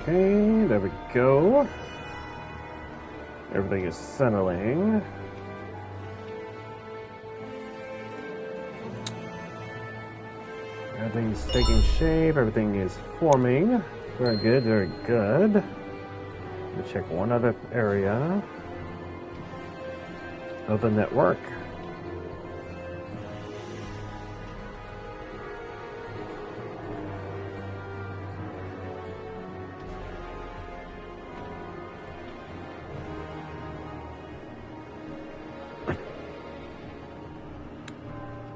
Okay, there we go. Everything is settling. Everything's taking shape, everything is forming. Very good, very good. Let me check one other area of the network.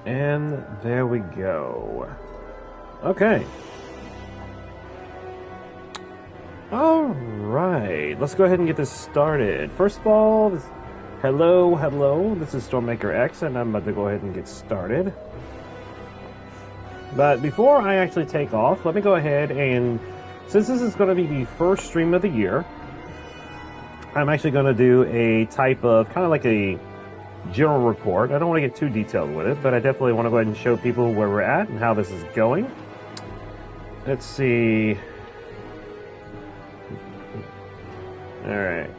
And there we go. Okay. Alright, let's go ahead and get this started. First of all, hello, this is StormMakerX, and I'm about to go ahead and get started. But before I actually take off, let me go ahead and, since this is going to be the first stream of the year, I'm actually going to do a type of, kind of like a general report. I don't want to get too detailed with it, but I definitely want to go ahead and show people where we're at and how this is going. Let's see. Alright.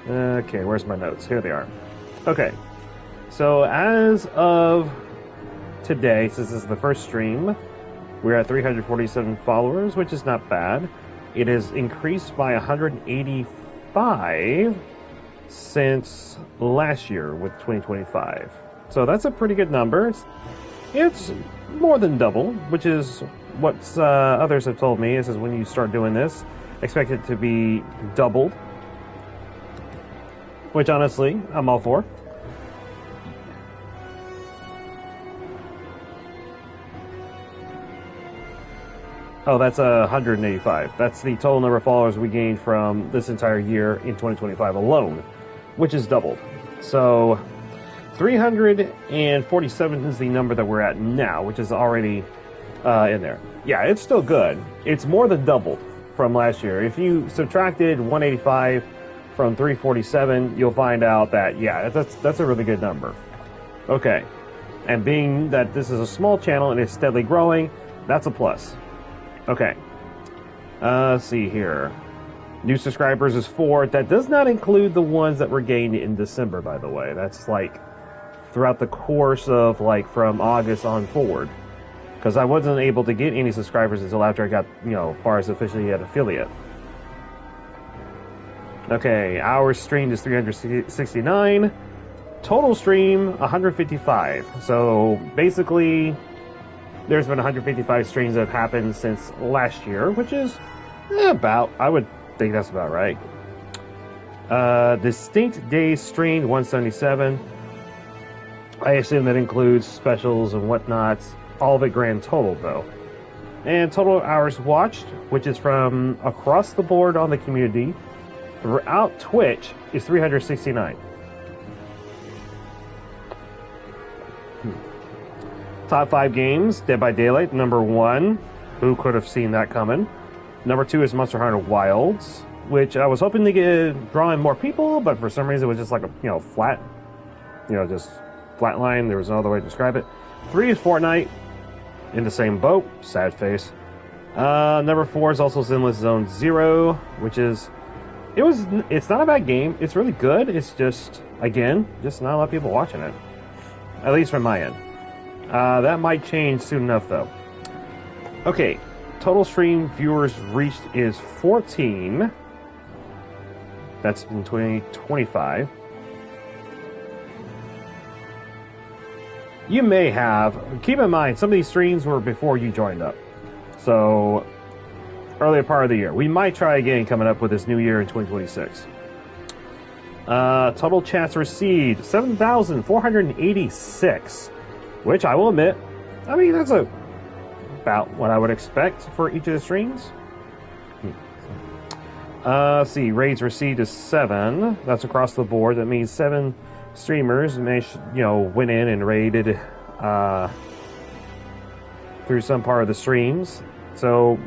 Okay, where's my notes? Here they are. Okay. So as of today, since this is the first stream, we're at 347 followers, which is not bad. It has increased by 185 since last year with 2025. So that's a pretty good number. It's more than double, which is what others have told me, is when you start doing this, expect it to be doubled. Which honestly, I'm all for. Oh, that's 185. That's the total number of followers we gained from this entire year in 2025 alone, which is doubled. So 347 is the number that we're at now, which is already in there. Yeah, it's still good. It's more than doubled from last year. If you subtracted 185 from 347, you'll find out that, yeah, that's a really good number. Okay. And being that this is a small channel and it's steadily growing, that's a plus. Okay. Let's see here. New subscribers is 4. That does not include the ones that were gained in December, by the way. That's like throughout the course of like from August on forward. Because I wasn't able to get any subscribers until after I got, far as officially an affiliate. Okay, hours streamed is 369. Total stream, 155. So basically, there's been 155 streams that have happened since last year, which is I would think that's about right. Distinct days streamed, 177. I assume that includes specials and whatnot. All of it grand total, though. And total hours watched, which is from across the board on the community, throughout Twitch, is 369. Top 5 games, Dead by Daylight, number 1. Who could have seen that coming? Number 2 is Monster Hunter Wilds, which I was hoping to get drawing more people, but for some reason it was just like a, flat, just flat line. There was no other way to describe it. 3 is Fortnite, in the same boat, sad face. Number 4 is also Zenless Zone Zero, which is, it's not a bad game. It's really good. It's just, again, just not a lot of people watching it. At least from my end. That might change soon enough, though. Okay, total stream viewers reached is 14. That's in 2025. You may have, keep in mind, some of these streams were before you joined up. So, earlier part of the year. We might try again coming up with this new year in 2026. Total chats received, 7,486. Which I will admit, I mean, that's about what I would expect for each of the streams. Let's see, raids received is 7. That's across the board. That means 7 streamers went in and raided through some part of the streams. So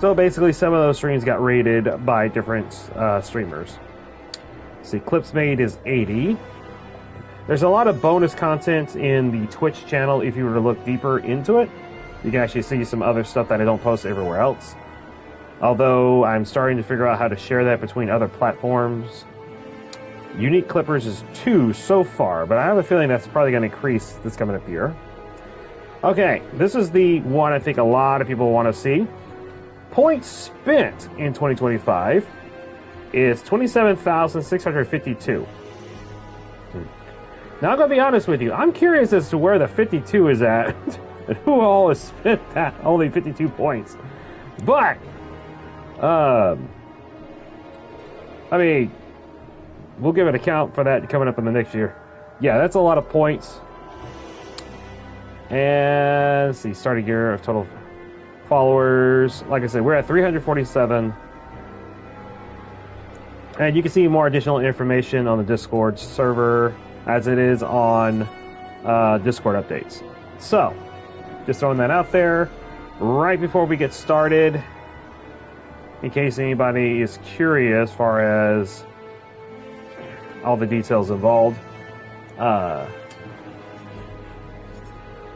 basically, some of those streams got raided by different streamers. Let's see, clips made is 80. There's a lot of bonus content in the Twitch channel if you were to look deeper into it. You can actually see some other stuff that I don't post everywhere else. Although I'm starting to figure out how to share that between other platforms. Unique clippers is 2 so far, but I have a feeling that's probably going to increase this coming up year. Okay, this is the one I think a lot of people want to see. Points spent in 2025 is 27,652. Now I'm going to be honest with you. I'm curious as to where the 52 is at. And who all has spent that only 52 points. But, I mean, we'll give it a count for that coming up in the next year. Yeah, that's a lot of points. And let's see, starting year of total followers. Like I said, we're at 347. And you can see more additional information on the Discord server as it is on Discord updates. So, just throwing that out there right before we get started, in case anybody is curious as far as all the details involved.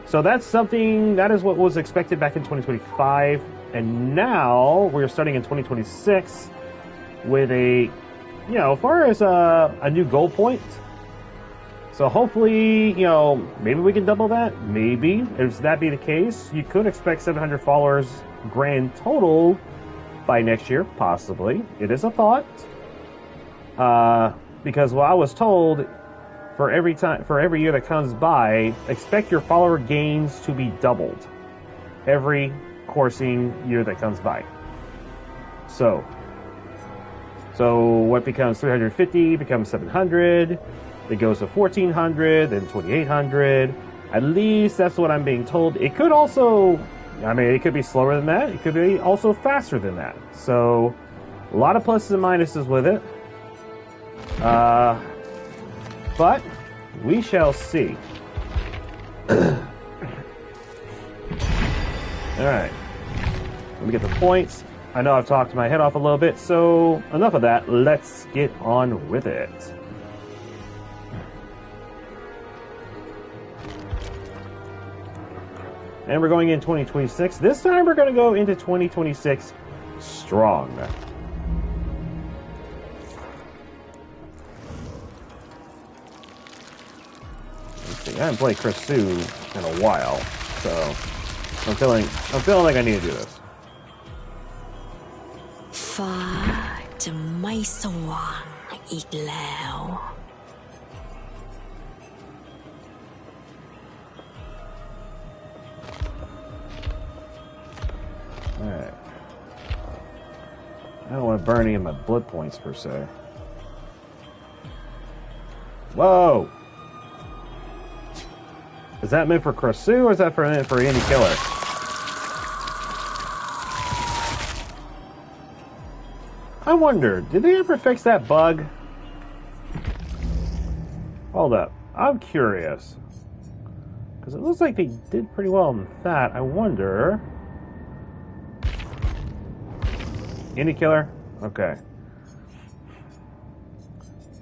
So that's something, that is what was expected back in 2025, and now we're starting in 2026 with a, you know, as far as a new goal point. So hopefully, you know, maybe we can double that. Maybe. If that be the case, you could expect 700 followers grand total by next year, possibly. It is a thought. Because what I was told, for every year that comes by, expect your follower gains to be doubled every coursing year that comes by. So what becomes 350 becomes 700. It goes to 1,400, then 2,800. At least that's what I'm being told. It could also, I mean, it could be slower than that. It could be also faster than that. So, a lot of pluses and minuses with it. But we shall see. All right. Let me get the points. I know I've talked my head off a little bit, so enough of that. Let's get on with it. And we're going in 2026. This time we're going to go into 2026 strong. Let's see. I haven't played Chris Sue in a while, so I'm feeling like I need to do this. ฟ้าจะไม่สว่างอีกแล้ว Alright. I don't want to burn any of my blood points per se. Whoa! Is that meant for Krosu or is that meant for any killer? I wonder, did they ever fix that bug? Hold up. I'm curious. Because it looks like they did pretty well on that. I wonder... Any killer? Okay.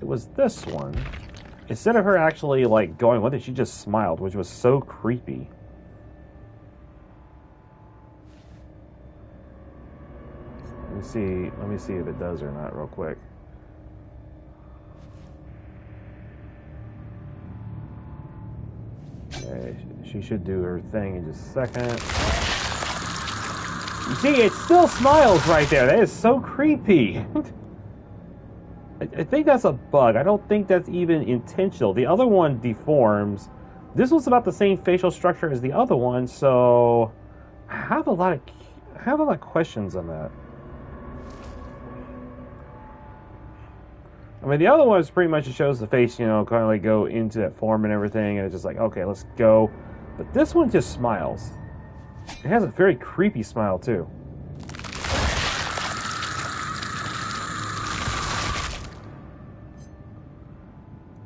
It was this one. Instead of her actually, like, going with it, she just smiled, which was so creepy. Let me see if it does or not real quick. Okay, she should do her thing in just a second. You see, it still smiles right there. That is so creepy. I think that's a bug. I don't think that's even intentional. The other one deforms. This was about the same facial structure as the other one, so I have a lot of questions on that. I mean, the other one is pretty much, it shows the face, you know, kind of like go into that form and everything, and it's just like, okay, let's go. But this one just smiles. It has a very creepy smile, too.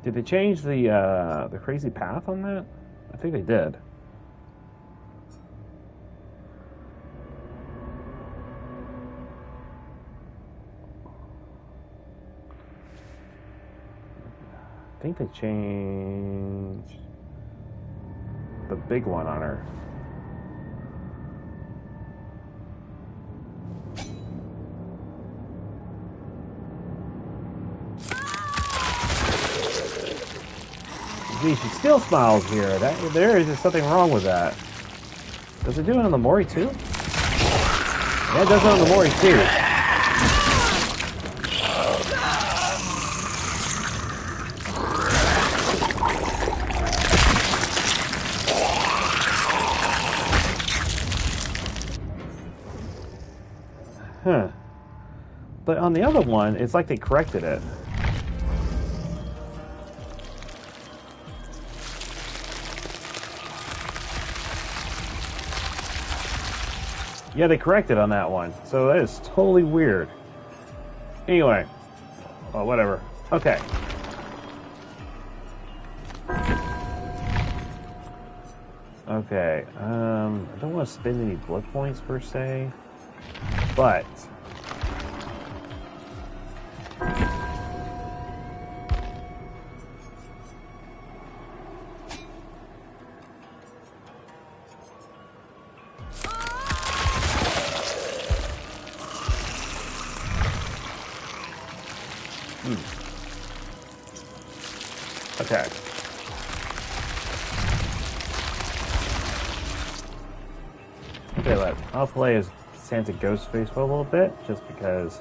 Did they change the crazy path on that? I think they did. I think they changed the big one on her. See, she still smiles here. There is just something wrong with that. Does it do it on the Mori too? Yeah, it does it on the Mori too. Huh. But on the other one, it's like they corrected it. Yeah, they corrected on that one. So that is totally weird. Anyway. Oh, whatever. Okay. Okay. I don't want to spend any blood points per se. But okay. Okay, I'll play as Santa Ghostface for a little bit, just because,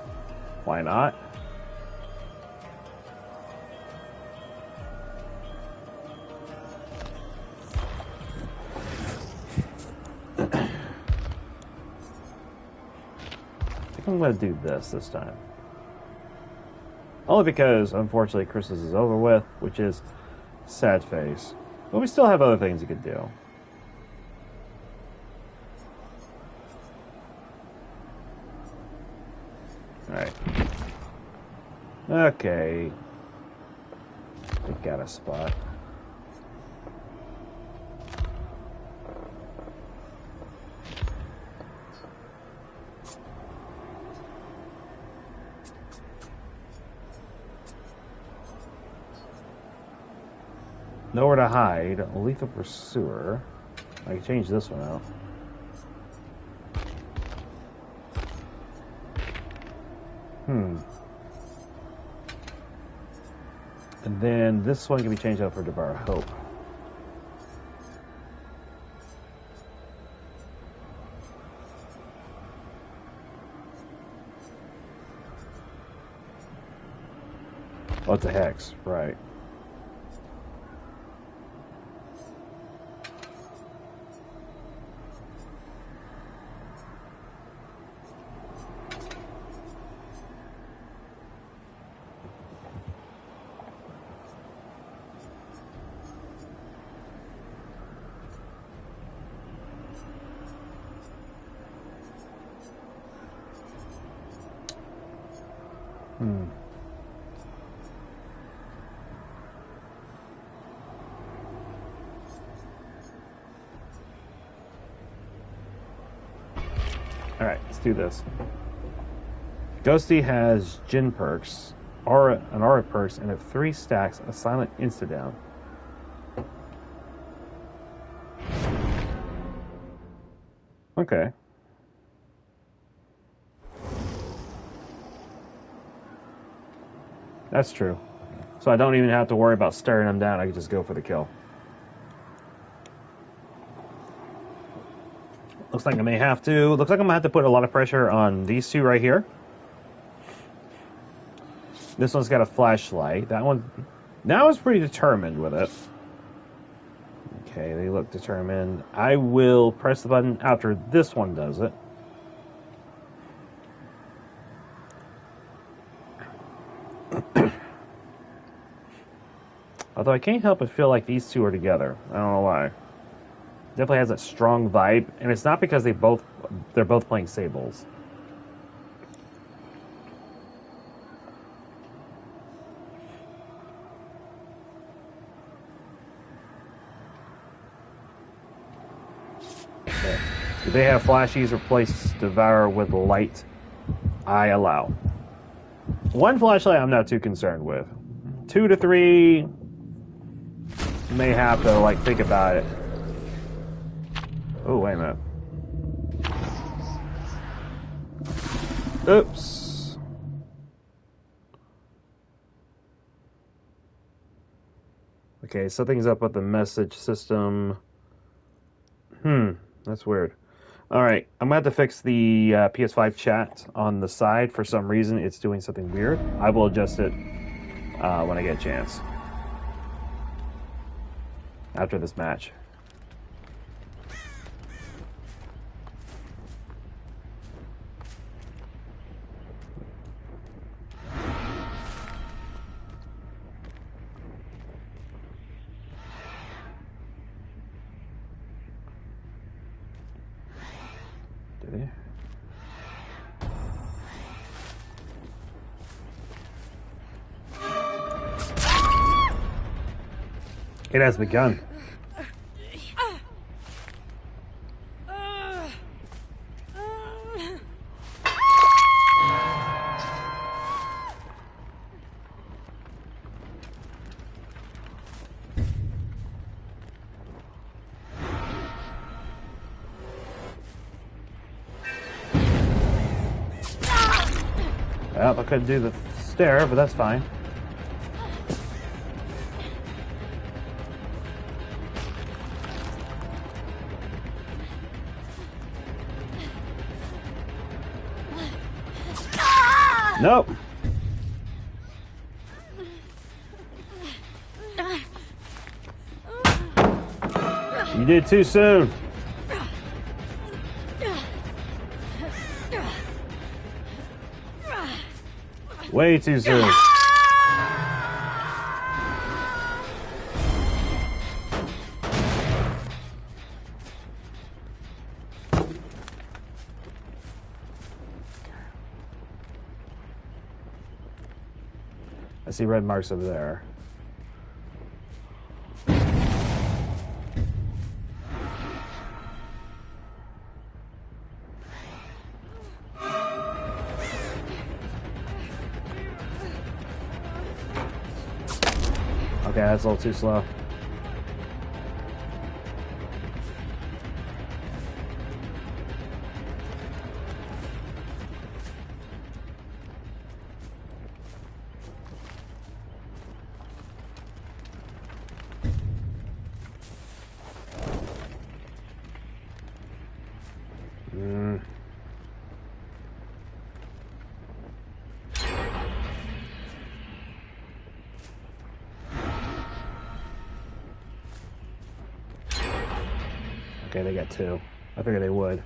why not? I think I'm going to do this time. Only because, unfortunately, Christmas is over with, which is sad face. But we still have other things you could do. Alright. Okay. We got a spot. Nowhere to hide. Lethal Pursuer. I can change this one out. And then this one can be changed out for Devour Hope. Oh, it's a Hex, right. Alright, let's do this. Ghosty has Jin perks, an Aura perks, and 3 stacks a silent insta-down. Okay. That's true. So I don't even have to worry about staring them down, I can just go for the kill. Looks like I may have to. Looks like I'm gonna have to put a lot of pressure on these two right here. This one's got a flashlight. That one is pretty determined with it. Okay, they look determined. I will press the button after this one does it. Although I can't help but feel like these two are together. I don't know why. Definitely has that strong vibe, and it's not because they're both playing Sables. Okay. If they have flashies, replace Devour with light. I allow. 1 flashlight I'm not too concerned with. 2 to 3 may have to like think about it. Oh, wait a minute. Oops. Okay, something's up with the message system. That's weird. Alright, I'm going to have to fix the PS5 chat on the side. For some reason, it's doing something weird. I will adjust it when I get a chance. After this match. Did he? It has begun. Well, I couldn't do the stair, but that's fine. Nope. You did too soon. Way too soon. I see red marks over there. Okay, that's a little too slow. Okay, they got two. I figured they would.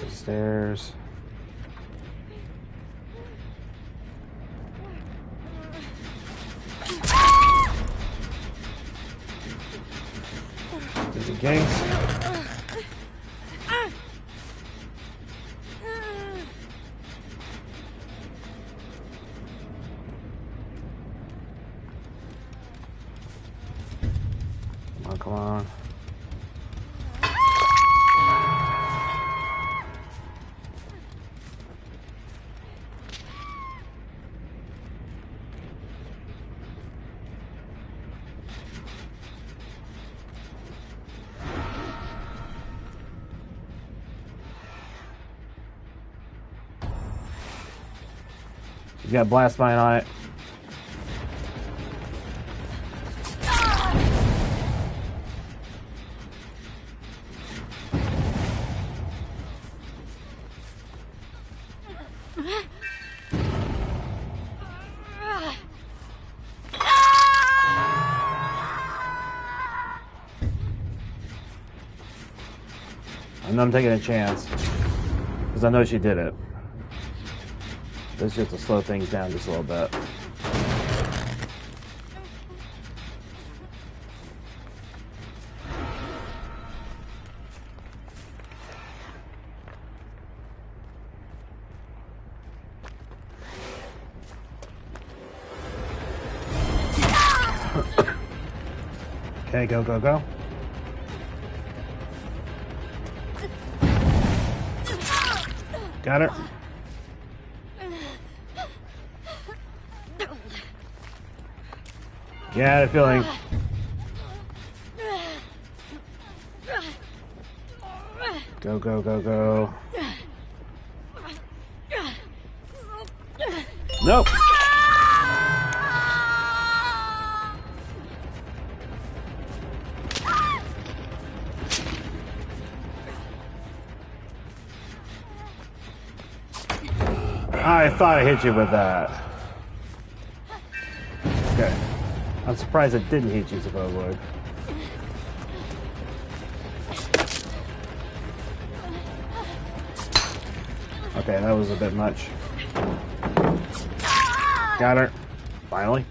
The stairs. There's a gate. Come on, come on. You got blast mine on it. And I'm taking a chance because I know she did it. This is just to slow things down just a little bit. Okay, go, go, go. Got her. Yeah, I had a feeling. Go, go, go, go. Nope. I thought I hit you with that. Okay. I'm surprised it didn't hit you, so I would. Okay, that was a bit much. Got her. Finally.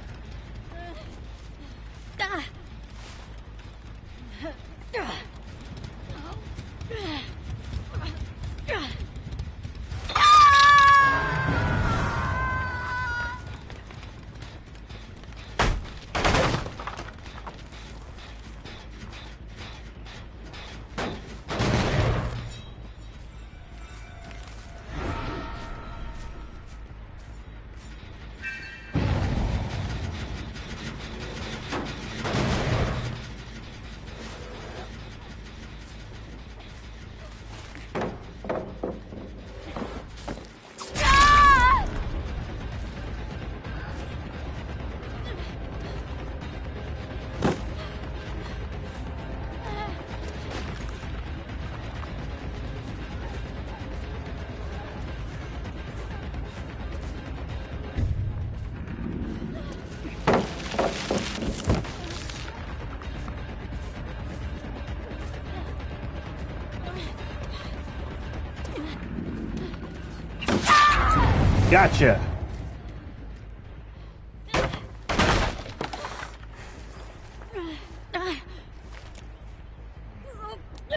Gotcha.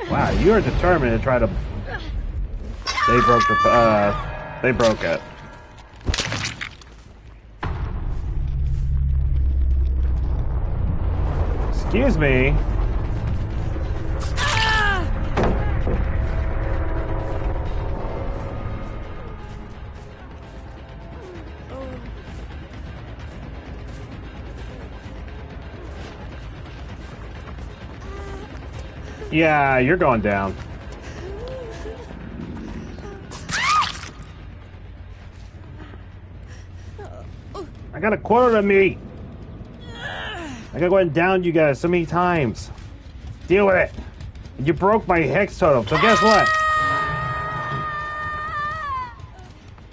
Wow, you are determined to try to. They broke it. Excuse me. Yeah, you're going down. I got a quarter of me. I gotta go ahead and down you guys so many times. Deal with it. You broke my hex totem, so guess what?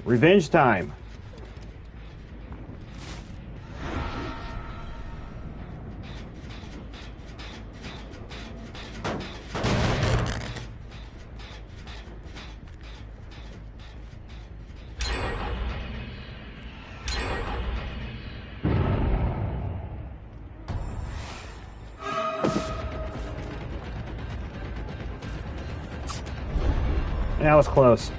Revenge time. That was close.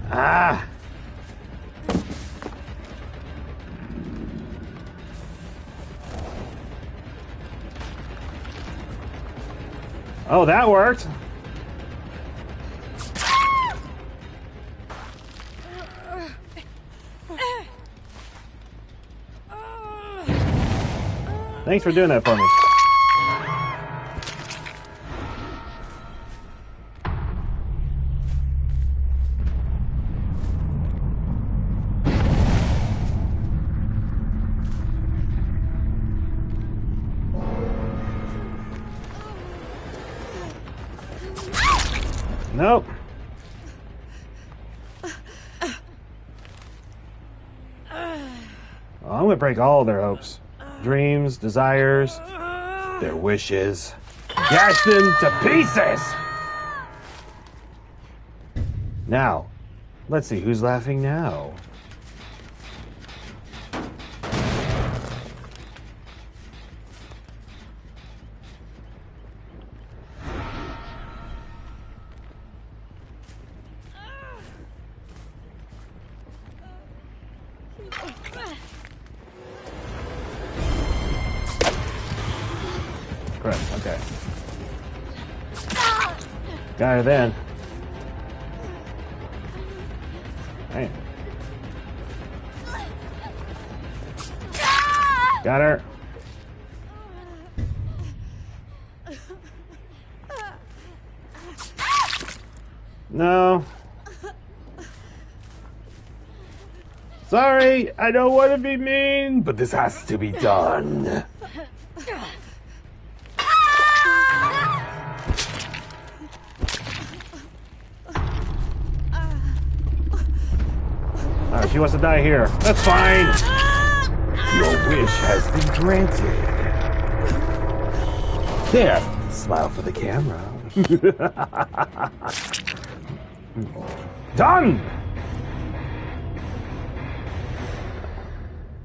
Ah! Oh, that worked. Thanks for doing that for me. Nope. Oh, I'm gonna break all their hopes, dreams, desires, their wishes. Dash them to pieces! Now, let's see who's laughing now. crit. Okay. Got her then. Hey. Got her. No. Sorry, I don't want to be mean, but this has to be done. Alright, she wants to die here. That's fine. Your wish has been granted. There, smile for the camera. Done!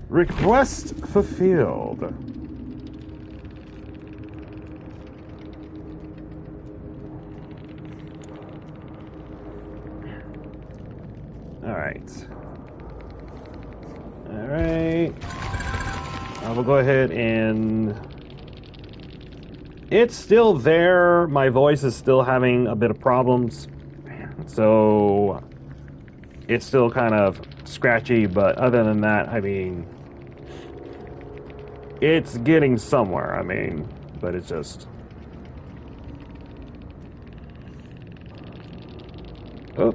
Request fulfilled. Alright. Alright. I will go ahead and... It's still there. My voice is still having a bit of problems. So... It's still kind of scratchy, but other than that, I mean... It's getting somewhere, I mean, but it's just... Oh.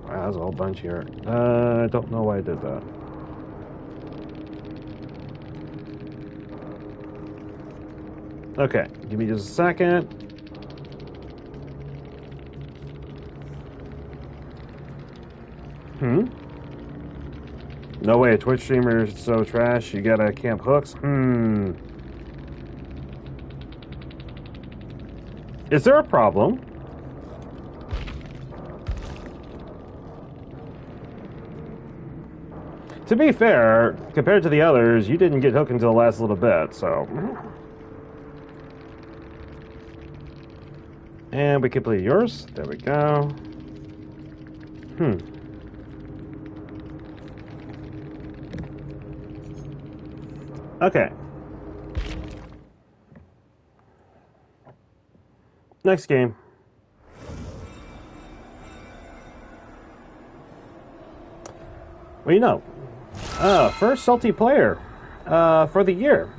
Wow, there's a whole bunch here. I don't know why I did that. Okay, give me just a second. No way, a Twitch streamer is so trash, you gotta camp hooks? Is there a problem? To be fair, compared to the others, you didn't get hooked until the last little bit, so... And we complete yours. There we go. Okay. Next game. Well, you know, first salty player for the year.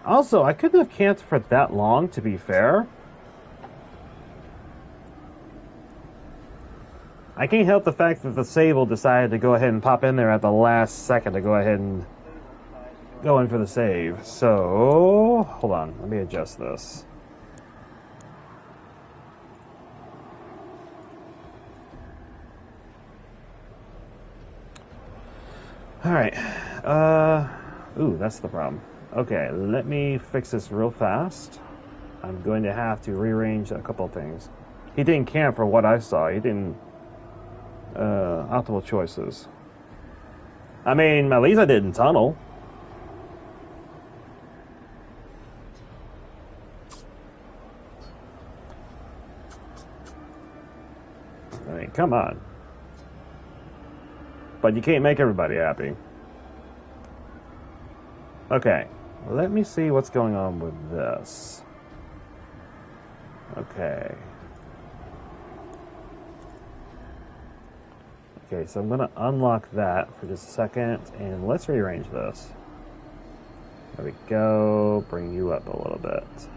Also, I couldn't have camped for that long, to be fair. I can't help the fact that the Sable decided to go ahead and pop in there at the last second to go ahead and go in for the save. So, hold on, let me adjust this. Alright, ooh, that's the problem. Okay, let me fix this real fast. I'm going to have to rearrange a couple of things. He didn't camp for what I saw. He didn't... optimal choices. I mean, at least I didn't tunnel. I mean, come on. But you can't make everybody happy. Okay. Let me see what's going on with this. Okay. Okay, so I'm going to unlock that for just a second, and let's rearrange this. There we go. Bring you up a little bit.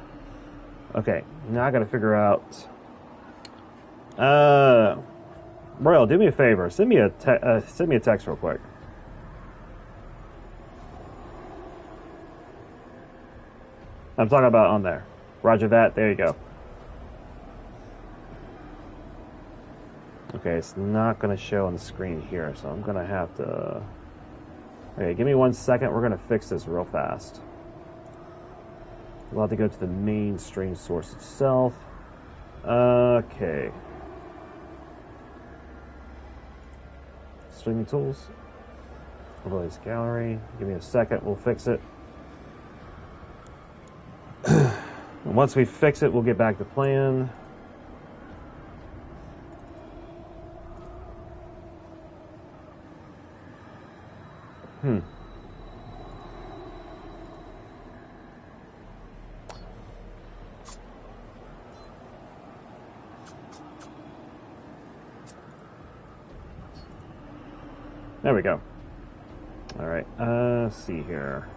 Okay, now I got to figure out... Royal, do me a favor. Send me a text real quick. I'm talking about on there. Roger that. There you go. Okay, it's not going to show on the screen here, so I'm going to have to... Okay, give me 1 second. We're going to fix this real fast. We'll have to go to the main stream source itself. Okay. Streaming tools. Overlays gallery. Give me a second, we'll fix it. And once we fix it, we'll get back to plan. There we go. All right, let's see here.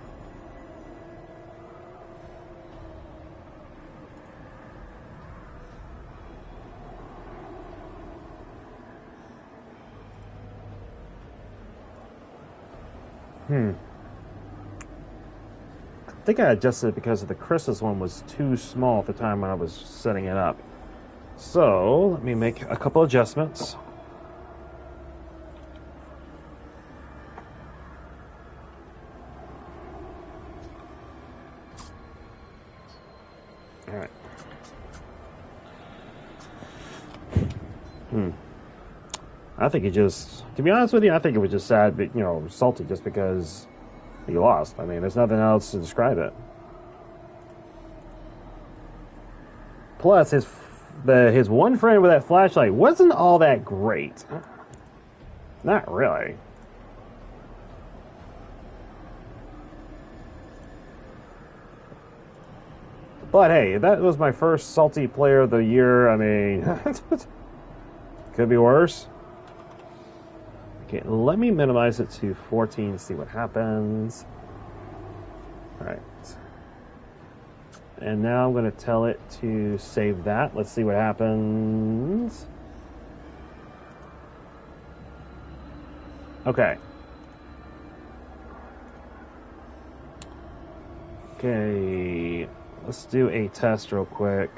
I think I adjusted it because the Christmas one was too small at the time when I was setting it up. So, let me make a couple adjustments. Alright. I think it just, to be honest with you, I think it was just sad, but, you know, salty just because he lost. I mean, there's nothing else to describe it. Plus, his one friend with that flashlight wasn't all that great. Not really. But hey, that was my first salty player of the year. I mean, could be worse. Okay, let me minimize it to 14, see what happens. Alright. And now I'm going to tell it to save that. Let's see what happens. Okay. Okay, let's do a test real quick.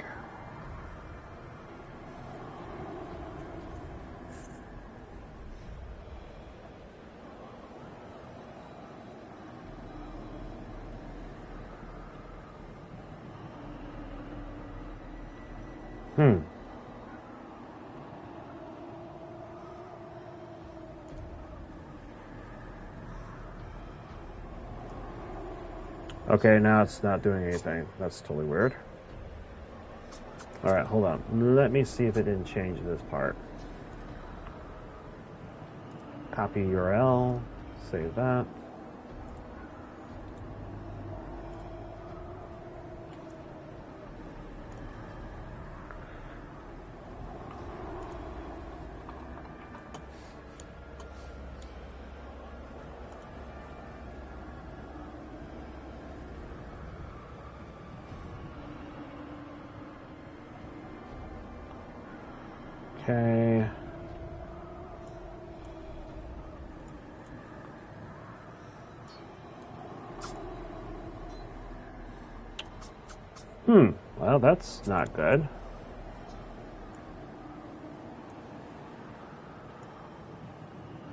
Okay, now it's not doing anything. That's totally weird. Alright, hold on. Let me see if it didn't change this part. Copy URL. Save that. Okay. Well, that's not good.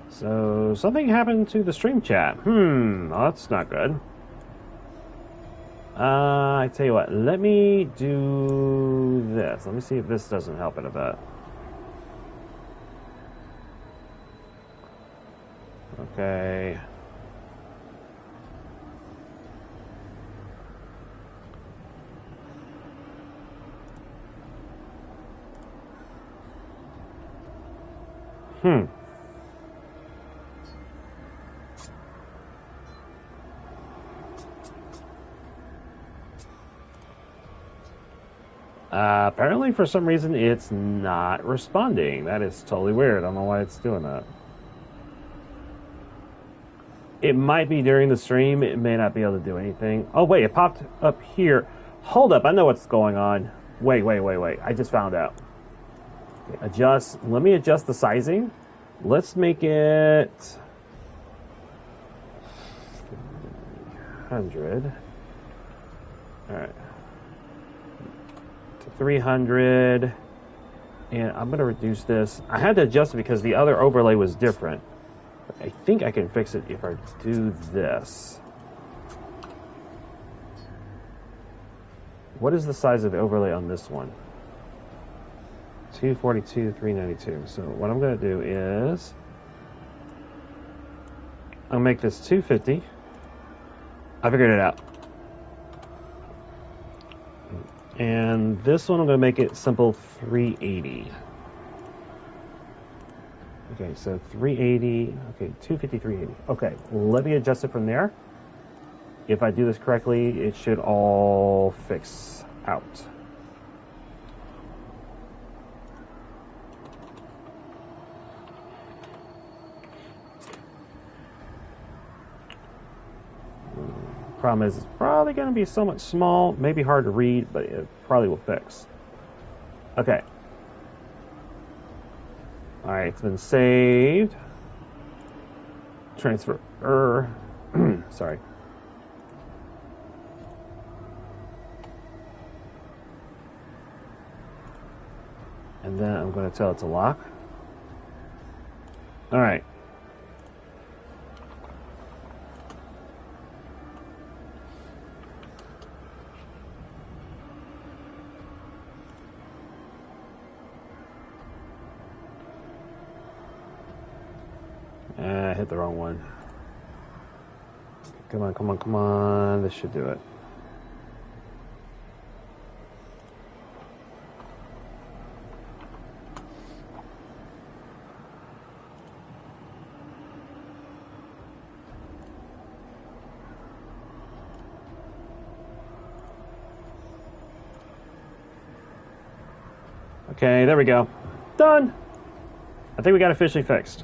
So, something happened to the stream chat. Well, that's not good. I tell you what, let me do this. Let me see if this doesn't help it a bit. Okay. Apparently, for some reason, it's not responding. That is totally weird. I don't know why it's doing that. It might be during the stream. It may not be able to do anything. Oh, wait. It popped up here. Hold up. I know what's going on. Wait. I just found out. Okay, adjust. Let me adjust the sizing. Let's make it 100. All right. 300, and I'm going to reduce this. I had to adjust it because the other overlay was different. I think I can fix it if I do this. What is the size of the overlay on this one? 242, 392. So what I'm going to do is I'll make this 250. I figured it out. And this one I'm going to make it simple 380. Okay, so 380. Okay, 250, 380. Okay, let me adjust it from there. If I do this correctly, it should all fix out. Problem is, it's probably going to be somewhat small, maybe hard to read, but it probably will fix. Okay. Alright, it's been saved. Transfer. Sorry. And then I'm going to tell it to lock. Alright. I hit the wrong one. Come on, come on, come on. This should do it. Okay, there we go. Done! I think we got it officially fixed.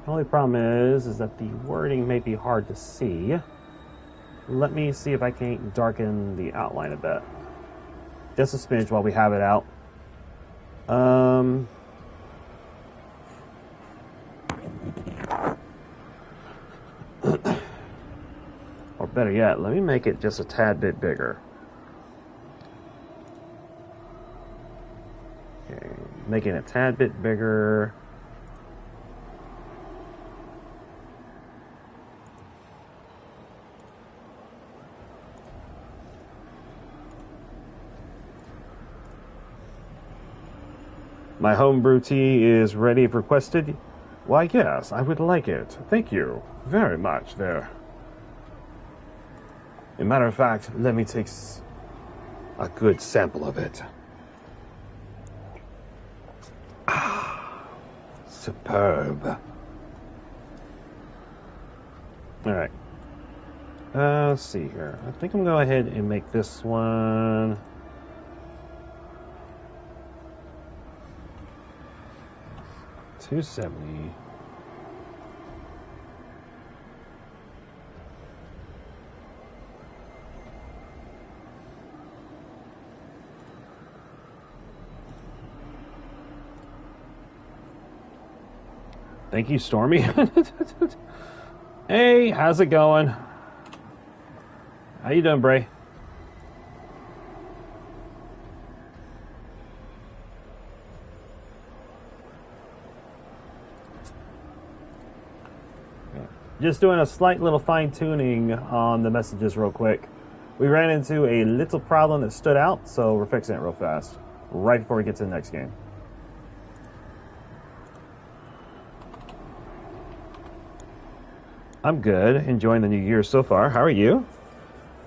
The only problem is that the wording may be hard to see. Let me see if I can darken the outline a bit. Just a smidge while we have it out. Or better yet, let me make it just a tad bit bigger. Okay, making it a tad bit bigger. My homebrew tea is ready if requested. Why, yes, I would like it. Thank you very much there. As a matter of fact, let me take a good sample of it. Ah, superb. All right. Let's see here. I think I'm going to go ahead and make this one... $270. Thank you, Stormy. Hey, how's it going? How you doing, Bray? Just doing a slight little fine-tuning on the messages real quick. We ran into a little problem that stood out, so we're fixing it real fast, right before we get to the next game. I'm good, enjoying the new year so far. How are you?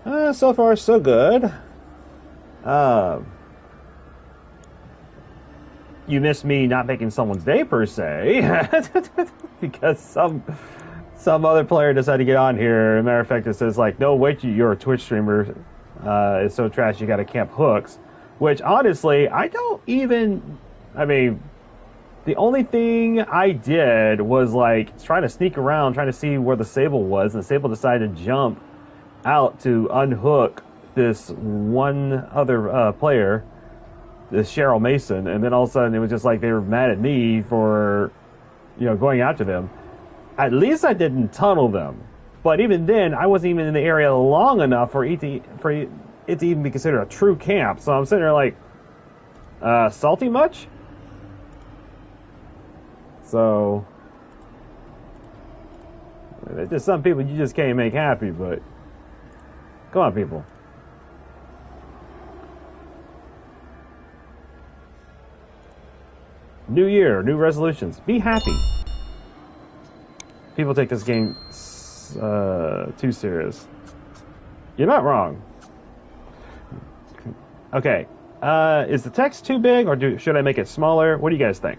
So far, so good. You missed me not making someone's day, per se, because some other player decided to get on here. As a matter of fact, it says, like, no, wait, you're a Twitch streamer. It's so trash, you got to camp hooks. Which, honestly, I mean, the only thing I did was, like, trying to sneak around, trying to see where the Sable was. And the Sable decided to jump out to unhook this one other player, this Cheryl Mason. And then all of a sudden, it was just like they were mad at me for, going after them. At least I didn't tunnel them. But even then, I wasn't even in the area long enough for it to even be considered a true camp. So I'm sitting there like, Salty much? So, there's just some people you just can't make happy, but come on, people. New year, new resolutions. Be happy. People take this game too serious. You're not wrong. Okay. Is the text too big, or should I make it smaller? What do you guys think?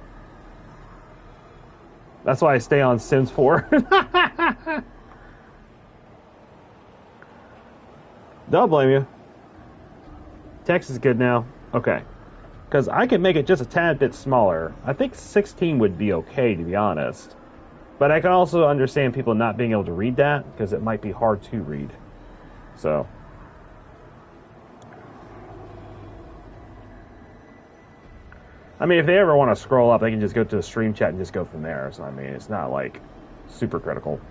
That's why I stay on Sims 4. Don't blame you. Text is good now. Okay. Because I can make it just a tad bit smaller. I think 16 would be okay, to be honest. But I can also understand people not being able to read that, because it might be hard to read. So. I mean, if they ever want to scroll up, they can just go to the stream chat and just go from there. So, I mean, it's not, like, super critical.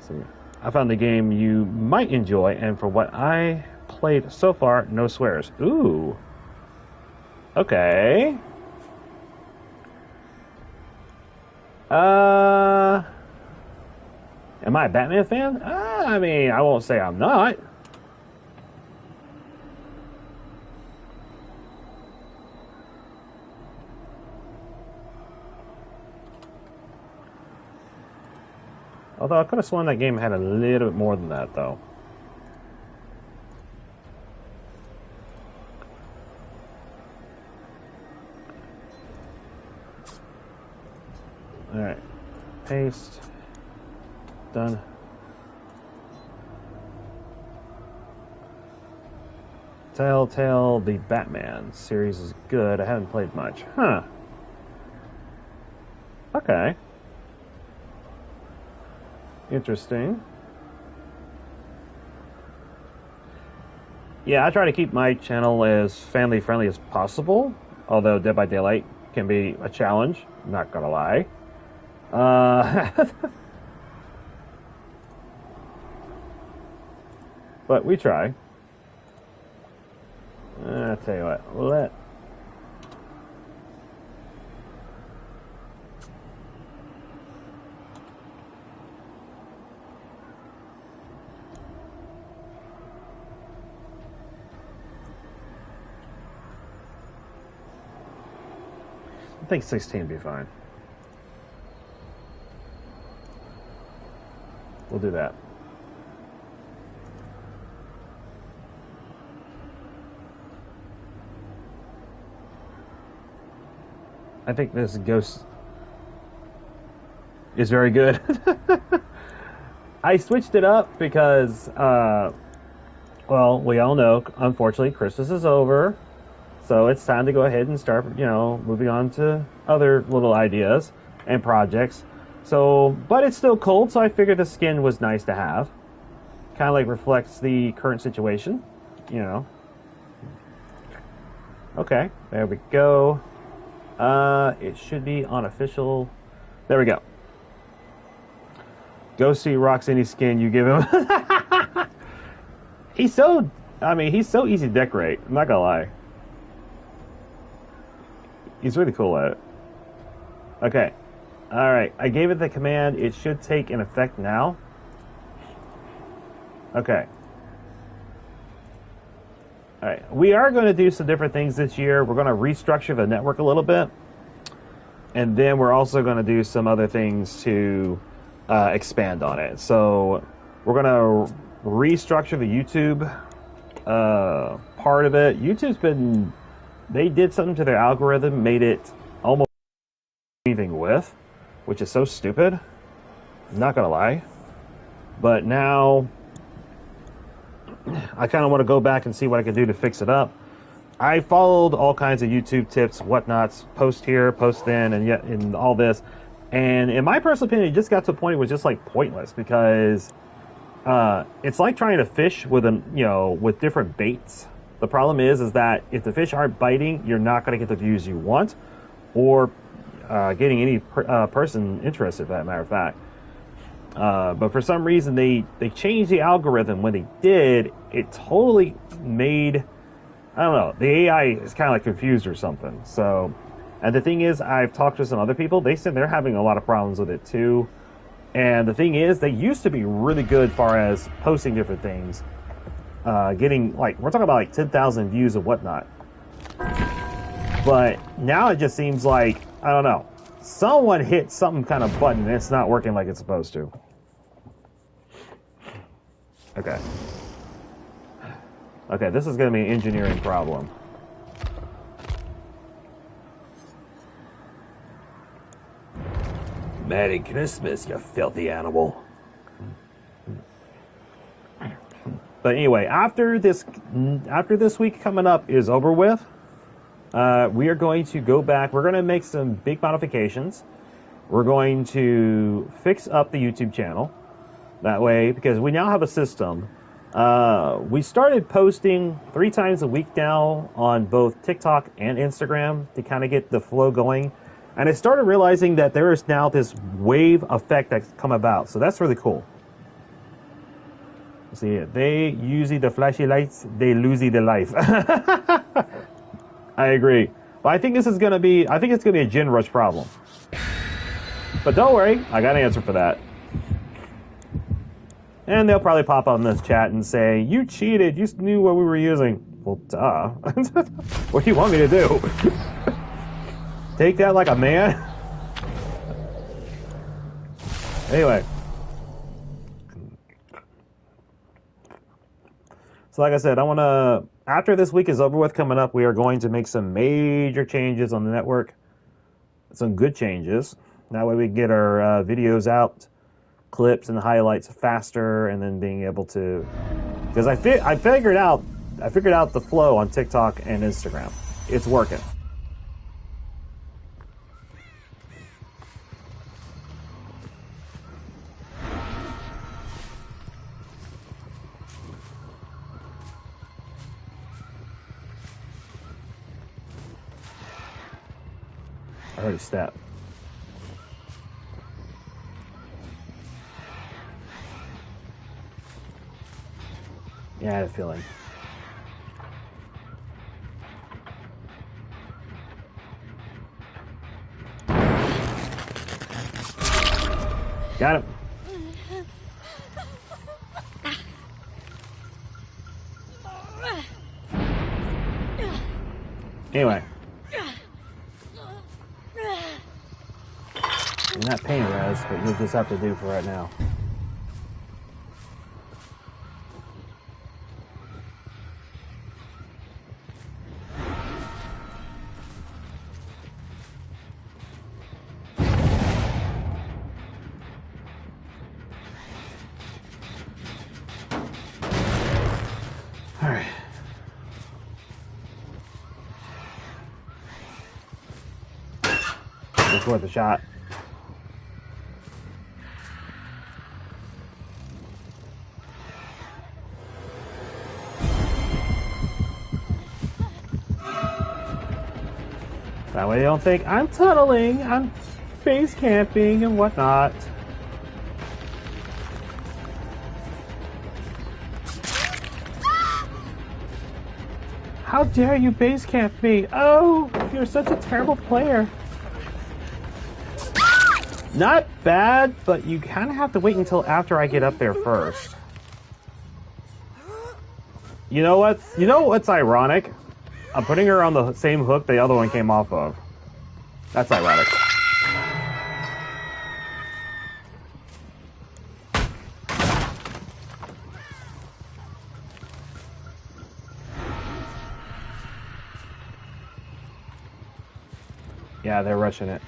So, I found the game you might enjoy, and for what I played so far, no swears. Ooh. Okay. Am I a Batman fan? I mean, I won't say I'm not. Although I could have sworn that game had a little bit more than that, though. Alright. Paste. Done. Telltale, the Batman series is good. I haven't played much. Huh. Okay. Interesting. Yeah, I try to keep my channel as family friendly as possible, although Dead by Daylight can be a challenge, not gonna lie. But we try. I'll tell you what, I think 16 would be fine. We'll do that. I think this ghost is very good. I switched it up because, well, we all know, unfortunately, Christmas is over. So it's time to go ahead and start, you know, moving on to other little ideas and projects. So, but it's still cold, so I figured the skin was nice to have. Kind of like reflects the current situation, you know. Okay, there we go. It should be on official. There we go. Ghosty rocks any skin you give him. He's so easy to decorate. I'm not gonna lie. He's really cool at it. Okay. Alright, I gave it the command. It should take an effect now. Okay. Alright, we are going to do some different things this year. We're going to restructure the network a little bit. And then we're also going to do some other things to expand on it. So we're going to restructure the YouTube part of it. YouTube's been... They did something to their algorithm, made it almost anything with, which is so stupid. I'm not gonna lie. But now, I kind of want to go back and see what I can do to fix it up. I followed all kinds of YouTube tips, whatnots, post here, post then, and yet in all this. And in my personal opinion, it just got to a point where it was just like pointless, because it's like trying to fish with with different baits. The problem is that if the fish aren't biting, you're not going to get the views you want, or getting any person interested, for that matter of fact. But for some reason, they changed the algorithm. When they did, it totally made, I don't know, the AI is kind of like confused or something. So, and the thing is, I've talked to some other people. They said they're having a lot of problems with it too. And the thing is, they used to be really good as far as posting different things. Getting, like, we're talking about like 10,000 views and whatnot. But now it just seems like, I don't know, someone hit some kind of button and it's not working like it's supposed to. Okay. Okay, this is going to be an engineering problem. Merry Christmas, you filthy animal. But anyway, after this week coming up is over with, we are going to go back. We're going to make some big modifications. We're going to fix up the YouTube channel. That way, because we now have a system. We started posting 3 times a week now on both TikTok and Instagram to kind of get the flow going. And I started realizing that there is now this wave effect that's come about. So that's really cool. See, they using the flashy lights, they losing the life. I agree. But I think this is going to be, I think it's going to be a Gen Rush problem. But don't worry, I got an answer for that. And they'll probably pop up in this chat and say, you cheated, you knew what we were using. Well, duh. What do you want me to do? Take that like a man? Anyway. So like I said, I want to, after this week is over with coming up, we are going to make some major changes on the network. Some good changes. That way we can get our videos out, clips and highlights faster, and then being able to, because I figured out the flow on TikTok and Instagram. It's working. I heard a step. Yeah, I had a feeling. Got him. Anyway. You're not pain res, but you'll just have to do for right now. Alright. It's worth a shot. That way they don't think I'm tunneling, I'm base camping and whatnot. How dare you base camp me? Oh, you're such a terrible player. Not bad, but you kind of have to wait until after I get up there first. You know what? You know what's ironic? I'm putting her on the same hook the other one came off of. That's ironic. Yeah, they're rushing it.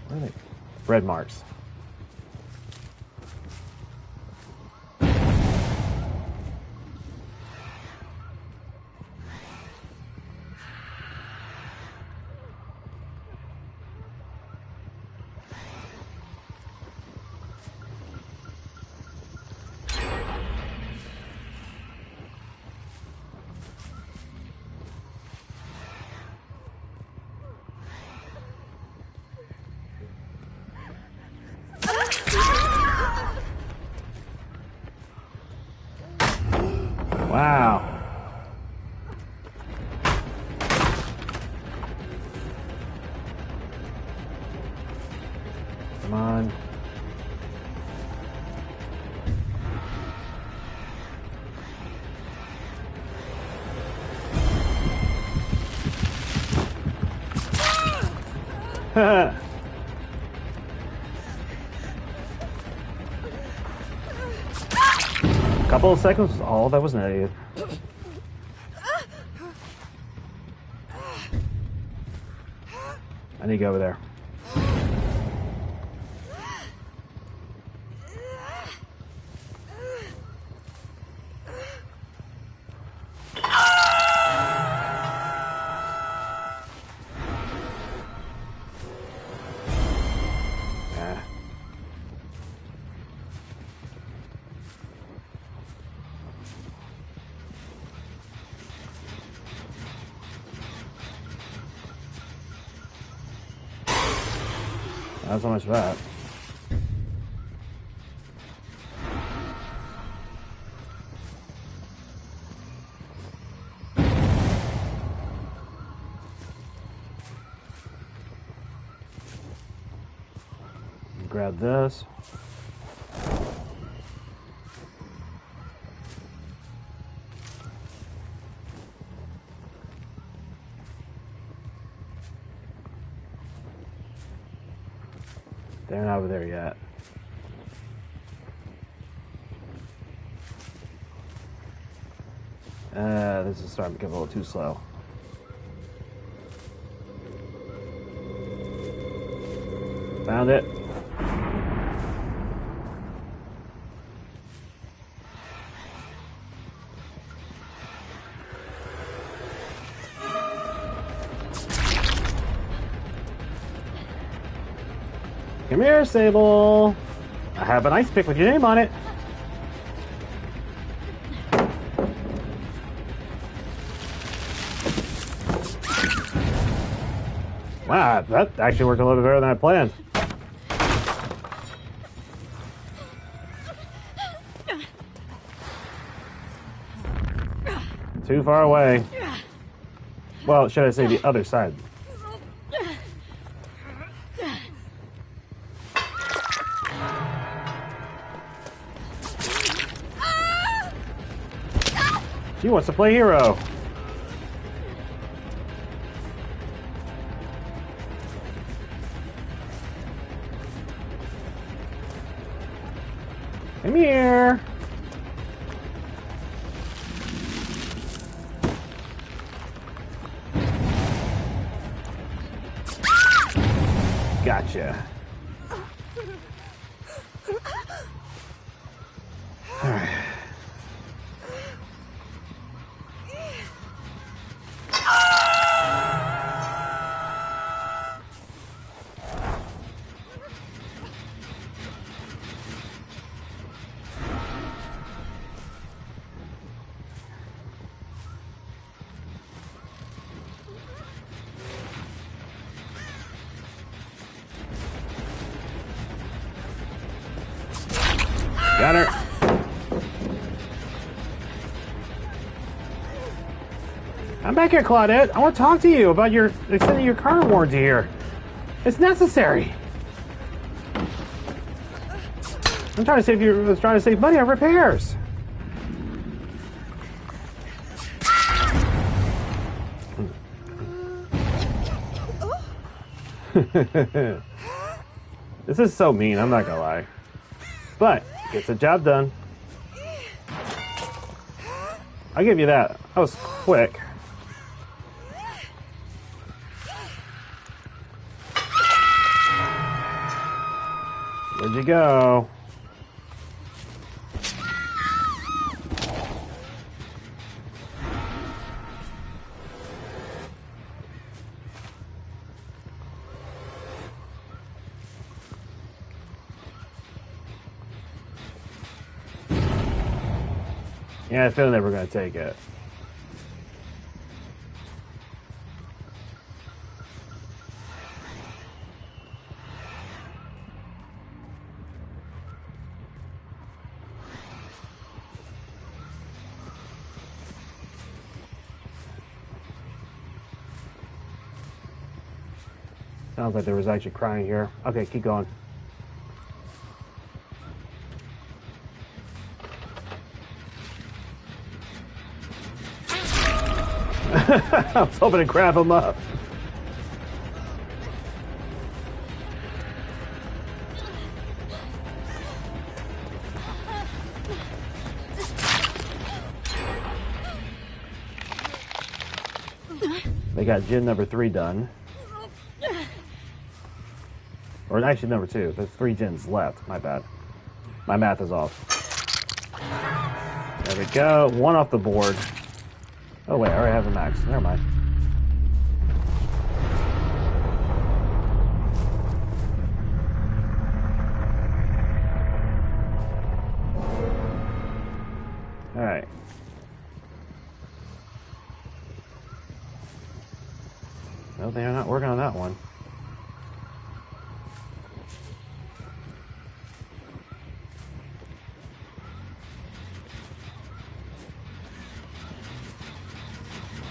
Where are they? Red marks. Wow. Come on. Couple of seconds was all that was needed. I need to go over there. Not so much of that. Grab this. They're not over there yet. This is starting to get a little too slow. Found it. Come here, Sable. I have an ice pick with your name on it. Wow, that actually worked a little bit better than I planned. Too far away. Well, should I say the other side? She wants to play hero. Come here. Gotcha. All right. Got her. I'm back here, Claudette. I want to talk to you about your extending your car warranty here. It's necessary. I'm trying to save you. I was trying to save money on repairs. This is so mean. I'm not gonna lie, but gets the job done. I'll give you that. That was quick. Where'd you go? Yeah, I feel they were going to take it. Sounds like there was actually crying here. Okay, keep going. I was hoping to grab him up. They got Jin number 3 done. Or actually number 2. There's 3 Jins left. My bad. My math is off. There we go. 1 off the board. Oh wait, I already have the max. Never mind. Alright. No, they are not working on that one.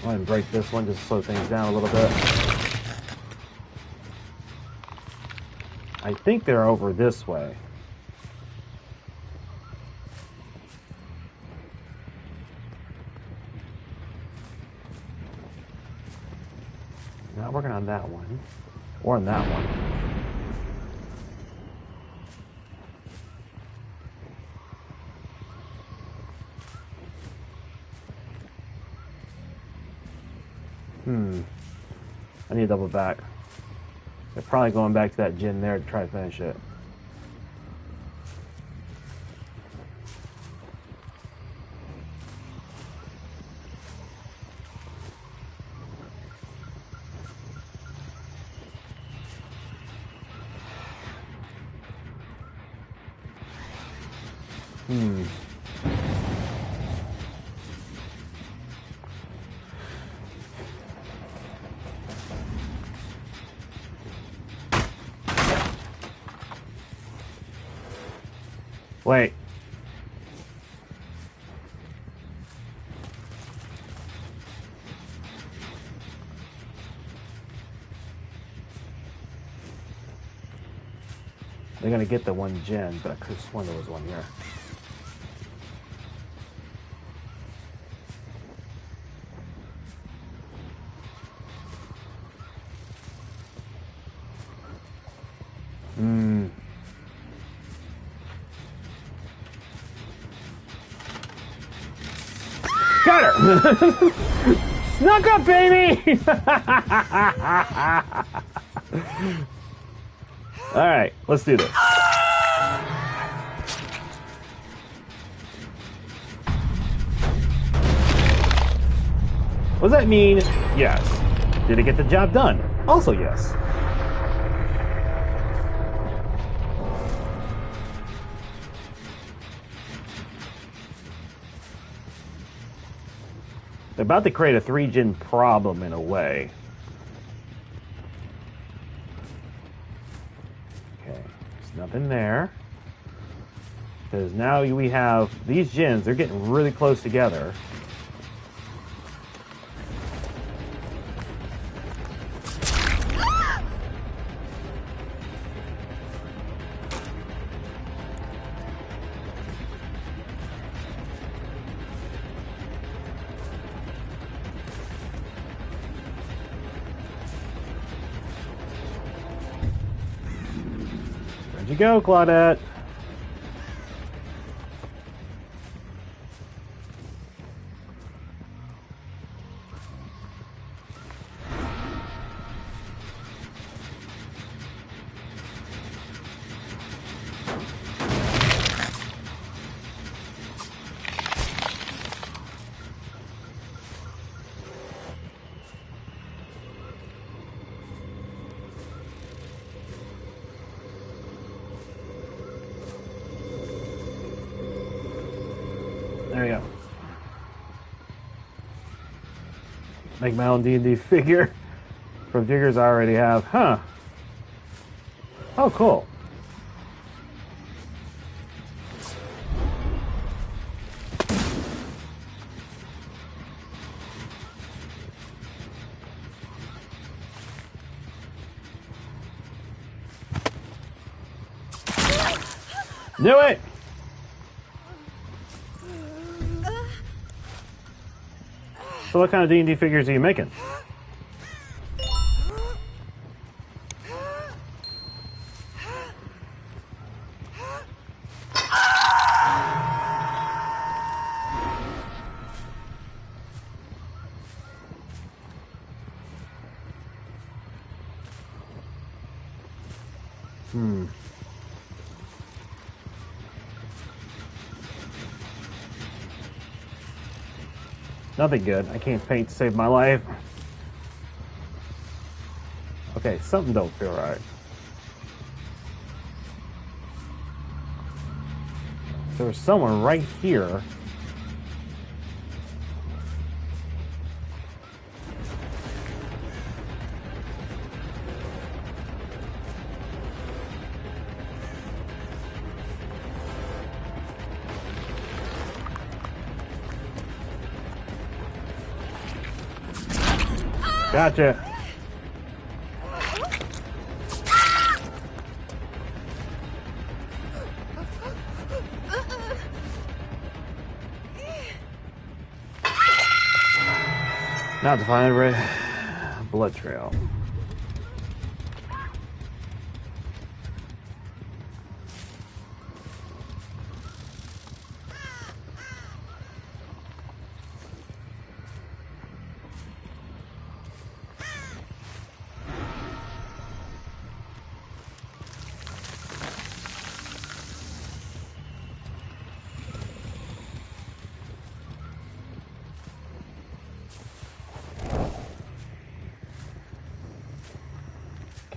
Go ahead and break this one just to slow things down a little bit. I think they're over this way. Not working on that one. Or on that one. I need to double back. They're probably going back to that Jin there to try to finish it. Wait. They're gonna get the 1 Jin, but I could have sworn there was 1 here. Got her! Snuck up, baby! Alright, let's do this. What does that mean? Yes. Did it get the job done? Also yes. They're about to create a 3 Jin problem in a way. Okay, there's nothing there. Because now we have these Jins, they're getting really close together. Where'd you go, Claudette? There we go. Make my own D&D figure from figures I already have. Huh. Oh, cool. Knew it! So what kind of D&D figures are you making? Nothing good. I can't paint to save my life. Okay, something don't feel right. There was someone right here. Gotcha. Now to find a red blood trail.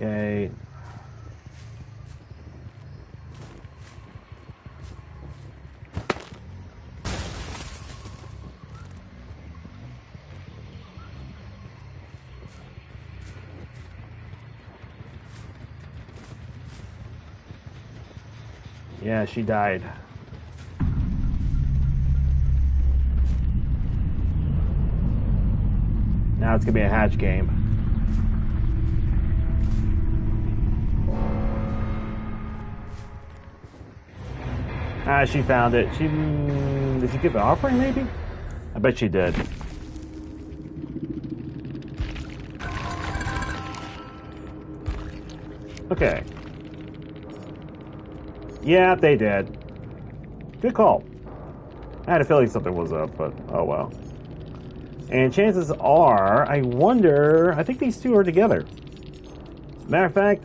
Okay. Yeah, she died. Now it's gonna be a hatch game. Ah, she found it. Did she give an offering, maybe? I bet she did. Okay. Yeah, they did. Good call. I had a feeling something was up, but oh well. And chances are, I think these two are together. Matter of fact,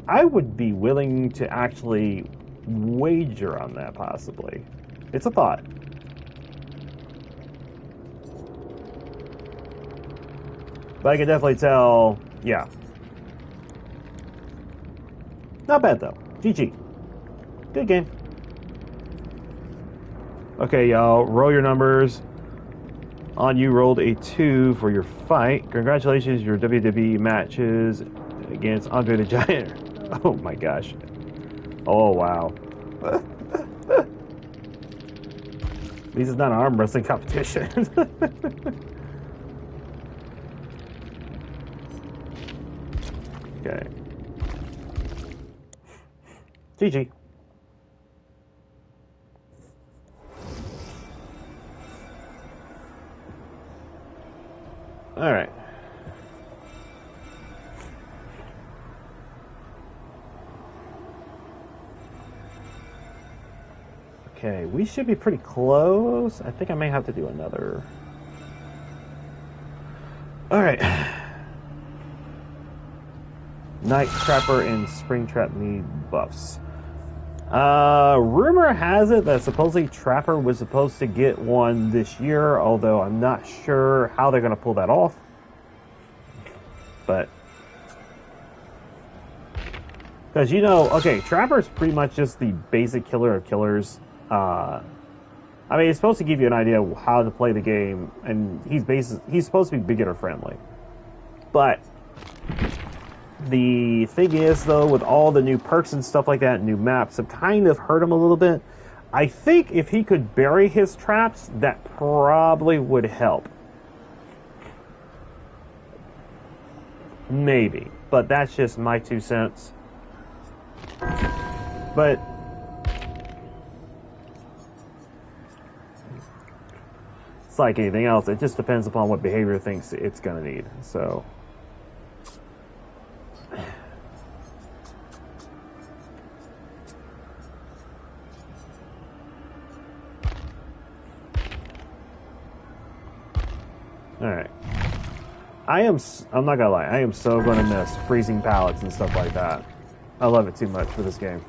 I would be willing to actually wager on that, possibly. It's a thought. But I can definitely tell, yeah. Not bad, though. GG. Good game. Okay, y'all, roll your numbers. On you rolled a 2 for your fight. Congratulations, your WWE matches against Andre the Giant. Oh my gosh. Oh wow. This is not an arm wrestling competition. Okay. GG. All right. Okay, we should be pretty close. I think I may have to do another. All right. Night Trapper and Springtrap need buffs. Rumor has it that supposedly Trapper was supposed to get one this year, although I'm not sure how they're going to pull that off. But, because okay, Trapper's pretty much just the basic killer of killers. I mean, it's supposed to give you an idea of how to play the game, and he's supposed to be beginner friendly. But the thing is, though, with all the new perks and stuff like that, new maps have kind of hurt him a little bit. I think if he could bury his traps, that probably would help. Maybe. But that's just my 2 cents. But It's like anything else. It just depends upon what behavior thinks it's going to need. So, all right. I'm not gonna lie, I am so gonna miss freezing pallets and stuff like that. I love it too much for this game.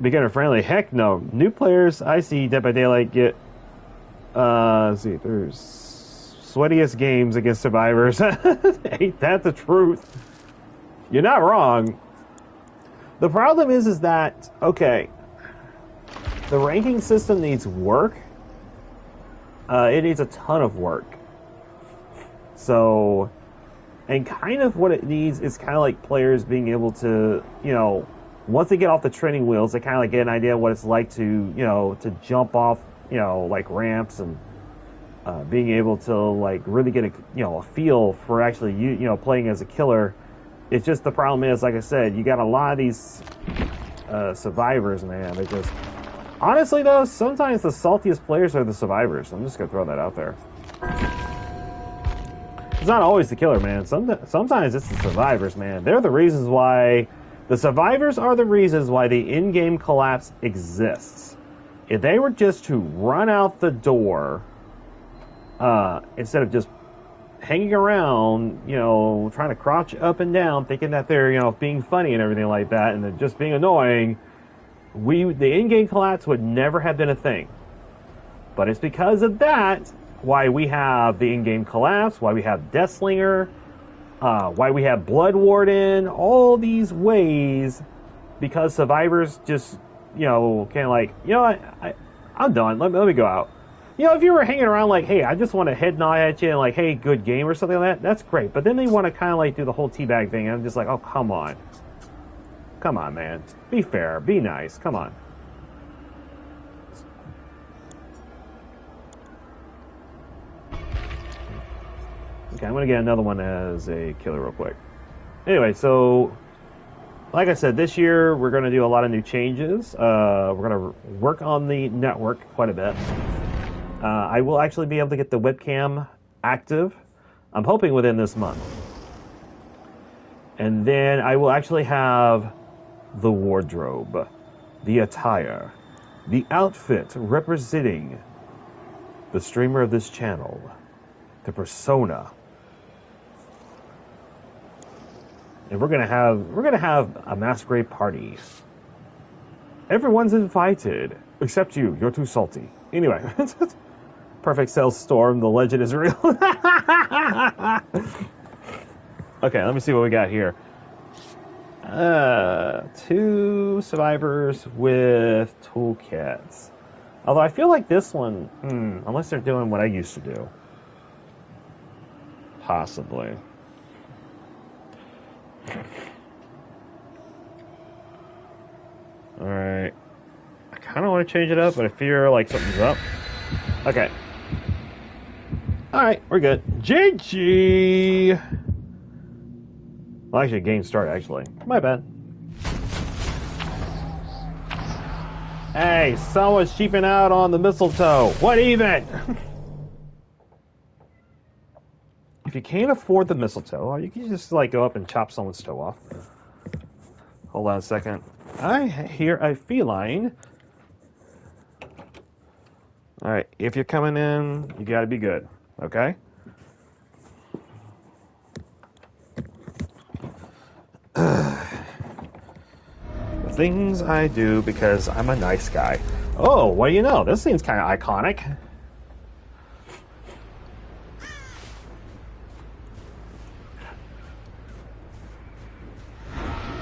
Beginner friendly? Heck no. New players I see Dead by Daylight get, let's see, there's sweatiest games against survivors. Ain't that the truth? You're not wrong. The problem is that, okay, the ranking system needs work. It needs a ton of work. So, and kind of what it needs is kind of like players being able to, you know, once they get off the training wheels, they kind of like get an idea of what it's like to, you know, to jump off, you know, like ramps, and being able to like really get a, you know, a feel for actually, you know, playing as a killer. It's just the problem is, like I said, you got a lot of these survivors, man. They just, honestly though, sometimes the saltiest players are the survivors. I'm just gonna throw that out there. It's not always the killer, man. Sometimes it's the survivors, man. They're the reasons why... The survivors are the reasons why the in-game collapse exists. If they were just to run out the door, instead of just hanging around, you know, trying to crouch up and down, thinking that they're, you know, being funny and everything like that, and then just being annoying, the in-game collapse would never have been a thing. But it's because of that why we have the in-game collapse, why we have Deathslinger, why we have Blood Warden, all these ways, because survivors just, you know, kind of like, you know what, I'm done, let me go out. You know, if you were hanging around like, hey, I just want to head nod at you and like, hey, good game or something like that, that's great. But then they want to kind of like do the whole teabag thing, and I'm just like, oh, come on. Come on, man. Be fair, be nice, come on. Okay, I'm going to get another one as a killer real quick. Anyway, so, like I said, this year we're going to do a lot of new changes. We're going to work on the network quite a bit. I will actually be able to get the webcam active, I'm hoping within this month. And then I will actually have the wardrobe, the attire, the outfit representing the streamer of this channel, the persona. And we're gonna have a masquerade party. Everyone's invited except you. You're too salty. Anyway, perfect sales storm. The legend is real. Okay, let me see what we got here. 2 survivors with toolkits. Although I feel like this one, unless they're doing what I used to do, possibly. Alright. I kind of want to change it up, but I fear like something's up. Okay. Alright, we're good. GG! Well, actually, game start, actually. My bad. Hey, someone's cheaping out on the mistletoe. What even? If you can't afford the mistletoe, you can just like go up and chop someone's toe off. Hold on a second. I hear a feline. Alright, if you're coming in, you gotta be good, okay? The things I do because I'm a nice guy. Oh, what do you know? This seems kind of iconic.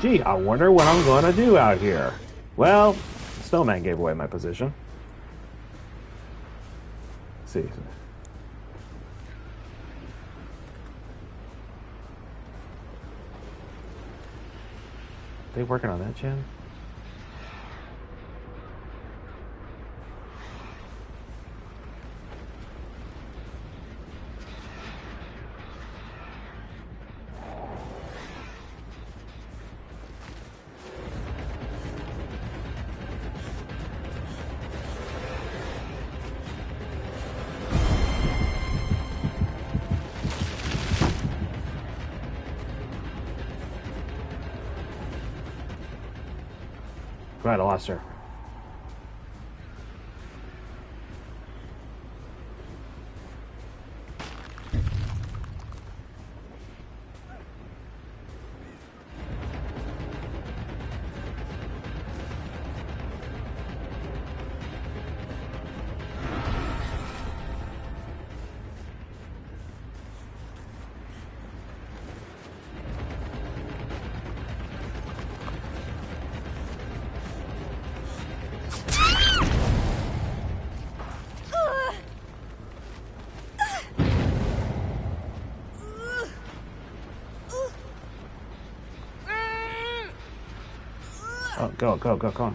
Gee, I wonder what I'm going to do out here. Well, Snowman gave away my position. Let's see. They working on that, Jen? Right, I lost her. Oh, go, go, go, go.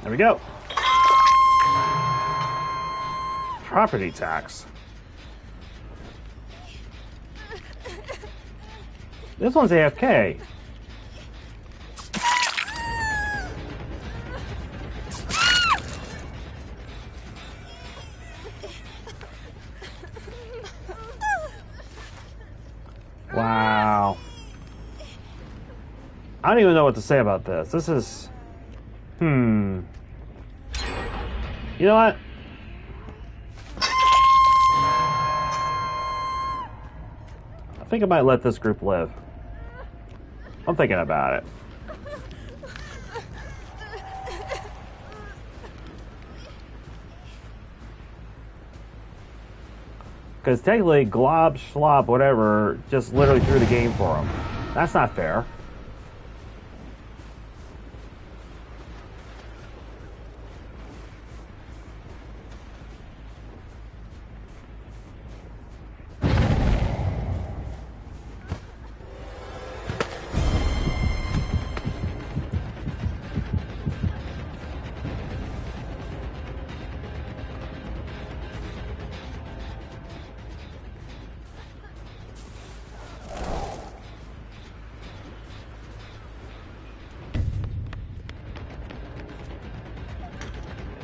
There we go. Property tax. This one's AFK. Wow. I don't even know what to say about this. This is... You know what? I think I might let this group live. I'm thinking about it. Because technically, glob, schlop, whatever, just literally threw the game for them. That's not fair.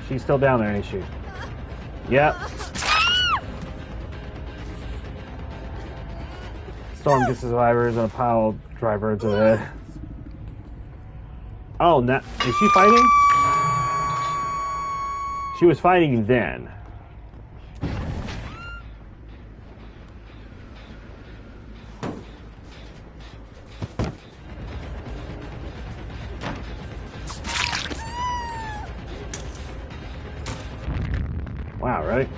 She's still down there, ain't she? Yep. Storm gets survivors and a pile of dry birds ahead. Oh, now, is she fighting? She was fighting then. Wow, right?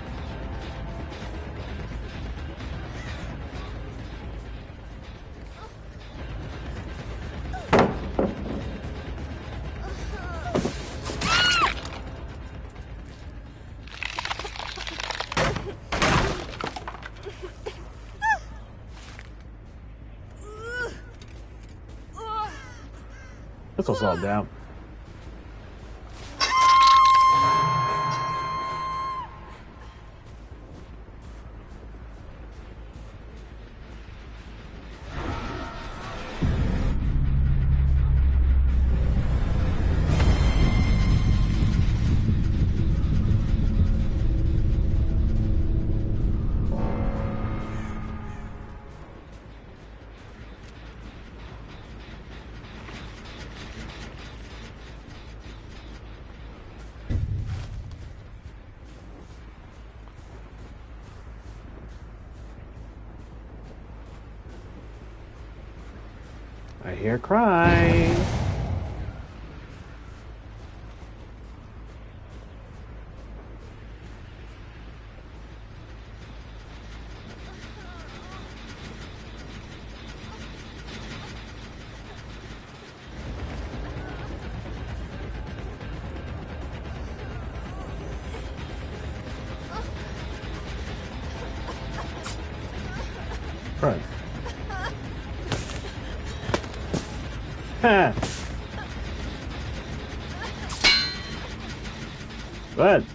This will slow down. I hear cries. Right. Good.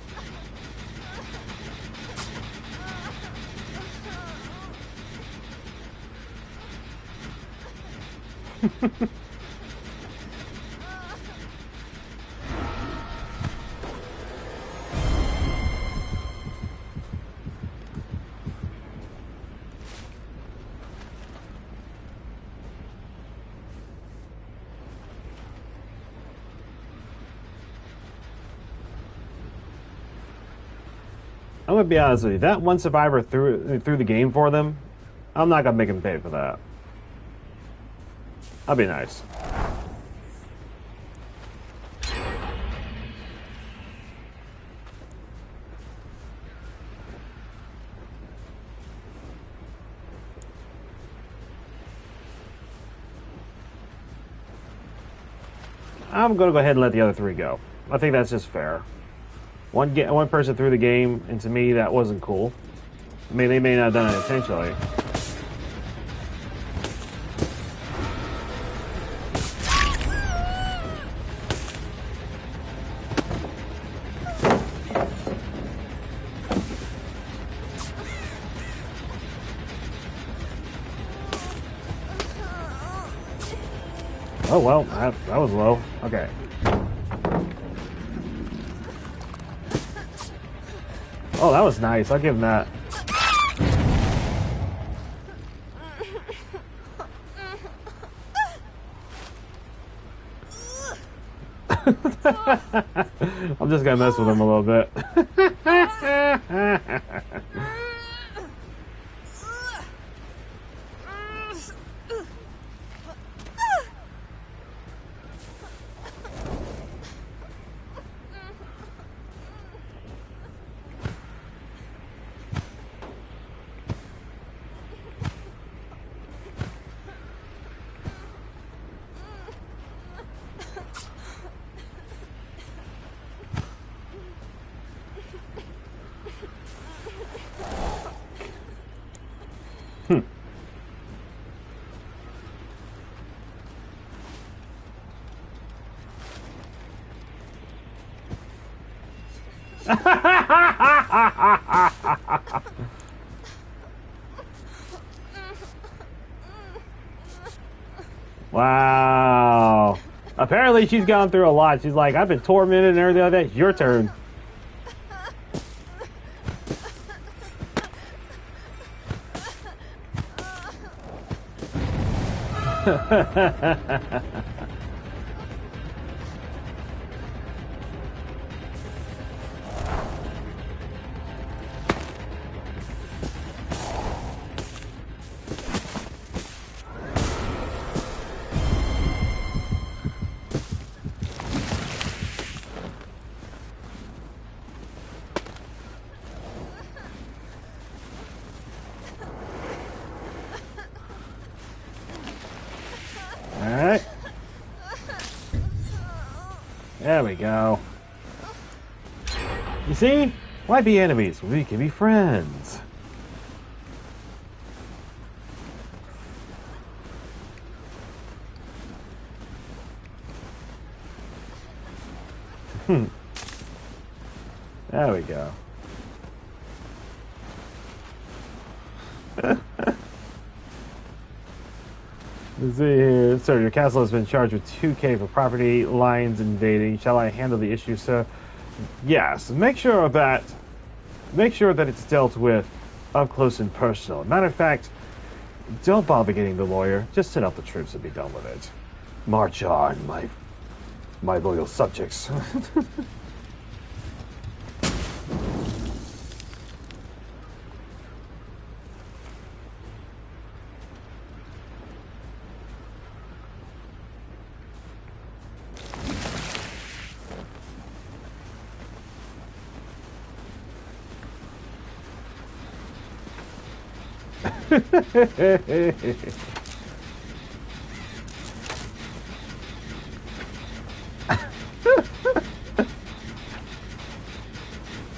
I'm gonna be honest with you. That one survivor threw the game for them. I'm not gonna make him pay for that. That'd be nice. I'm gonna go ahead and let the other 3 go. I think that's just fair. One person threw the game, and to me, that wasn't cool. I mean, they may not have done it intentionally. Oh, well, that was low. Okay. Oh, that was nice. I'll give him that. I'm just gonna mess with him a little bit. Wow. Apparently she's gone through a lot. She's like, I've been tormented and everything like that. It's your turn. Alright. There we go. You see? Why be enemies? We can be friends. There we go. Let's see here. Sir, your castle has been charged with 2K for property lines invading. Shall I handle the issue, sir? Yes. Make sure that it's dealt with up close and personal. Matter of fact, don't bother getting the lawyer. Just send out the troops and be done with it. March on, my loyal subjects.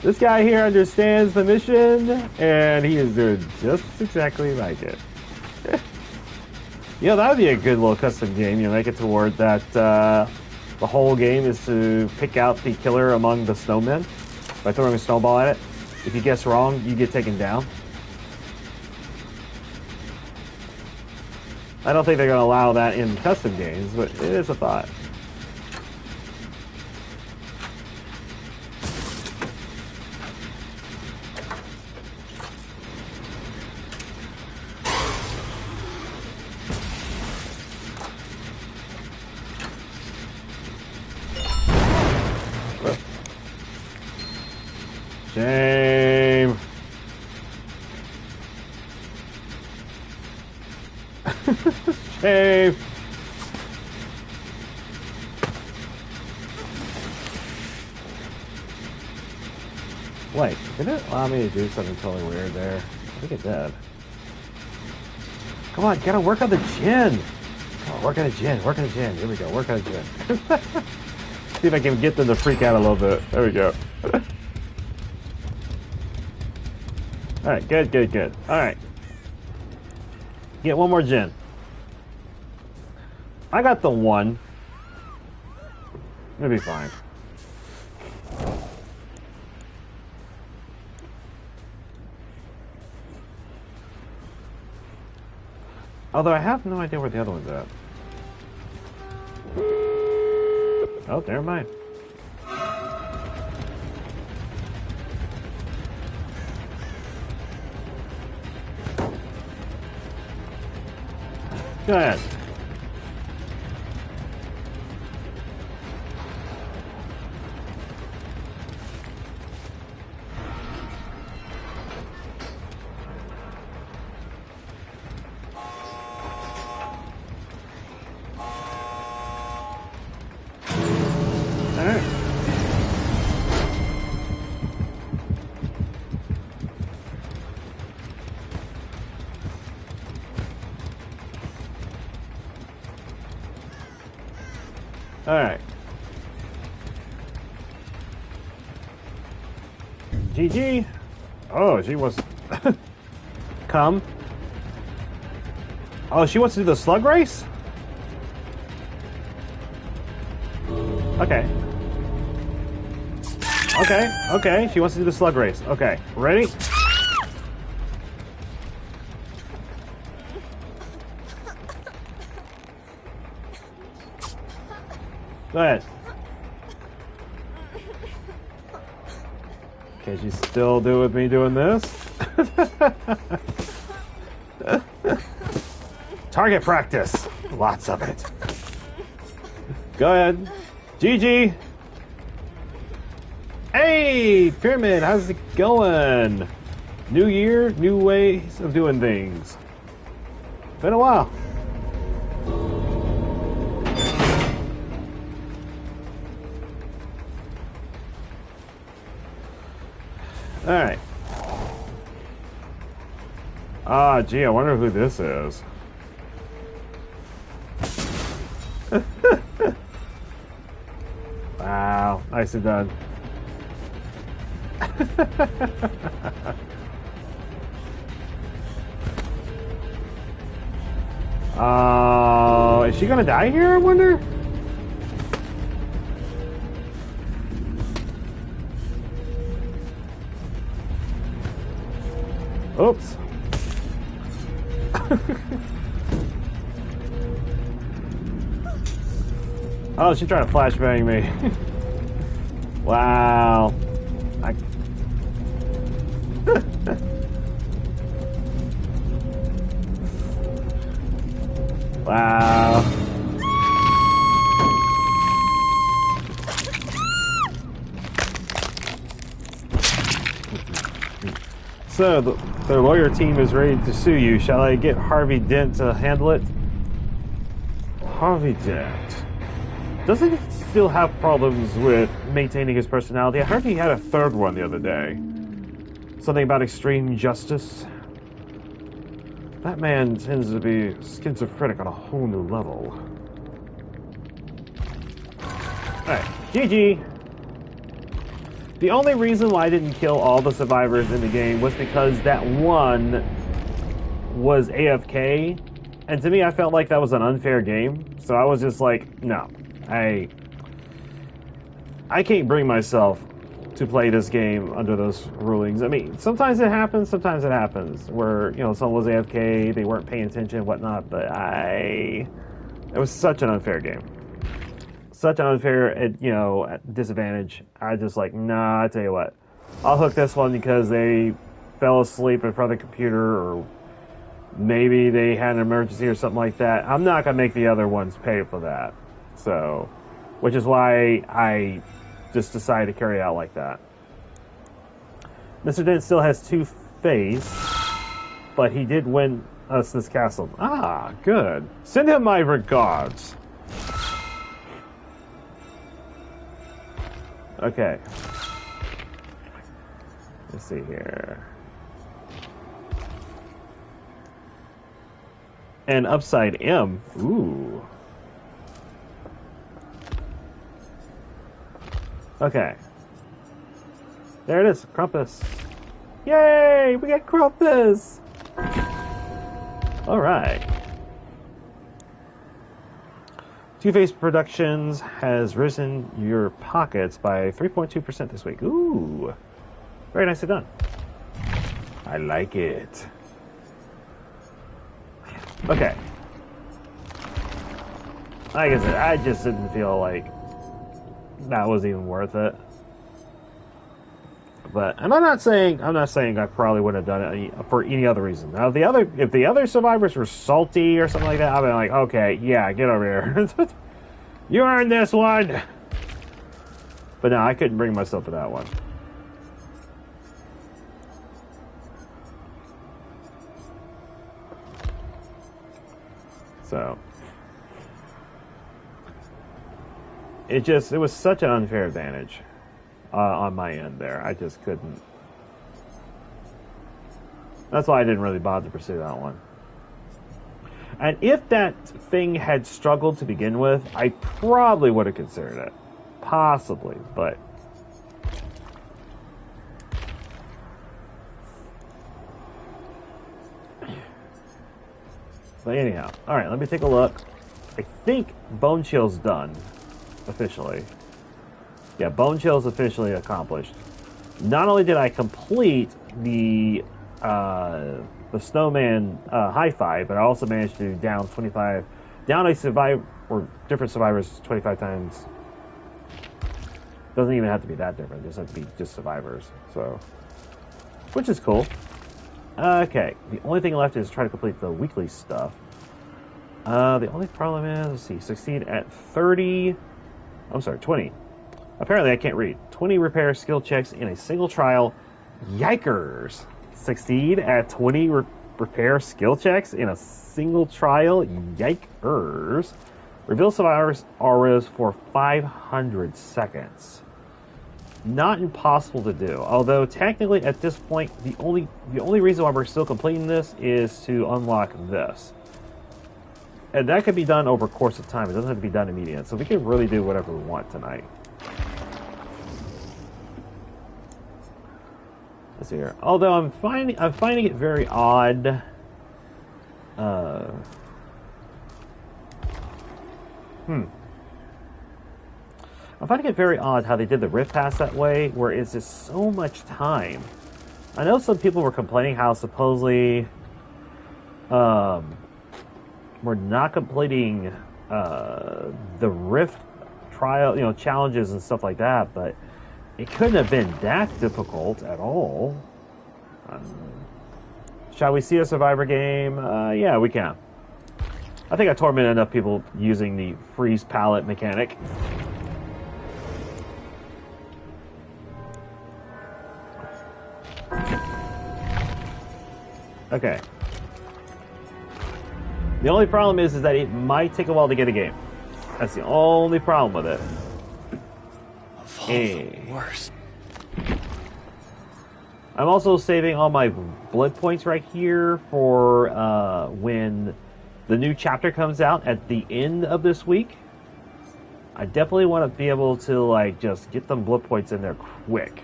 This guy here understands the mission, and he is doing just exactly like it. Yeah, that would be a good little custom game. You make it toward that the whole game is to pick out the killer among the snowmen by throwing a snowball at it. If you guess wrong, you get taken down. I don't think they're going to allow that in custom games, but it is a thought. Shame. Hey! Wait, did it allow me to do something totally weird there? I think it did. Come on, gotta work on the gin! Come on, work on the gin, work on the gin. Here we go, work on the gin. See if I can get them to freak out a little bit. There we go. Alright, good, good, good. Alright. Get one more gin. I got the one. It'll be fine. Although I have no idea where the other one's at. Oh, never mind. Go ahead. Alright. GG. Oh, she wants come. Oh, she wants to do the slug race? Okay. Okay, okay. She wants to do the slug race. Okay, ready? Go ahead. Okay, she's still doing with me doing this. Target practice. Lots of it. Go ahead. GG. Hey, Pyramid, how's it going? New year, new ways of doing things. Been a while. Alright. Ah, gee, I wonder who this is. Wow, nicely done. Is she gonna die here, I wonder? Oops. Oh, she's trying to flashbang me. Wow. Wow. So, the lawyer team is ready to sue you. Shall I get Harvey Dent to handle it? Harvey Dent. Doesn't he still have problems with maintaining his personality? I heard he had a third one the other day. Something about extreme justice. That man tends to be schizophrenic on a whole new level. Alright, GG! The only reason why I didn't kill all the survivors in the game was because that one was AFK, and to me I felt like that was an unfair game, so I was just like, no. I can't bring myself to play this game under those rulings. I mean, sometimes it happens, where, you know, someone was AFK, they weren't paying attention, whatnot, but it was such an unfair game. Such an unfair, you know, disadvantage. I just like, nah, I tell you what, I'll hook this one because they fell asleep in front of the computer, or maybe they had an emergency or something like that. I'm not gonna make the other ones pay for that. So, which is why I just decided to carry it out like that. Mr. Dent still has 2 face, but he did win us this castle. Ah, good. Send him my regards. Okay. Let's see here. And upside M. Ooh. Okay. There it is. Krampus. Yay! We got Krampus! Alright. Two-Face Productions has risen your pockets by 3.2% this week. Ooh. Very nicely done. I like it. Okay. Like I said, I just didn't feel like that was even worth it. But, and I'm not saying I probably wouldn't have done it for any other reason. Now, if the other survivors were salty or something like that, I'd be like, okay, yeah, get over here. You earned this one. But no, I couldn't bring myself to that one. So it was such an unfair advantage on my end there. I just couldn't. That's why I didn't really bother to pursue that one. And if that thing had struggled to begin with, I probably would have considered it. Possibly, but anyhow, all right, let me take a look. I think Bone Chill's done officially. Yeah, Bone Chill's officially accomplished. Not only did I complete the snowman high five, but I also managed to down a survivor or different survivors 25 times. Doesn't even have to be that different. It just have to be just survivors. So, which is cool. Okay, the only thing left is try to complete the weekly stuff. The only problem is, let's see, succeed at 20. Apparently I can't read. 20 repair skill checks in a single trial. Yikers! Succeed at 20 repair skill checks in a single trial. Yikers! Reveal survivors' auras for 500 seconds. Not impossible to do. Although technically at this point, the only reason why we're still completing this is to unlock this. And that could be done over a course of time. It doesn't have to be done immediately. So we can really do whatever we want tonight. Let's see here. Although I'm finding it very odd. I'm finding it very odd how they did the Rift Pass that way, where it's just so much time. I know some people were complaining how supposedly we're not completing the Rift trial, challenges and stuff like that, but it couldn't have been that difficult at all. Shall we see a Survivor game? Yeah, we can. I think I tormented enough people using the freeze palette mechanic. Okay. The only problem is that it might take a while to get a game. That's the only problem with it. Worse. I'm also saving all my blood points right here for when the new chapter comes out at the end of this week. I definitely want to be able to just get them blood points in there quick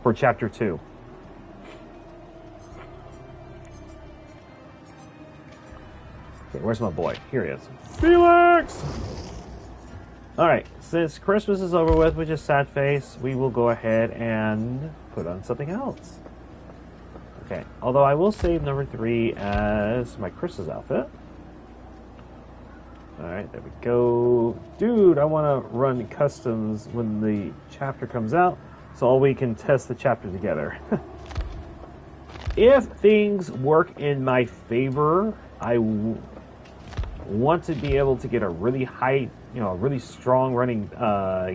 for chapter 2. Okay, where's my boy? Here he is. Felix! Alright, since Christmas is over with, which is sad face, we will go ahead and put on something else. Okay, although I will save number 3 as my Chris's outfit. Alright, there we go. Dude, I want to run customs when the chapter comes out, so we can test the chapter together. If things work in my favor, I want to be able to get a really high, a really strong running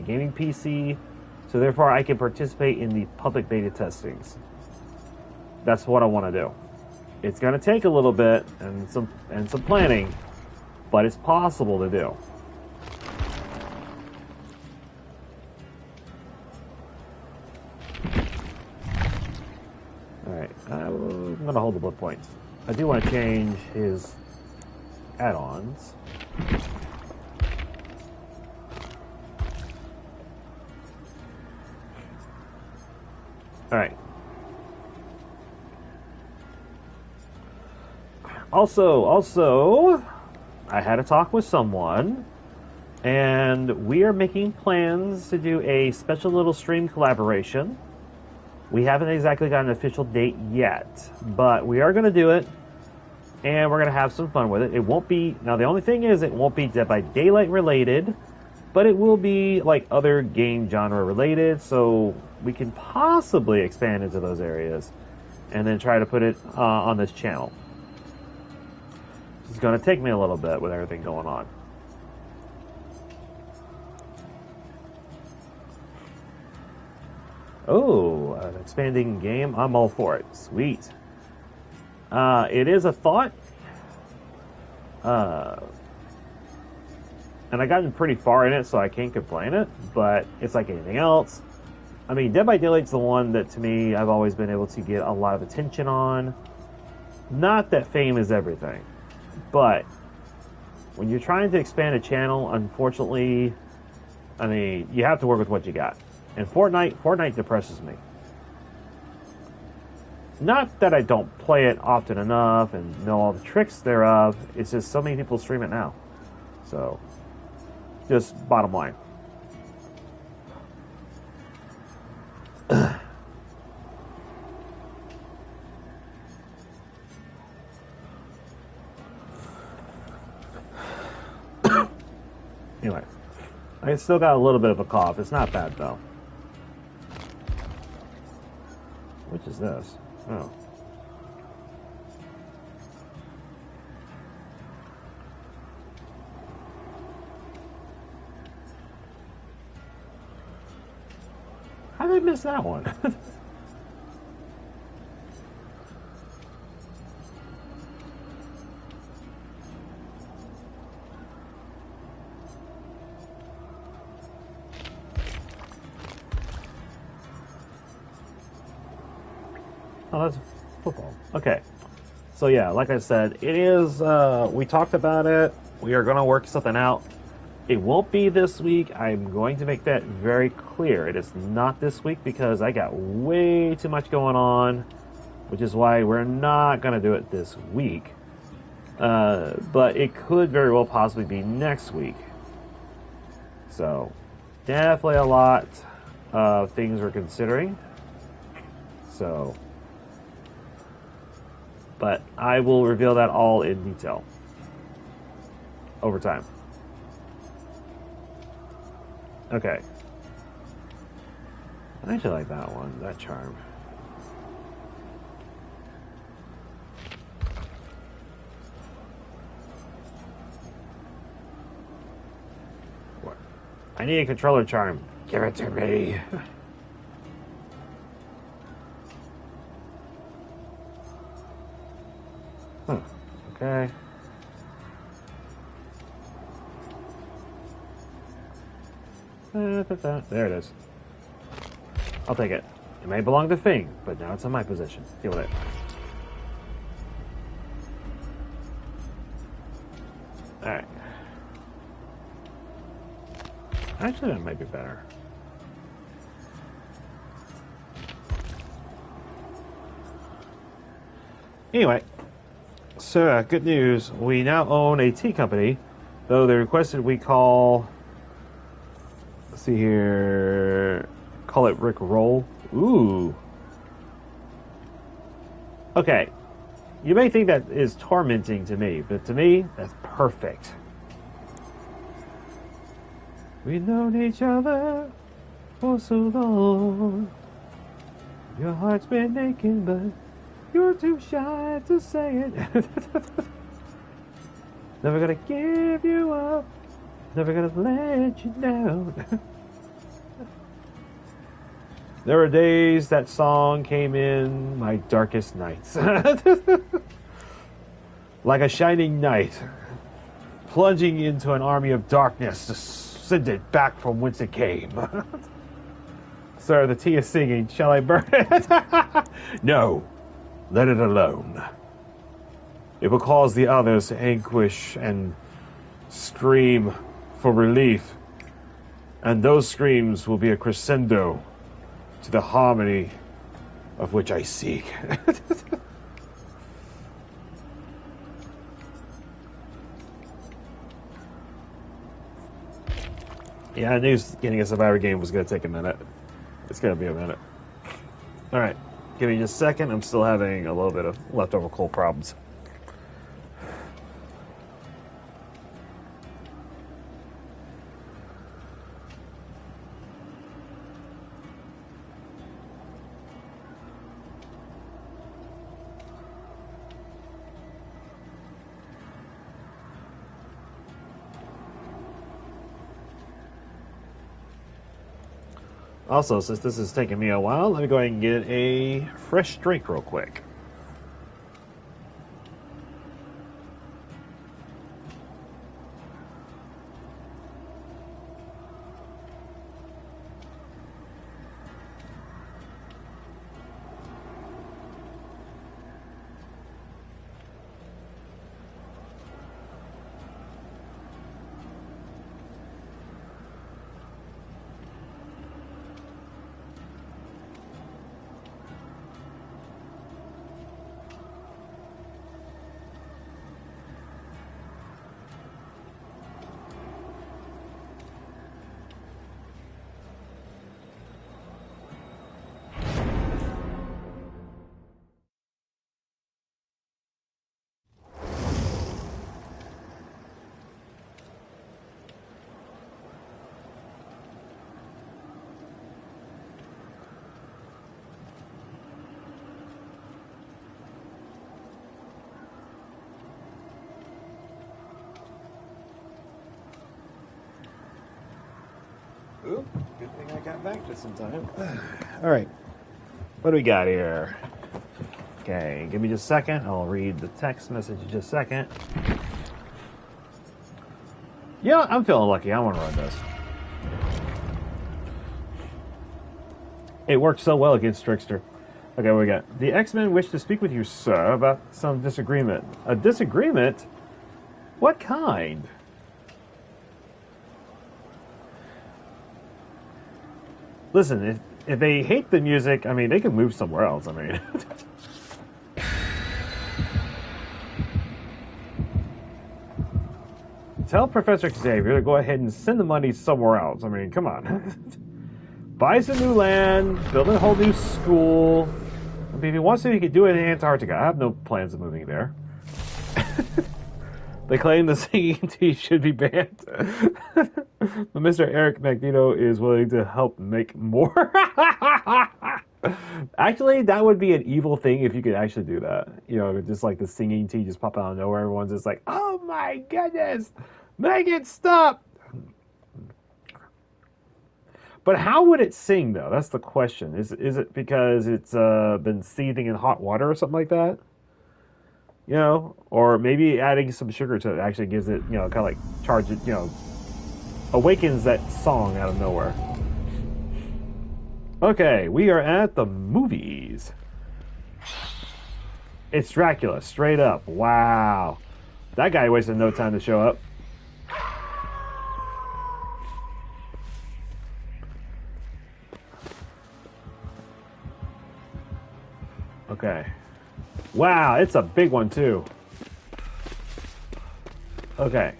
gaming PC, so therefore I can participate in the public beta testings. That's what I want to do. It's going to take a little bit and some planning, but it's possible to do. Alright, I'm going to hold the blood points. I do want to change his add-ons. Alright. Also, I had a talk with someone, and we are making plans to do a special little stream collaboration. We haven't exactly got an official date yet, but we are going to do it, and we're going to have some fun with it. It won't be, now the only thing is it won't be Dead by Daylight related, but it will be like other game genre related, so we can possibly expand into those areas and then try to put it on this channel. It's going to take me a little bit with everything going on. Oh, an expanding game. I'm all for it. Sweet. It is a thought. And I've gotten pretty far in it, so I can't complain it, but it's like anything else. I mean, Dead by Daylight's the one that, to me, I've always been able to get a lot of attention on. Not that fame is everything, but when you're trying to expand a channel, unfortunately, I mean, you have to work with what you got. And Fortnite depresses me. Not that I don't play it often enough and know all the tricks thereof, it's just so many people stream it now. So, just bottom line. Anyway, I still got a little bit of a cough. It's not bad though. Which is this? Oh. How did I miss that one? Oh, that's football. Okay. So yeah, like I said, it is, we talked about it. We are going to work something out. It won't be this week. I'm going to make that very clear. It is not this week because I got way too much going on, which is why we're not going to do it this week. But it could very well possibly be next week. So, definitely a lot of things we're considering. So, but I will reveal that all in detail over time. Okay. I actually like that one, that charm. What? I need a controller charm. Give it to me. Huh. Okay. There it is. I'll take it. It may belong to Fing, but now it's in my possession. Deal with it. Alright. Actually, that might be better. Anyway, so good news. We now own a tea company, though they requested we call... see here, call it Rick Roll. Ooh. Okay. You may think that is tormenting to me, but to me, that's perfect. We've known each other for so long. Your heart's been aching, but you're too shy to say it. Never gonna give you up. Never gonna let you down. There were days that song came in my darkest nights. Like a shining knight, plunging into an army of darkness to send it back from whence it came. Sir, the tea is singing. Shall I burn it? No, let it alone. It will cause the others to anguish and scream for relief. And those screams will be a crescendo to the harmony of which I seek. Yeah, I knew getting a Survivor game was going to take a minute. It's going to be a minute. Alright, give me just a second. I'm still having a little bit of leftover coal problems. Also, since this is taking me a while, let me go ahead and get a fresh drink real quick. Oop, good thing I got back just in time. All right, what do we got here? Okay, give me just a second. I'll read the text message in just a second. Yeah, I'm feeling lucky. I want to run this. It worked so well against Trickster. Okay, what we got? The X-Men wish to speak with you, sir, about some disagreement. A disagreement? What kind? Listen, if they hate the music, I mean, they can move somewhere else. I mean, tell Professor Xavier to go ahead and send the money somewhere else. I mean, come on. Buy some new land, build a whole new school. I mean, if he wants to, he could do it in Antarctica. I have no plans of moving there. They claim the singing tea should be banned. But Mr. Eric Magneto is willing to help make more. Actually, that would be an evil thing if you could actually do that. You know, just like the singing tea just pop out of nowhere. Everyone's just like, oh my goodness, make it stop. But how would it sing, though? That's the question. Is it because it's been seething in hot water or something like that? You know, or maybe adding some sugar to it actually gives it, you know, kind of like charge it, you know, awakens that song out of nowhere. Okay, we are at the movies. It's Dracula, straight up. Wow. That guy wasted no time to show up. Okay. Wow, it's a big one too. Okay.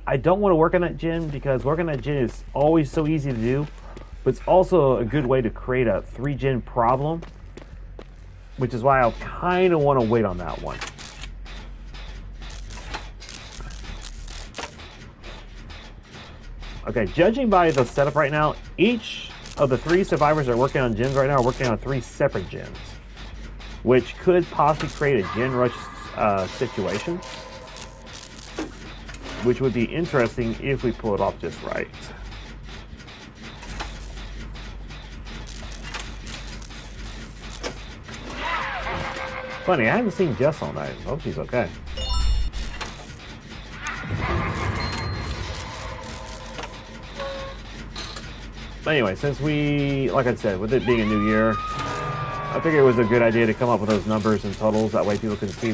I don't want to work on that gym because working on that gym is always so easy to do, but it's also a good way to create a 3-gen problem, which is why I kind of want to wait on that one. Okay, judging by the setup right now, each of the 3 survivors that are working on gyms right now are working on 3 separate gyms, which could possibly create a gen rush situation, which would be interesting if we pull it off just right. Funny, I haven't seen Jess all night. Hope she's okay. But anyway, since we, like I said, with it being a new year, I figured it was a good idea to come up with those numbers and totals. That way people can see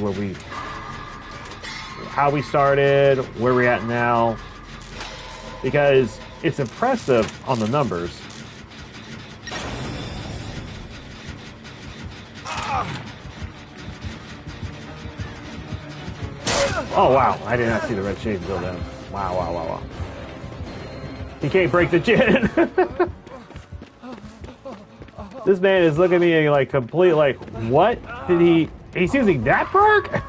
how we started, where we're at now. Because it's impressive on the numbers. Oh, wow. I did not see the red shade until then. Wow, wow, wow, wow. He can't break the gin. This man is looking at me like complete, like, what did he... He's using that perk?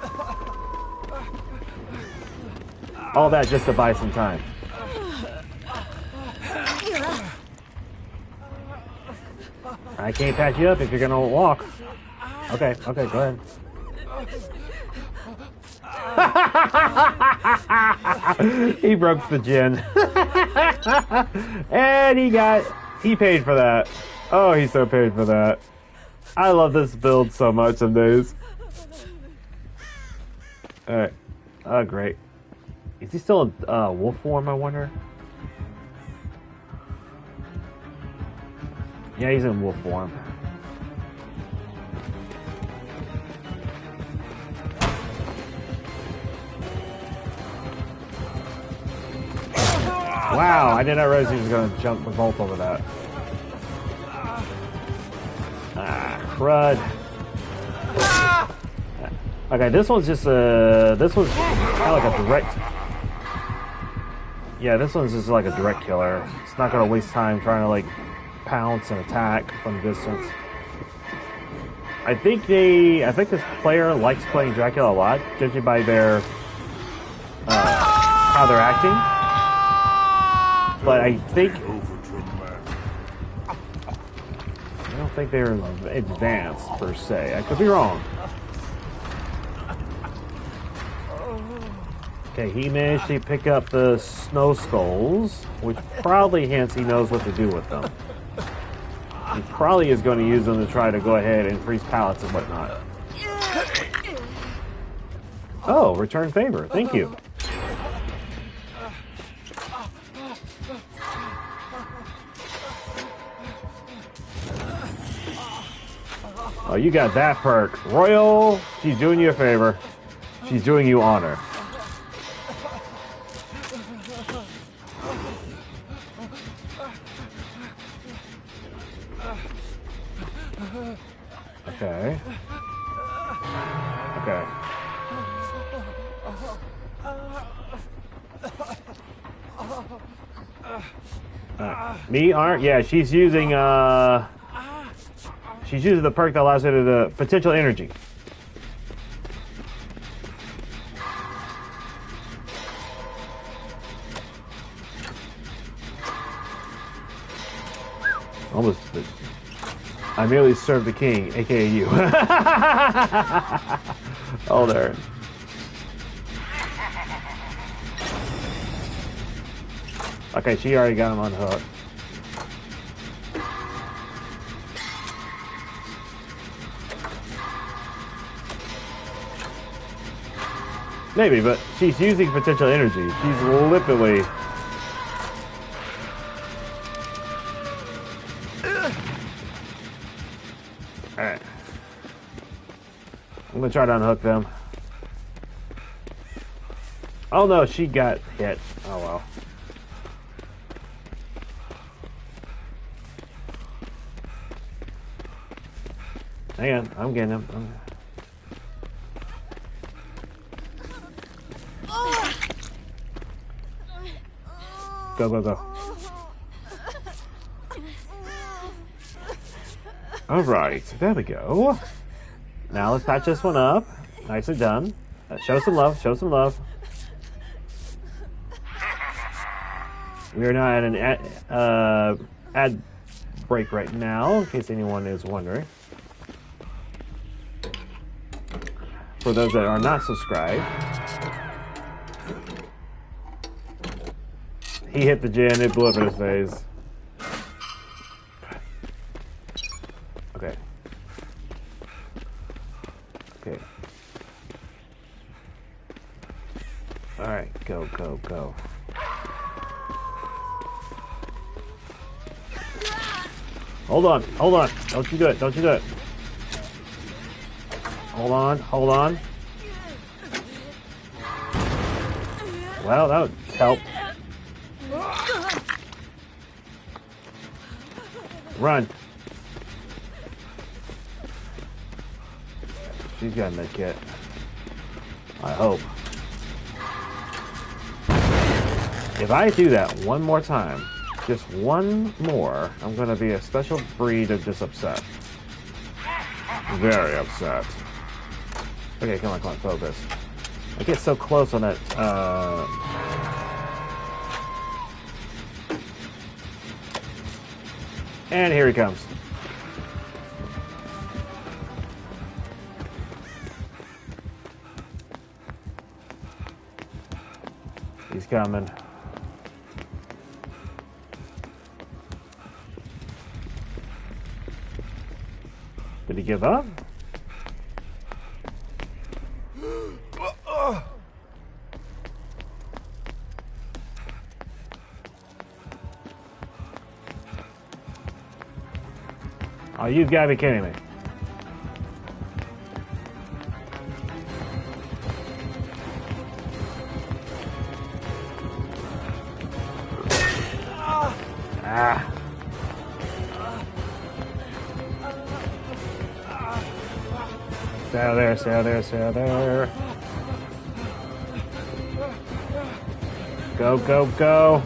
All that just to buy some time. I can't patch you up if you're gonna walk. Okay, okay, go ahead. He broke the gin. And he paid for that. Oh, he so paid for that. I love this build so much some days. Alright. Oh, great. Is he still in wolf form, I wonder? Yeah, he's in wolf form. Wow, I did not realize he was going to jump the vault over that. Ah, crud. Okay, this one's just this one's kind of like a direct. Yeah, this one's just like a direct killer. It's not going to waste time trying to like pounce and attack from distance. I think this player likes playing Dracula a lot, judging by their how they're acting. But I don't think they're advanced per se. I could be wrong. Okay, he managed to pick up the snow skulls, which probably hints he knows what to do with them. He probably is going to use them to try to go ahead and freeze pallets and whatnot. Oh, return favor. Thank you. Oh, you got that perk. Royal, she's doing you a favor. She's doing you honor. Okay. Okay. Me, aren't? Yeah, she's using the perk that allows her to the potential energy. Almost. I merely serve the king, aka you. Oh, there. Okay, she already got him on hook. Maybe, but she's using potential energy. She's literally... Alright. I'm gonna try to unhook them. Oh no, she got hit. Oh well. Hang on, I'm getting him. Go, go, go. Alright, there we go. Now let's patch this one up. Nicely done. Show some love, show some love. We are now at an ad break right now, in case anyone is wondering. For those that are not subscribed. He hit the gin, it blew up in his face. Okay. Okay. go. Hold on, hold on. Don't you do it, don't you do it. Hold on, hold on. Well, that would help. Run. She's got a med kit. I hope. If I do that one more time, just one more, I'm gonna be a special breed of just upset. Very upset. Okay, come on, focus. I get so close on that, and here he comes. He's coming. Did he give up? Oh, you've got to be kidding me. Ah. Stay out there, stay out there, stay out there. Go, go, go.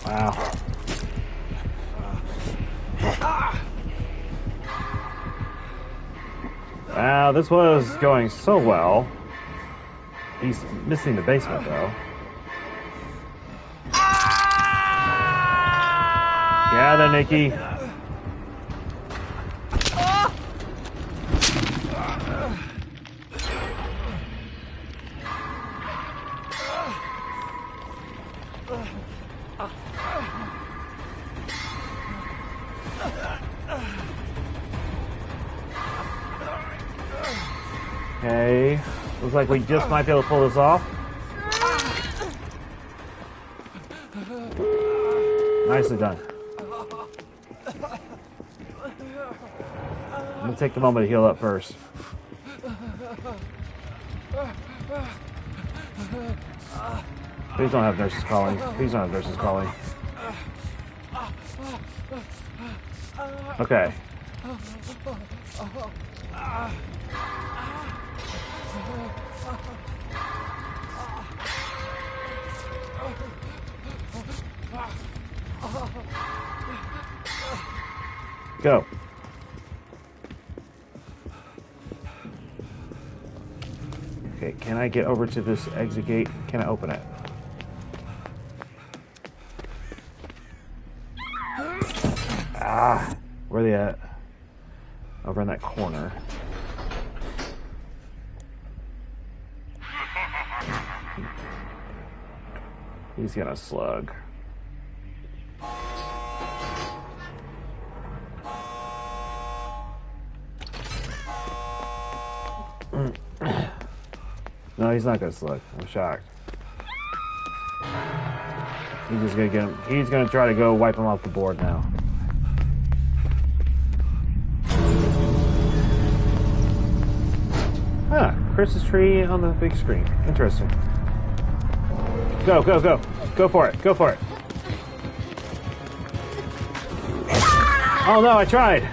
Wow. Wow, this was going so well. He's missing the basement, though. Gather, Nikki. Okay, looks like we just might be able to pull this off. Nicely done. I'm gonna take the moment to heal up first. Please don't have nurses calling. Please don't have nurses calling. Okay. Go. Okay, can I get over to this exit gate? Can I open it? Ah, where are they at? Over in that corner. He's gonna slug. No, he's not gonna slug. I'm shocked. He's just gonna get him. He's gonna try to go wipe him off the board now. Ah, Christmas tree on the big screen. Interesting. Go, go, go. Go for it. Go for it. Oh no, I tried.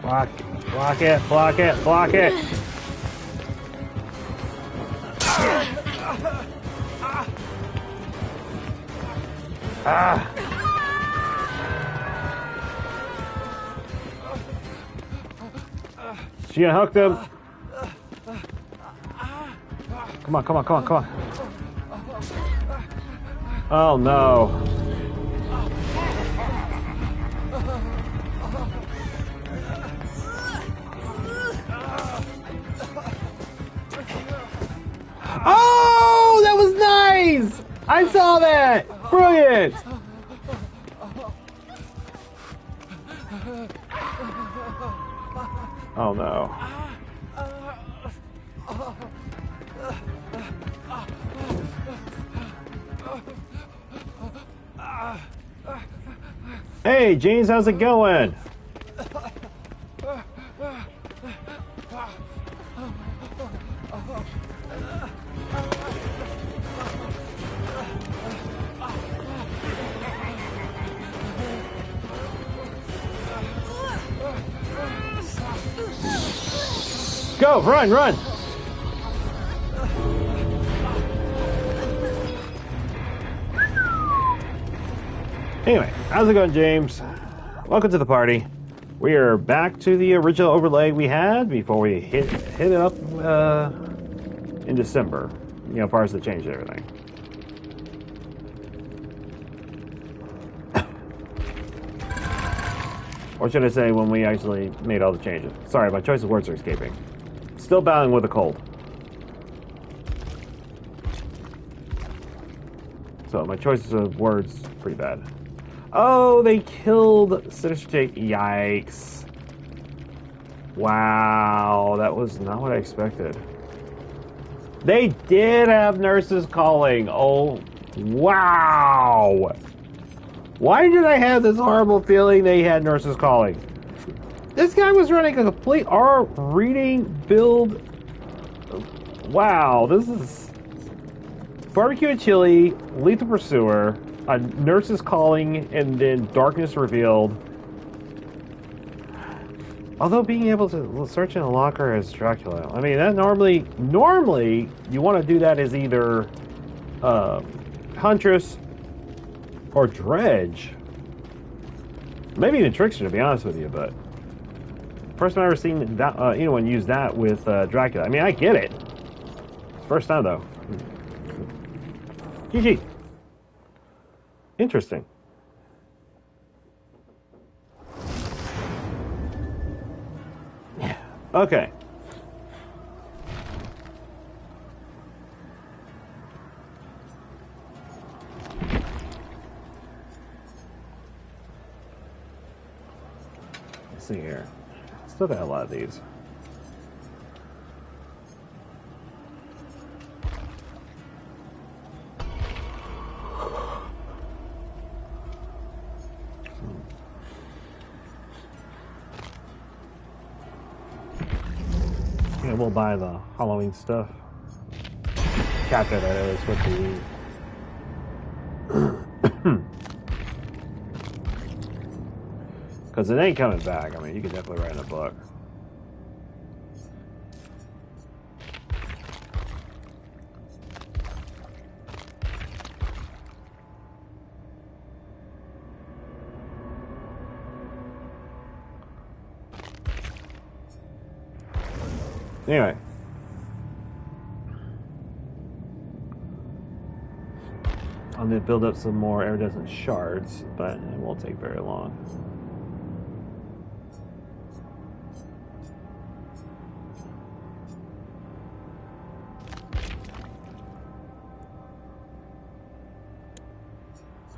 Block, block it, block it, block it. Ah. She unhooked him. Come on, come on, come on, come on. Oh no. I saw that! Brilliant! Oh no. Hey, James, how's it going? Go, run, run! Anyway, how's it going, James? Welcome to the party. We are back to the original overlay we had before we hit it up in December. You know, as far as the change and everything. Or should I say, when we actually made all the changes. Sorry, my choice of words are escaping. Still battling with a cold. So my choices of words pretty bad. Oh, they killed Sinister Jake. Yikes. Wow, that was not what I expected. They did have nurses calling. Oh, wow. Why did I have this horrible feeling they had nurses calling? This guy was running a complete R reading build. Wow, this is barbecue and chili, lethal pursuer, a nurses calling, and then darkness revealed. Although being able to search in a locker as Dracula, I mean that normally you want to do that as either Huntress or Dredge, maybe even Trickster, to be honest with you. But first time I've ever seen that anyone use that with Dracula. I mean, I get it. First time though. GG. Interesting. Yeah. Okay. Let's see here. Still got a lot of these. Yeah, we'll buy the Halloween stuff. Chapter that is with the because it ain't coming back. I mean, you could definitely write in a book. Anyway. I'm going to build up some more iridescent shards, but it won't take very long.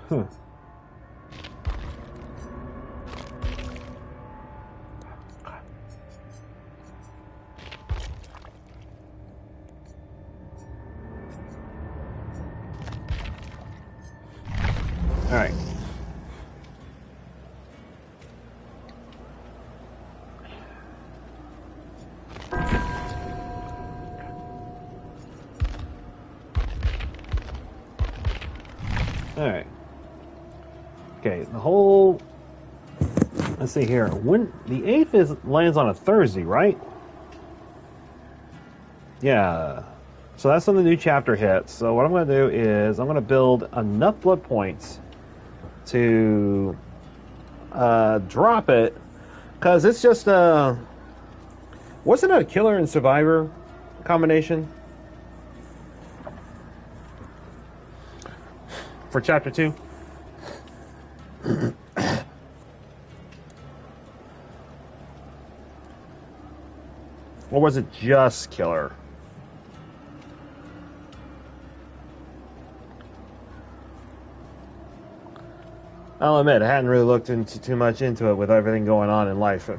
Huh. All right. All right. Okay, the whole. Let's see here. When the 8th lands on a Thursday, right? Yeah. So that's when the new chapter hits. So what I'm going to do is I'm going to build enough blood points to drop it, because it's just wasn't it a killer and survivor combination for chapter 2? Or was it just killer? I'll admit, I hadn't really looked into too much into it with everything going on in life,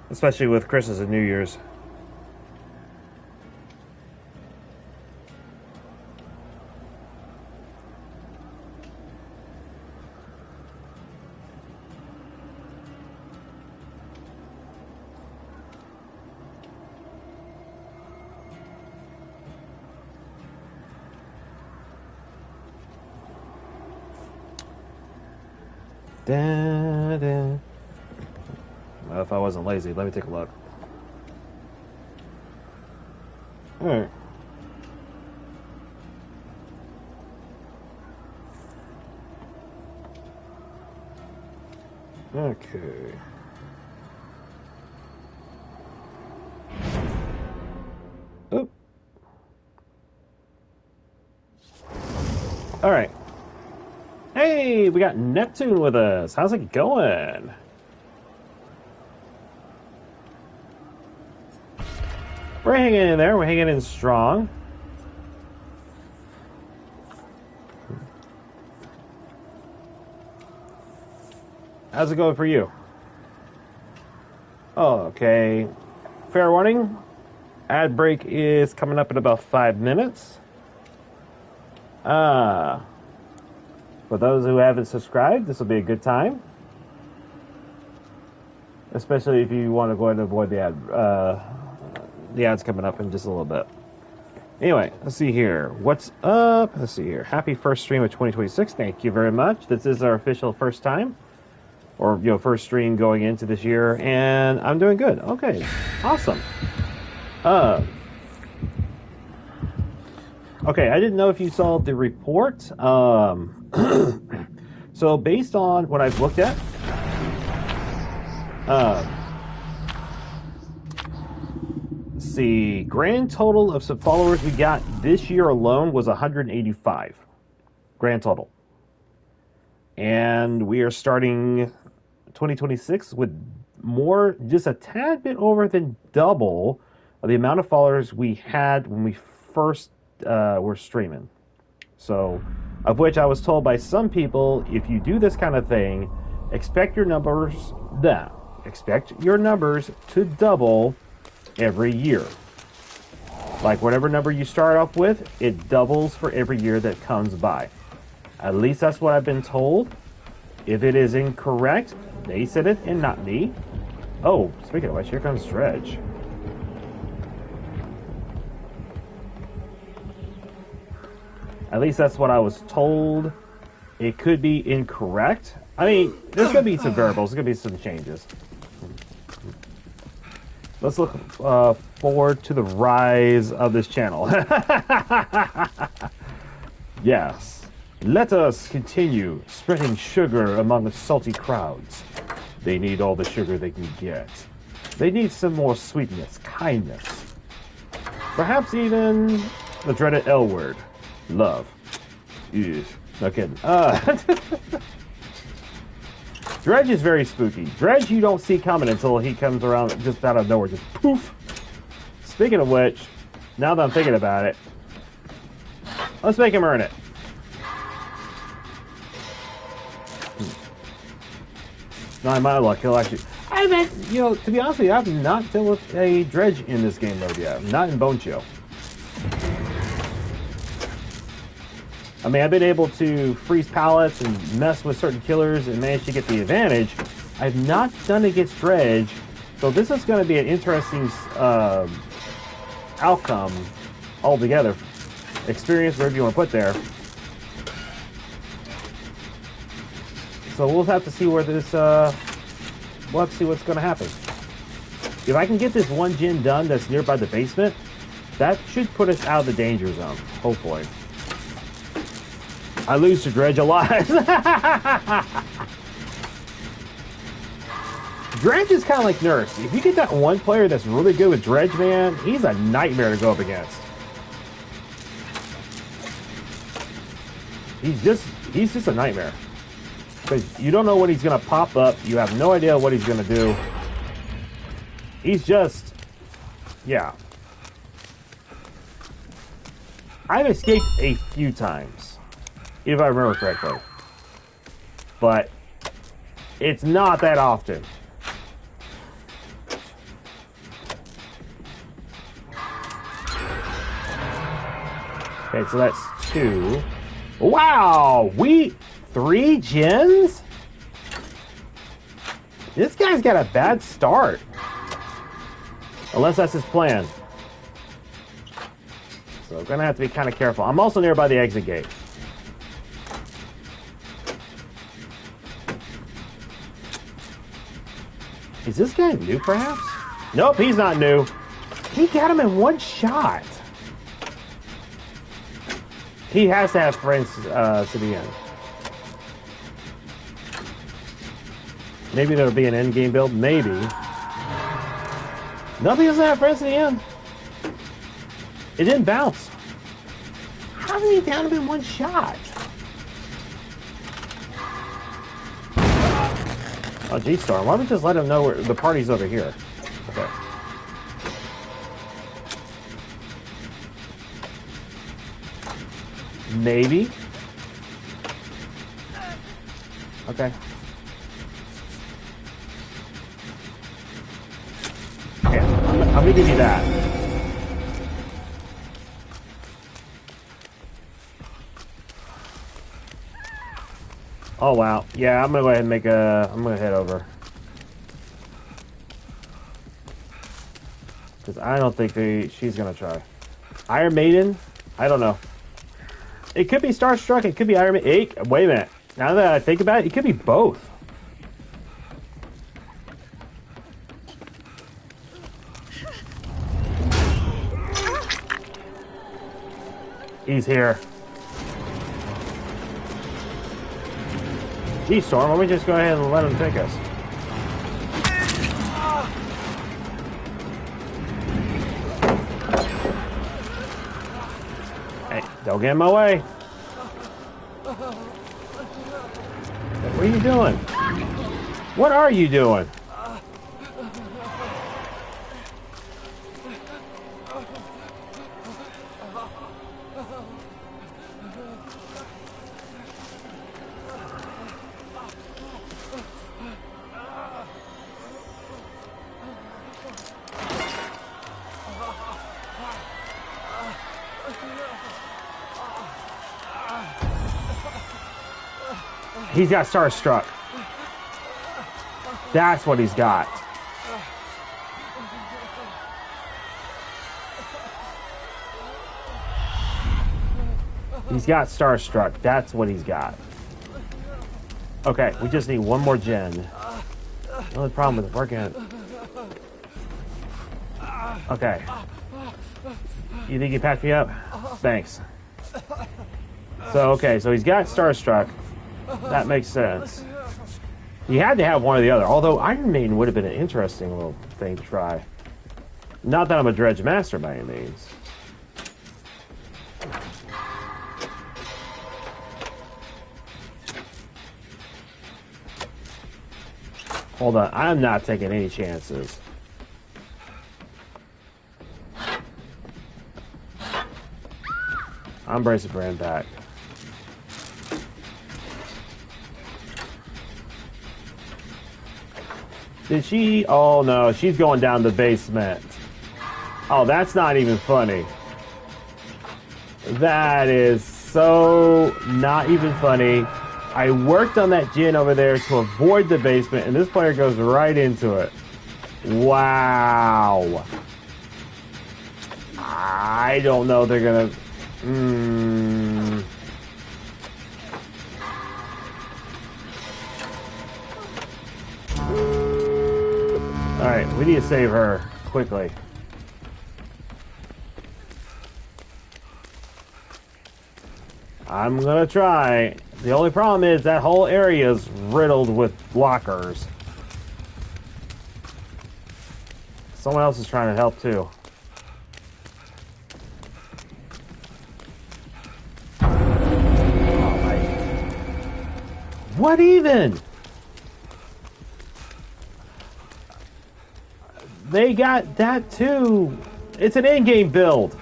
especially with Christmas and New Year's. Da, da. Well, if I wasn't lazy, let me take a look. Alright. Okay. Oh. Alright. Hey, we got Neptune with us. How's it going? We're hanging in there. We're hanging in strong. How's it going for you? Oh, okay. Fair warning. Ad break is coming up in about 5 minutes. For those who haven't subscribed, this will be a good time. Especially if you want to go ahead and avoid the ads coming up in just a little bit. Anyway, let's see here. What's up? Let's see here. Happy first stream of 2026. Thank you very much. This is our official first time. Or, first stream going into this year. And I'm doing good. Okay. Awesome. Okay, I didn't know if you saw the report. So based on what I've looked at, let's see, grand total of sub followers we got this year alone was 185. Grand total. And we are starting 2026 with more, just a tad bit over than double of the amount of followers we had when we first were streaming. So, of which I was told by some people, if you do this kind of thing, expect your numbers to double every year. Like whatever number you start off with, it doubles for every year that comes by. At least that's what I've been told. If it is incorrect, they said it and not me. Oh, speaking of which, here comes Dredge. At least that's what I was told. It could be incorrect. I mean, there's going to be some variables. There's going to be some changes. Let's look forward to the rise of this channel. Yes. Let us continue spreading sugar among the salty crowds. They need all the sugar they can get. They need some more sweetness, kindness. Perhaps even the dreaded L word. Love. Ew. No kidding. Dredge is very spooky. Dredge you don't see coming until he comes around just out of nowhere. Just poof. Speaking of which, now that I'm thinking about it, let's make him earn it. Not my luck, he'll actually... I haven't, to be honest with you, I've not dealt with a Dredge in this game mode yet. Not in Bone Chill. I mean, I've been able to freeze pallets and mess with certain killers and manage to get the advantage. I've not done it against Dredge, so this is going to be an interesting outcome altogether. Experience, whatever you want to put there. So we'll have to see where this, we'll have to see what's going to happen. If I can get this one gen done that's nearby the basement, that should put us out of the danger zone, hopefully. I lose to Dredge a lot. Dredge is kind of like Nurse. If you get that one player that's really good with Dredge, man, he's a nightmare to go up against. He's just a nightmare. Because you don't know when he's going to pop up. You have no idea what he's going to do. He's just... yeah. I've escaped a few times, if I remember correctly. But It's not that often. Okay, so that's 2. Wow! 3 gens? This guy's got a bad start. Unless that's his plan. So I'm gonna have to be kind of careful. I'm also nearby the exit gate. Is this guy new, perhaps? Nope, he's not new. He got him in one shot. He has to have friends to the end. Maybe there'll be an end game build. Maybe. No, he doesn't have friends to the end. It didn't bounce. How did he down him in one shot? Oh, G-Storm. Why don't we just let him know where the party's over here? Okay. Maybe. Okay. Okay, I'm gonna give you that. Oh wow. Yeah, I'm gonna go ahead and make a. I'm gonna head over. Because I don't think she's gonna try. Iron Maiden? I don't know. It could be Starstruck, it could be Iron Maiden. Wait a minute. Now that I think about it could be both. He's here. Gee, Storm, why don't we just go ahead and let him take us? Hey, don't get in my way. What are you doing? What are you doing? He's got Starstruck. That's what he's got. He's got Starstruck. That's what he's got. Okay, we just need one more gen. The only problem with working it. Okay. You think you patched me up? Thanks. So, okay, so he's got Starstruck. That makes sense. He had to have one or the other. Although Iron Maiden would have been an interesting little thing to try. Not that I'm a Dredge Master by any means. Hold on, I'm not taking any chances. I'm bracing for impact. Did she? Oh no, she's going down the basement. Oh, that's not even funny. That is so not even funny. I worked on that gen over there to avoid the basement, and this player goes right into it. Wow. I don't know they're gonna... Alright, we need to save her quickly. I'm gonna try. The only problem is that whole area is riddled with blockers. Someone else is trying to help too. Oh my. What even? They got that too. It's an in-game build.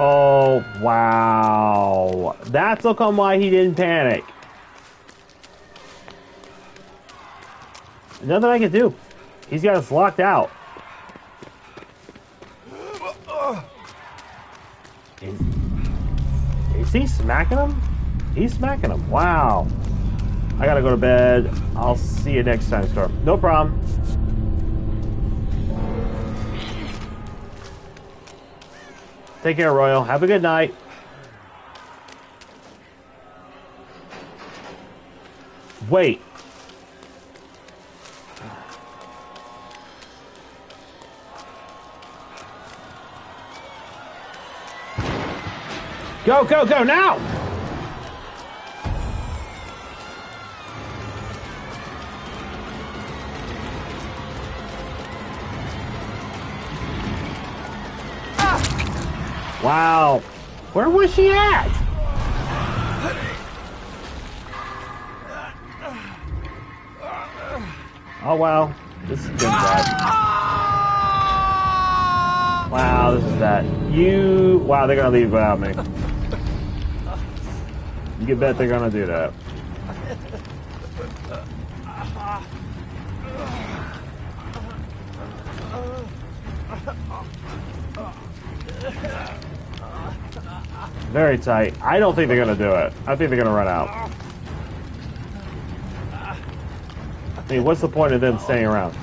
Oh That's how come why he didn't panic. Nothing I can do. He's got us locked out. Is he smacking him? He's smacking him. Wow. I gotta go to bed. I'll see you next time, Storm. No problem. Take care, Royal. Have a good night. Wait. Go, go, go, now! Ah! Wow. Where was she at? Oh, wow. This is good, bad. Wow, this is bad. Wow, they're gonna leave without me. You can bet they're gonna do that. Very tight. I don't think they're gonna do it. I think they're gonna run out. I mean, what's the point of them staying around?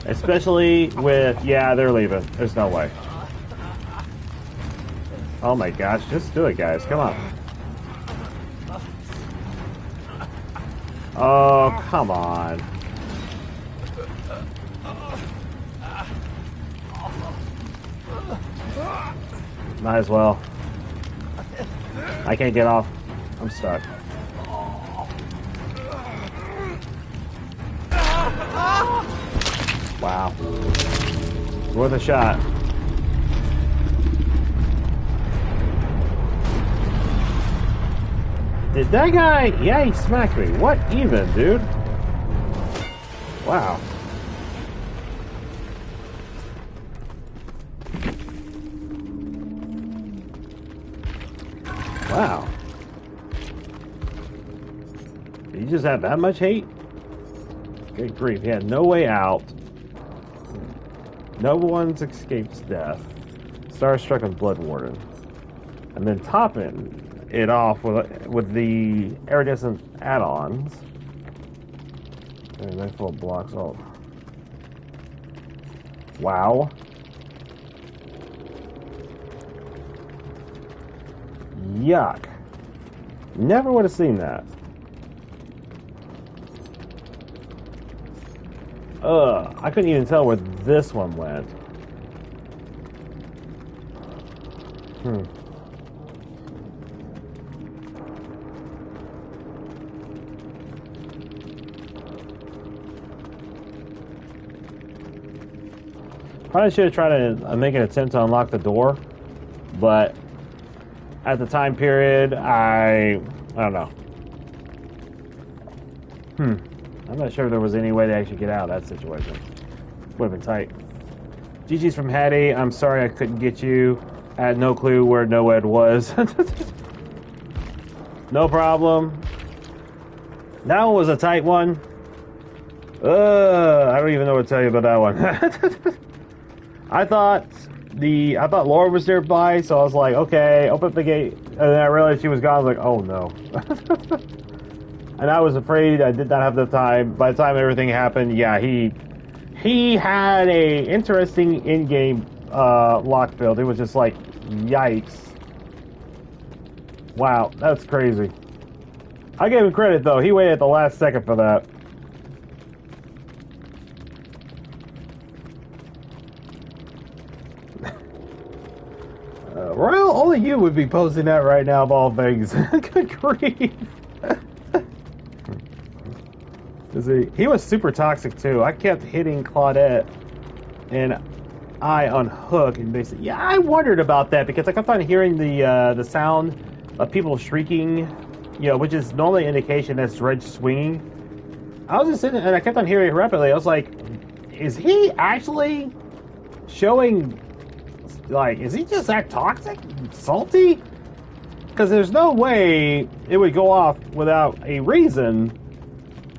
Especially with, yeah, they're leaving. There's no way. Oh my gosh, just do it, guys. Come on. Oh, come on. Might as well. I can't get off. I'm stuck. Wow. Worth a shot. Did that guy... Yeah, he smacked me. What even, dude? Wow. Wow. Did he just have that much hate? Good grief. He had no way out. No one's escapes death. Starstruck and Blood Warden. And then topping it off with the iridescent add-ons. And then full blocks off. Wow. Yuck. Never would have seen that. I couldn't even tell where this one went. Probably should have tried to make an attempt to unlock the door, but at the time period, I don't know. I'm not sure if there was any way to actually get out of that situation. Would have been tight. GG's from Hattie. I'm sorry I couldn't get you. I had no clue where Noed was. No problem. That one was a tight one. I don't even know what to tell you about that one. I thought Laura was nearby, so I was like, okay, open up the gate. And then I realized she was gone. I was like, oh no. And I was afraid I did not have the time. By the time everything happened, yeah, he had a interesting in-game lock build. It was just like, yikes. Wow, that's crazy. I gave him credit though. He waited at the last second for that. Royal, only you would be posting that right now of all things. Good grief. He was super toxic too. I kept hitting Claudette and I unhook and basically, yeah, I wondered about that because I kept on hearing the sound of people shrieking, you know, which is normally an indication that's Reg swinging. I was just sitting and I kept on hearing it rapidly. I was like, is he actually showing like, is he just that toxic? Salty? Because there's no way it would go off without a reason,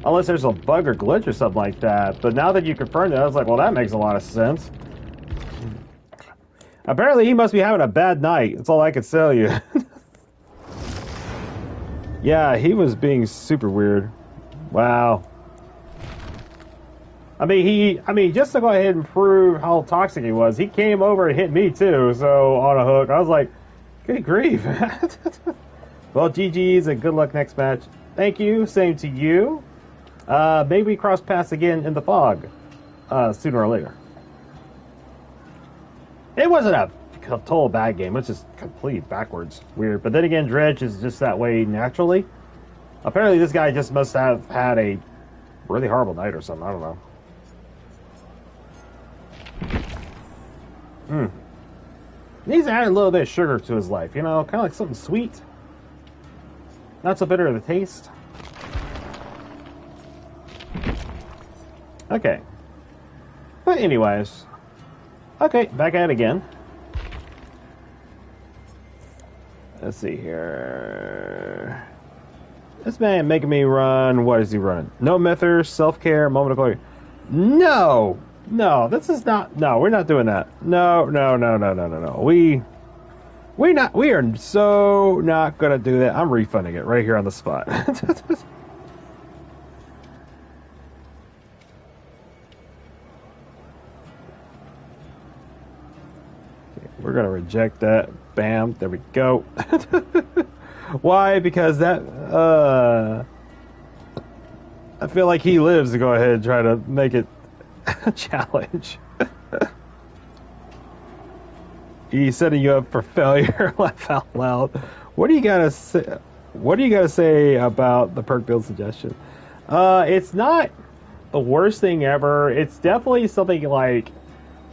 unless there's a bug or glitch or something like that. But now that you confirmed it, I was like, well, that makes a lot of sense. Apparently, he must be having a bad night. That's all I can tell you. Yeah, he was being super weird. Wow. I mean, just to go ahead and prove how toxic he was, he came over and hit me too, so on a hook. I was like, good grief. Well, GG's and good luck next match. Thank you, same to you. Maybe we cross paths again in the fog, sooner or later. It wasn't a total bad game, it's just complete backwards. Weird. But then again, Dredge is just that way naturally. Apparently this guy just must have had a really horrible night or something, I don't know. Needs to add a little bit of sugar to his life, you know, kind of like something sweet. Not so bitter of the taste. Okay. But anyways. Okay, back at it again. Let's see here. This man making me run. What is he running? No method, self-care, moment of glory. No! No, this is not. No, we're not doing that. No. We are so not gonna do that. I'm refunding it right here on the spot. We're gonna reject that. Bam, there we go. Why? Because that I feel like he lives to go ahead and try to make it a challenge. He's setting you up for failure. Laugh out loud. What do you gotta say? What do you gotta say about the perk build suggestion? It's not the worst thing ever. It's definitely something like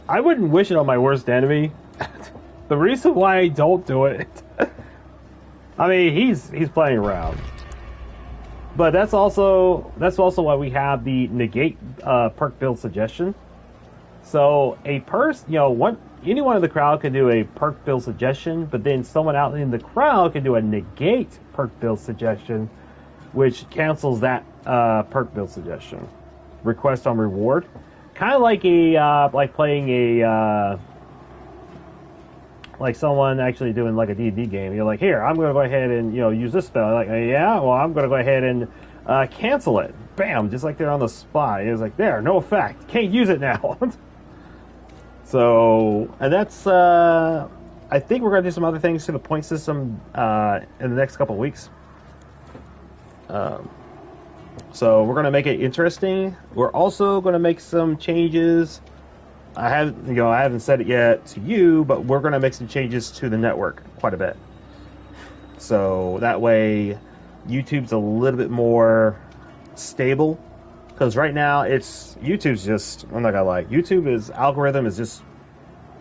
I wouldn't wish it on my worst enemy. The reason why I don't do it, I mean, he's playing around, but that's also why we have the negate perk build suggestion. So a person, you know, anyone in the crowd can do a perk build suggestion, but then someone out in the crowd can do a negate perk build suggestion, which cancels that perk build suggestion. Request on reward, kind of like like playing a. Like someone actually doing like a D&D game. You're like, here, I'm going to go ahead and, you know, use this spell. Like, yeah, well, I'm going to go ahead and cancel it. Bam, just like they're on the spot. It's like, there, no effect. Can't use it now. So, and that's, I think we're going to do some other things to the point system in the next couple of weeks. So we're going to make it interesting. We're also going to make some changes. I haven't said it yet to you, but we're going to make some changes to the network quite a bit. So that way, YouTube's a little bit more stable. Because right now, YouTube's just, I'm not gonna lie, YouTube's algorithm is just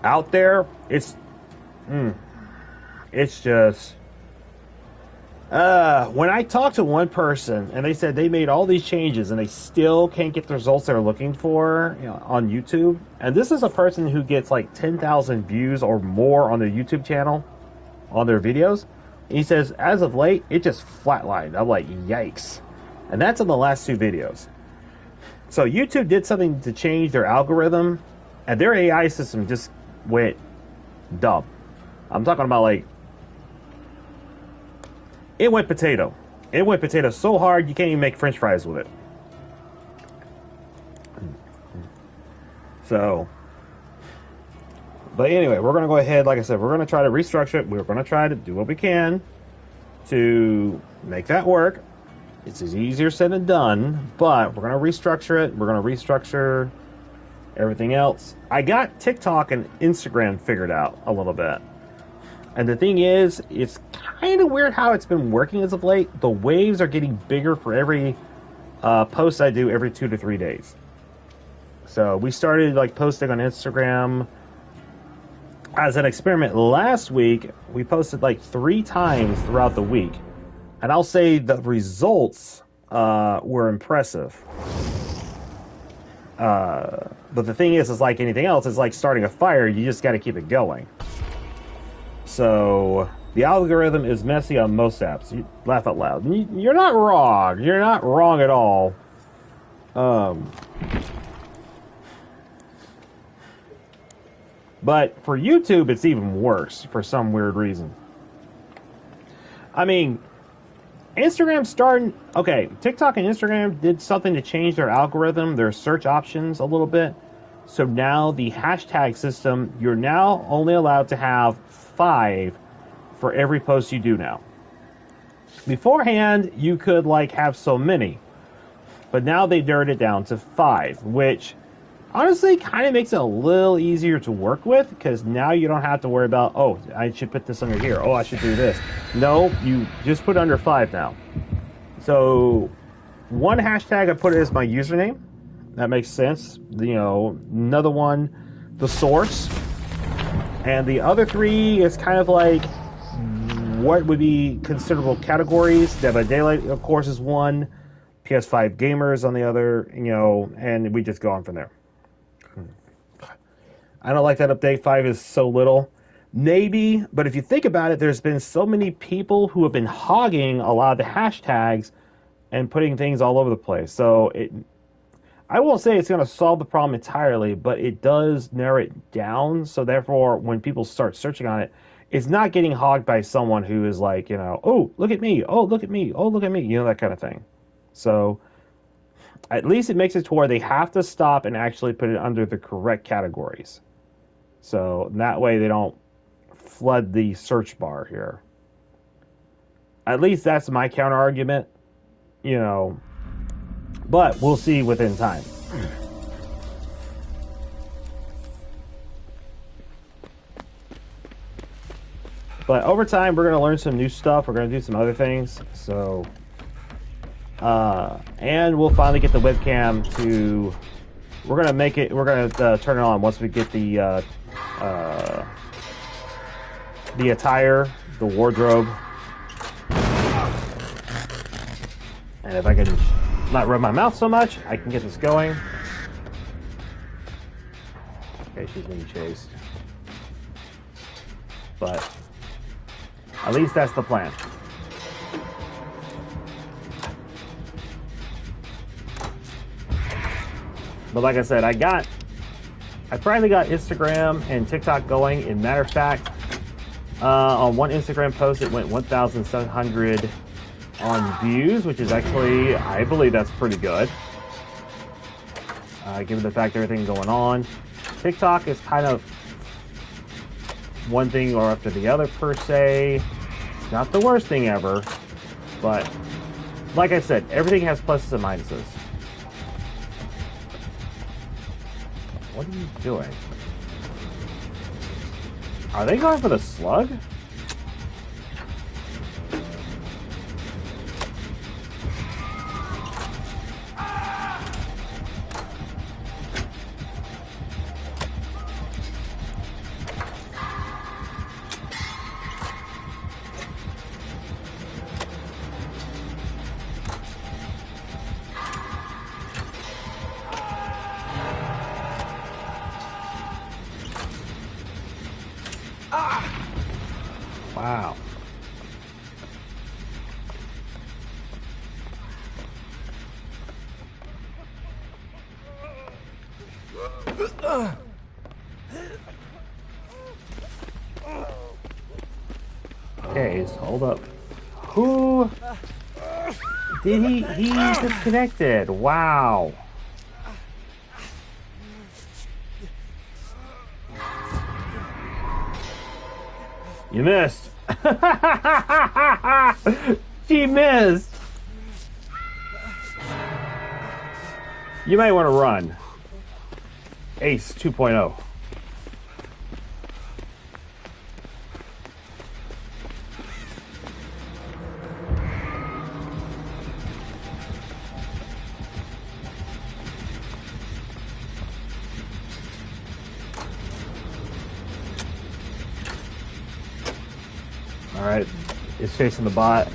out there. It's just. When I talked to one person and they said they made all these changes and they still can't get the results they're looking for, you know, on YouTube, and this is a person who gets like 10,000 views or more on their YouTube channel, on their videos, and he says as of late it just flatlined. I'm like, yikes. And that's in the last 2 videos. So YouTube did something to change their algorithm, and their AI system just went dumb. I'm talking about like, it went potato. It went potato so hard you can't even make French fries with it. So, but anyway, we're going to go ahead, like I said, we're going to try to restructure it. We're going to try to do what we can to make that work. It's easier said than done, but we're going to restructure it. We're going to restructure everything else. I got TikTok and Instagram figured out a little bit. And the thing is, it's kind of weird how it's been working as of late. The waves are getting bigger for every post I do every 2 to 3 days. So we started like posting on Instagram as an experiment last week. We posted like 3 times throughout the week. And I'll say the results were impressive. But the thing is like anything else, it's like starting a fire. You just got to keep it going. So the algorithm is messy on most apps. You laugh out loud. You're not wrong. You're not wrong at all. But for YouTube, it's even worse for some weird reason. I mean, Instagram starting... Okay, TikTok and Instagram did something to change their algorithm, their search options a little bit. So now the hashtag system, you're now only allowed to have 5 for every post you do now. Beforehand, you could like have so many. But now they narrowed it down to 5, which honestly kind of makes it a little easier to work with, because now you don't have to worry about, oh, I should put this under here. Oh, I should do this. No, you just put under 5 now. So one hashtag, I put it as my username. That makes sense. You know, another one, the source. And the other 3 is kind of like what would be considerable categories. Dead by Daylight, of course, is one. PS5 gamers on the other, you know, and we just go on from there. I don't like that update. 5 is so little. Maybe, but if you think about it, there's been so many people who have been hogging a lot of the hashtags and putting things all over the place. So I won't say it's going to solve the problem entirely, but it does narrow it down. So therefore, when people start searching on it, it's not getting hogged by someone who is like, you know, oh, look at me. Oh, look at me. Oh, look at me. You know, that kind of thing. So at least it makes it to where they have to stop and actually put it under the correct categories. So that way they don't flood the search bar here. At least that's my counter argument, you know, but we'll see within time. But over time, we're going to learn some new stuff. We're going to do some other things. So, and we'll finally get the webcam to, we're going to make it, we're going to turn it on once we get the attire, the wardrobe. And if I can not rub my mouth so much, I can get this going. Okay, she's being chased. But at least that's the plan. But like I said, I finally got Instagram and TikTok going. In matter of fact, on one Instagram post, it went 1,700 on views, which is actually, I believe that's pretty good. Given the fact everything going on. TikTok is kind of one thing or after the other per se. It's not the worst thing ever, but like I said, everything has pluses and minuses. What are you doing? Are they going for the slug? Wow. Okay, so hold up. Who did he disconnected? Wow. You missed. She missed. You might want to run. Ace 2.0. Alright, it's chasing the bot.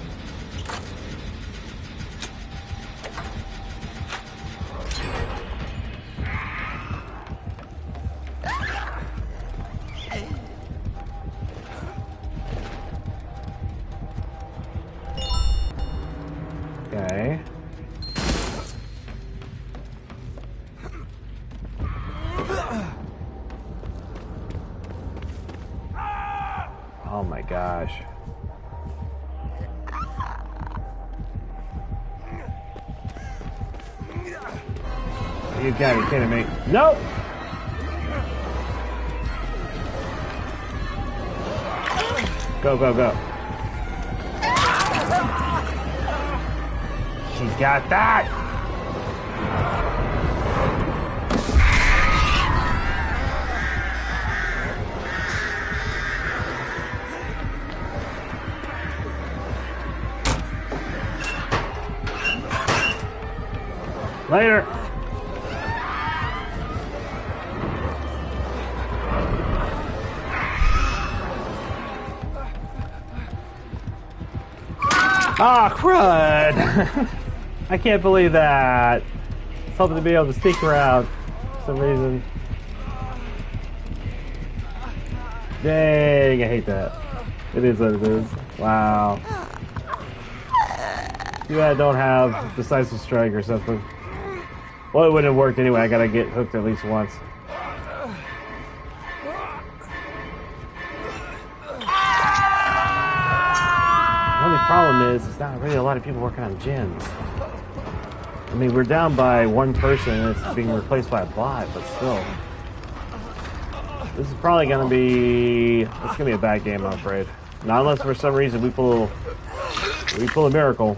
gosh. You gotta be kidding me. Nope! Go, go, go. She got that! Later. Ah, crud! I can't believe that. Something to be able to sneak around for some reason. Dang, I hate that. It is what it is. Wow. You don't have decisive strike or something. Well, it wouldn't have worked anyway. I gotta get hooked at least once. The only problem is, there's not really a lot of people working on gens. I mean, we're down by one person and it's being replaced by a bot, but still. This is probably gonna be, it's gonna be a bad game, I'm afraid. Not unless for some reason we pull a miracle.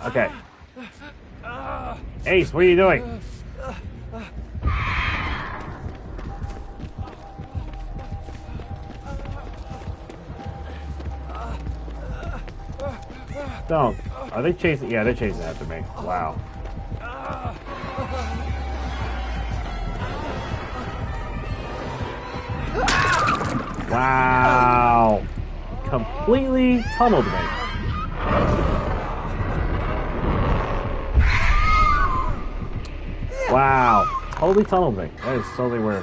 Okay. Ace, what are you doing? Don't. Are they chasing? Yeah, they're chasing after me. Wow. Wow. Completely tunneled me. Wow. Totally tunneled me. That is totally weird.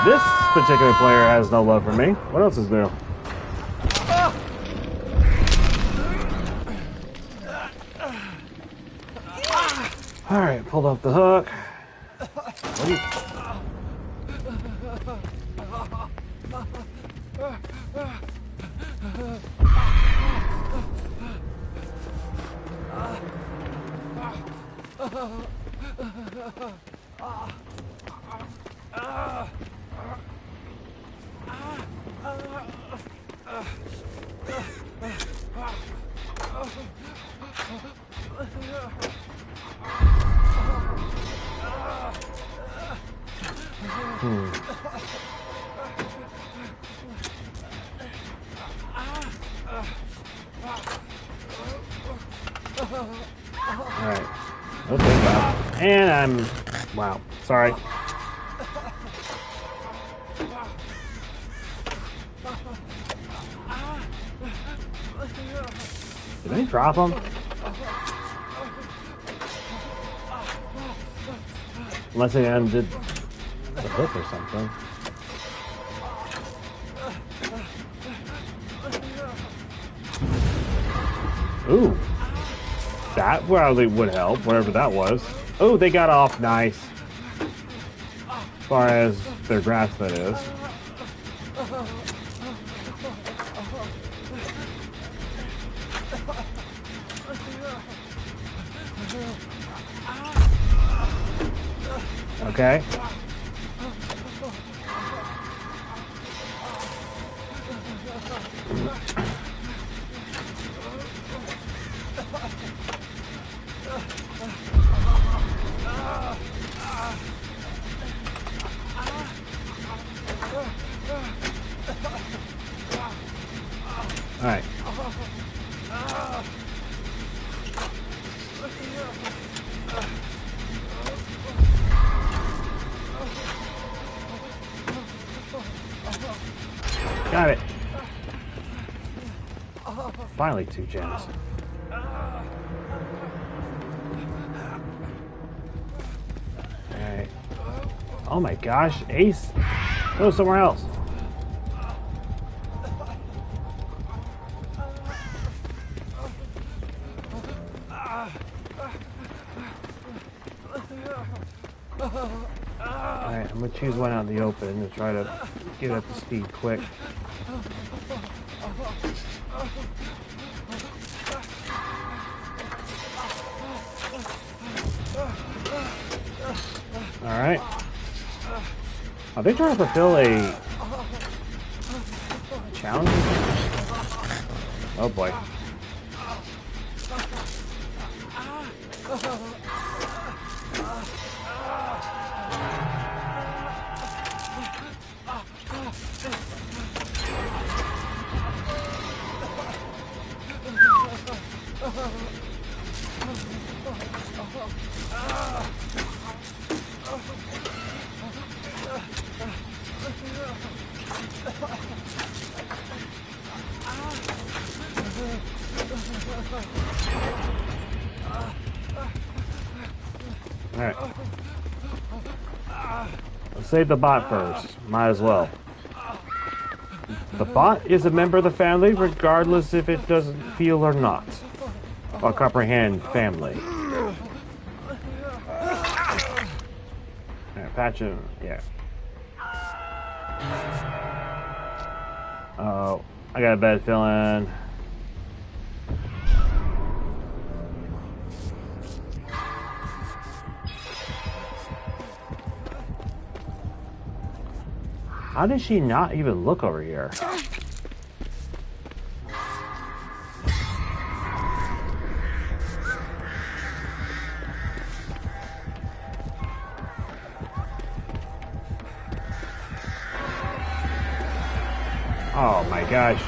This particular player has no love for me. What else is new? Alright, pulled up the hook. What do you... Alright. Okay, wow. And I'm... Wow. Sorry. Did I drop him? Unless I undid the hook or something. Ooh. That probably would help, whatever that was. Oh, they got off nice. As far as their grass, that is. Okay. All right. Got it. Finally, 2 gems. Alright. Oh my gosh, Ace! Go somewhere else. Alright, I'm gonna choose one out in the open to try to get up to speed quick. Alright. Are they trying to fulfill a challenge? Oh boy. Alright. Let's save the bot first. Might as well. The bot is a member of the family regardless if it doesn't feel or not. Or comprehend family. Alright, patch him. Yeah. Oh, I got a bad feeling. How did she not even look over here? Oh my gosh.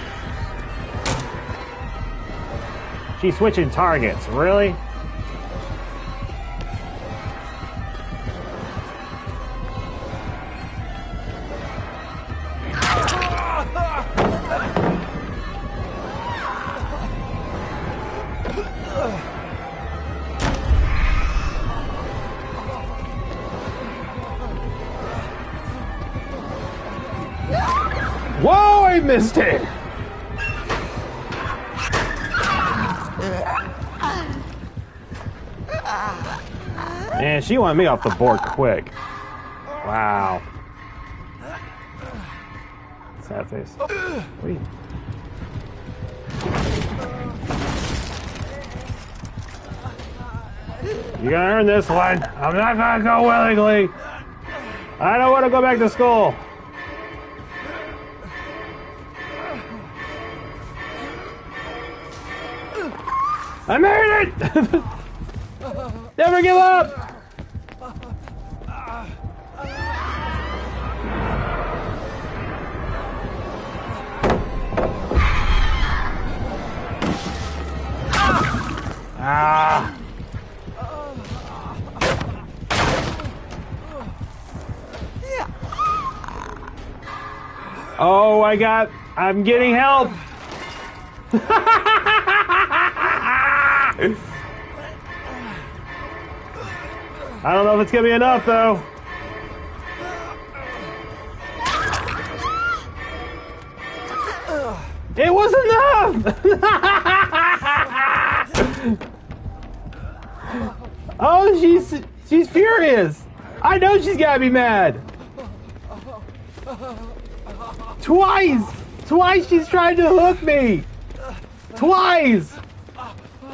She's switching targets, really? Whoa, I missed it! Man, she wanted me off the board quick. Wow. Sad face. Wait. You're gonna earn this one. I'm not gonna go willingly. I don't want to go back to school. I made it! Never give up! Ah! Oh, I'm getting help! I don't know if it's gonna be enough though. It was enough! Oh, she's furious. I know she's gotta be mad. Twice she's trying to hook me. Twice!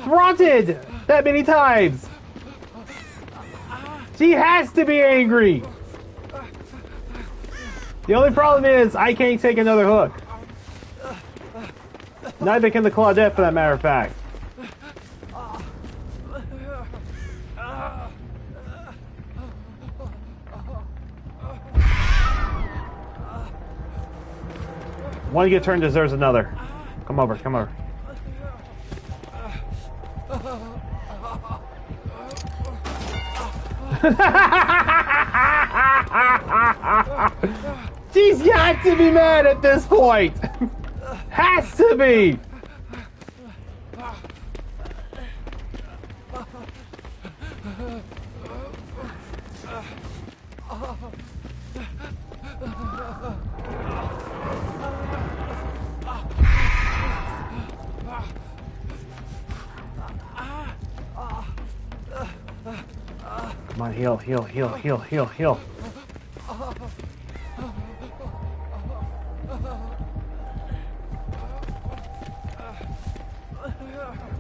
Throtted that many times. She has to be angry. The only problem is I can't take another hook. Neither can the Claudette, for that matter of fact. One good turn deserves another. Come over, come over. She's got to be mad at this point. Has to be. Come on, heal, heal, heal, heal, heal, heal.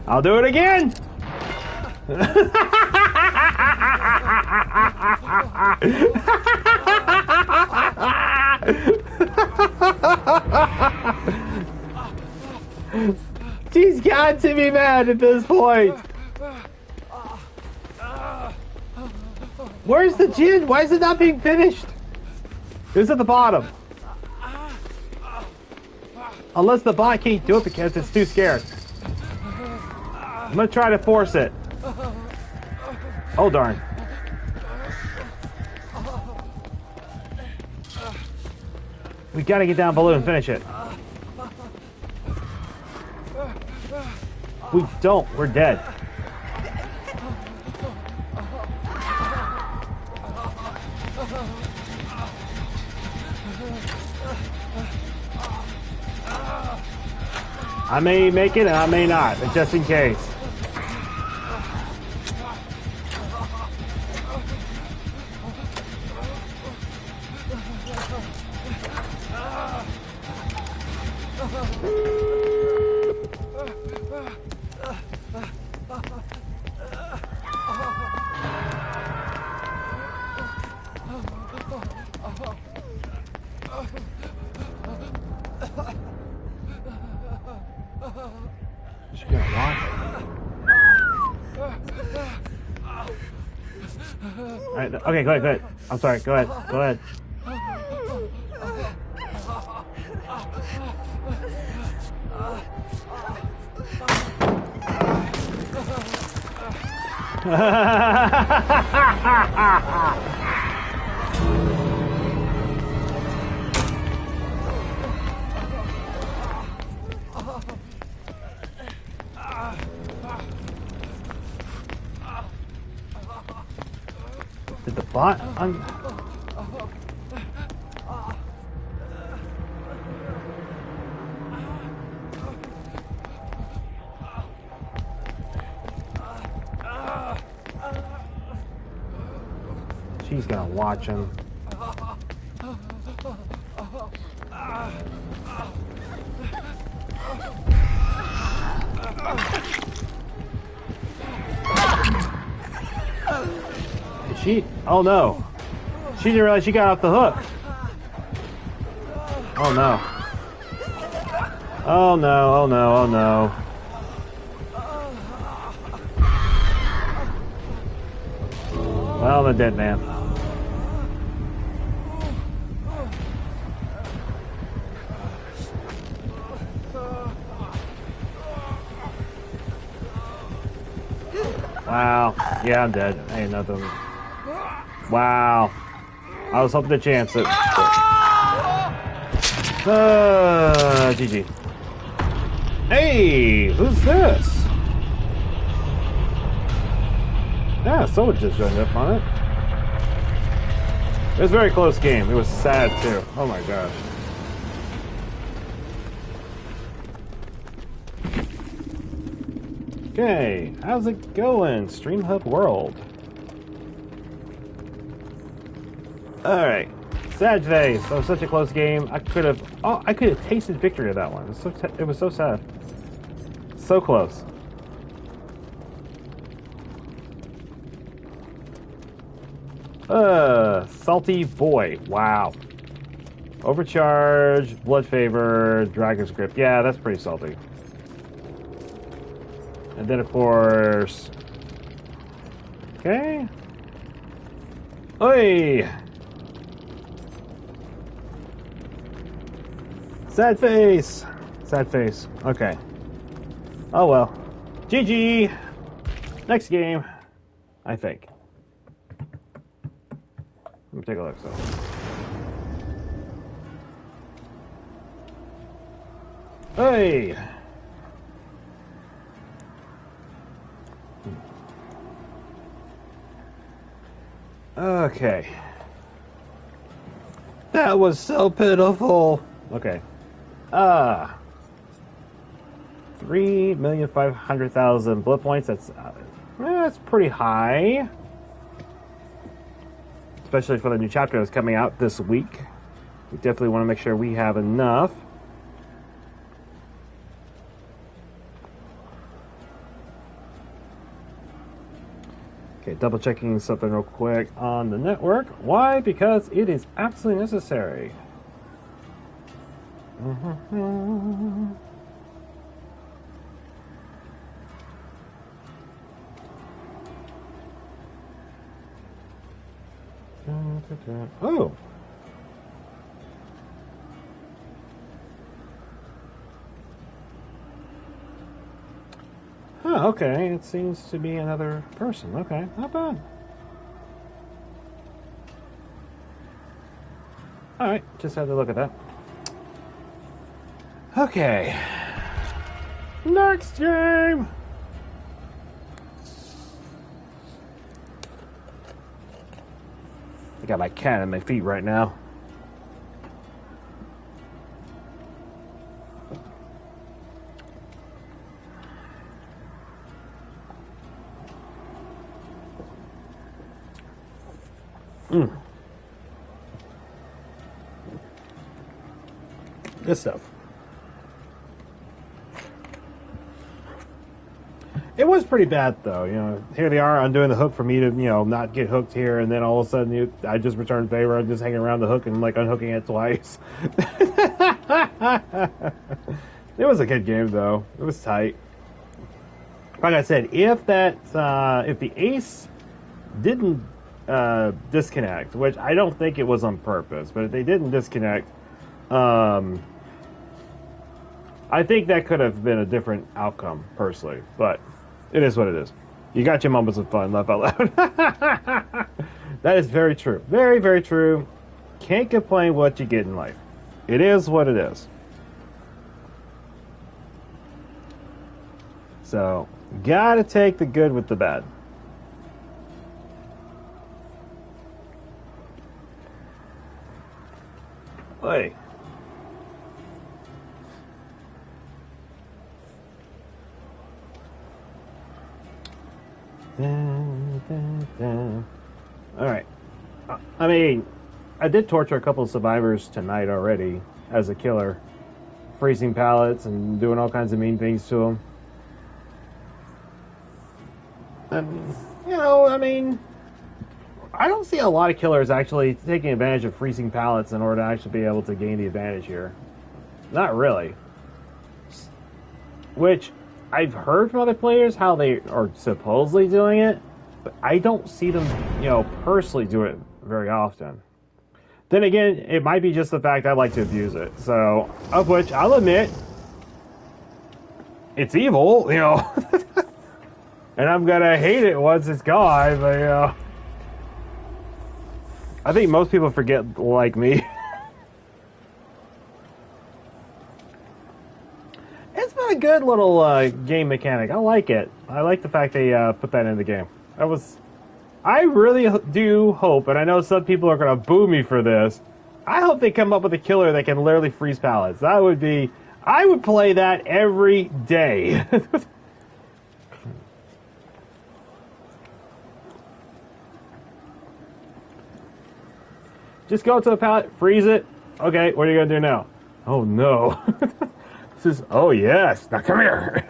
I'll do it again! She's got to be mad at this point. Where's the gin? Why is it not being finished? It's at the bottom. Unless the bot can't do it because it's too scared. I'm gonna try to force it. Oh darn. We gotta get down below and finish it. We don't, we're dead. I may make it and I may not, but just in case. She gonna watch? Alright, okay, go ahead. I'm sorry, go ahead. Did the bot She's gonna watch him. Oh no. She didn't realize she got off the hook. Oh no. Oh no, oh no, oh no. Well, the dead man. Wow. Yeah, I'm dead. Ain't nothing. Wow. I was hoping to chance it. GG. Hey, who's this? Yeah, someone just joined up on it. It was a very close game. It was sad too. Oh my gosh. Okay, how's it going, Stream Hub World? Alright, sad face. That was such a close game. I could have tasted victory of that one. It was so sad. So close. Salty Boy. Wow. Overcharge, Blood Favor, Dragon's Grip. Yeah, that's pretty salty. And then, of course... Okay. Oi! Sad face! Sad face. Okay. Oh well. GG! Next game. I think. Let me take a look, so... Hey! Okay. That was so pitiful. Okay. 3,500,000 blood points. That's pretty high. Especially for the new chapter that's coming out this week. We definitely want to make sure we have enough. Okay, double checking something real quick on the network. Why? Because it is absolutely necessary. Oh! Huh, okay, it seems to be another person. Okay, not bad. Alright, just had to look at that. Okay. Next game! I got my cat at my feet right now. Good stuff. It was pretty bad, though. You know, here they are undoing the hook for me to, not get hooked here, and then all of a sudden I just returned favor. I'm just hanging around the hook and like unhooking it twice. It was a good game, though. It was tight. Like I said, if the ace didn't disconnect, which I don't think it was on purpose, but if they didn't disconnect, I think that could have been a different outcome, personally. But it is what it is. You got your moments of fun, laugh out loud. That is very true. Very, very true. Can't complain what you get in life. It is what it is. So, gotta take the good with the bad. Hey. Alright. I mean, I did torture a couple of survivors tonight already as a killer. Freezing pallets and doing all kinds of mean things to them. And, I mean, I don't see a lot of killers actually taking advantage of freezing pallets in order to actually be able to gain the advantage here. Not really. Which, I've heard from other players how they are supposedly doing it, but I don't see them, personally do it very often. Then again, it might be just the fact I like to abuse it. So, of which, I'll admit, it's evil, and I'm gonna hate it once it's gone, but, I think most people forget like me. It's been a good little game mechanic. I like it. I like the fact they put that in the game. I really do hope, and I know some people are gonna boo me for this, I hope they come up with a killer that can literally freeze pallets. I would play that every day. Just go to a pallet, freeze it. Okay, what are you gonna do now? Oh no. This is, oh yes, now come here.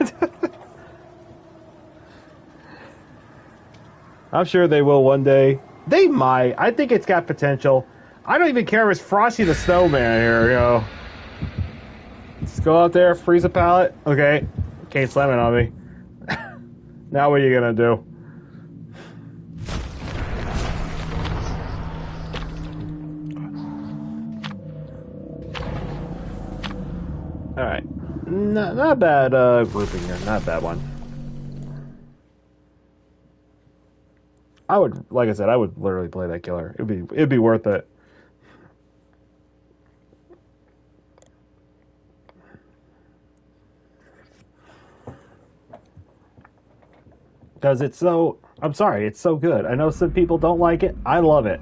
I'm sure they will one day. They might. I think it's got potential. I don't even care if it's Frosty the Snowman here, Just go out there, freeze a pallet. Okay, can't slam it on me. Now what are you gonna do? Alright. Not bad grouping here. Not a bad one. Like I said, I would literally play that killer. It'd be worth it. Because it's so, I'm sorry, it's so good. I know some people don't like it. I love it.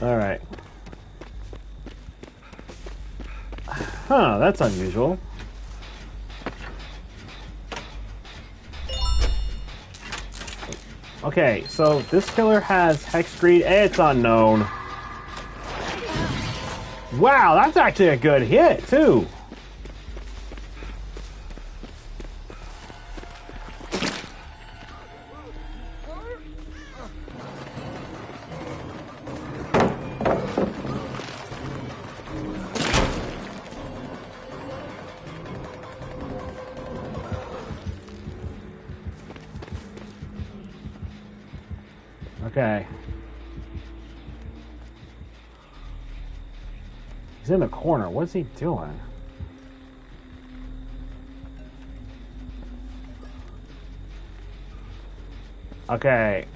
Alright. Huh, that's unusual. Okay, so this killer has Hex Greed, and it's unknown. Wow, that's actually a good hit, too. Okay. He's in the corner. What's he doing? Okay.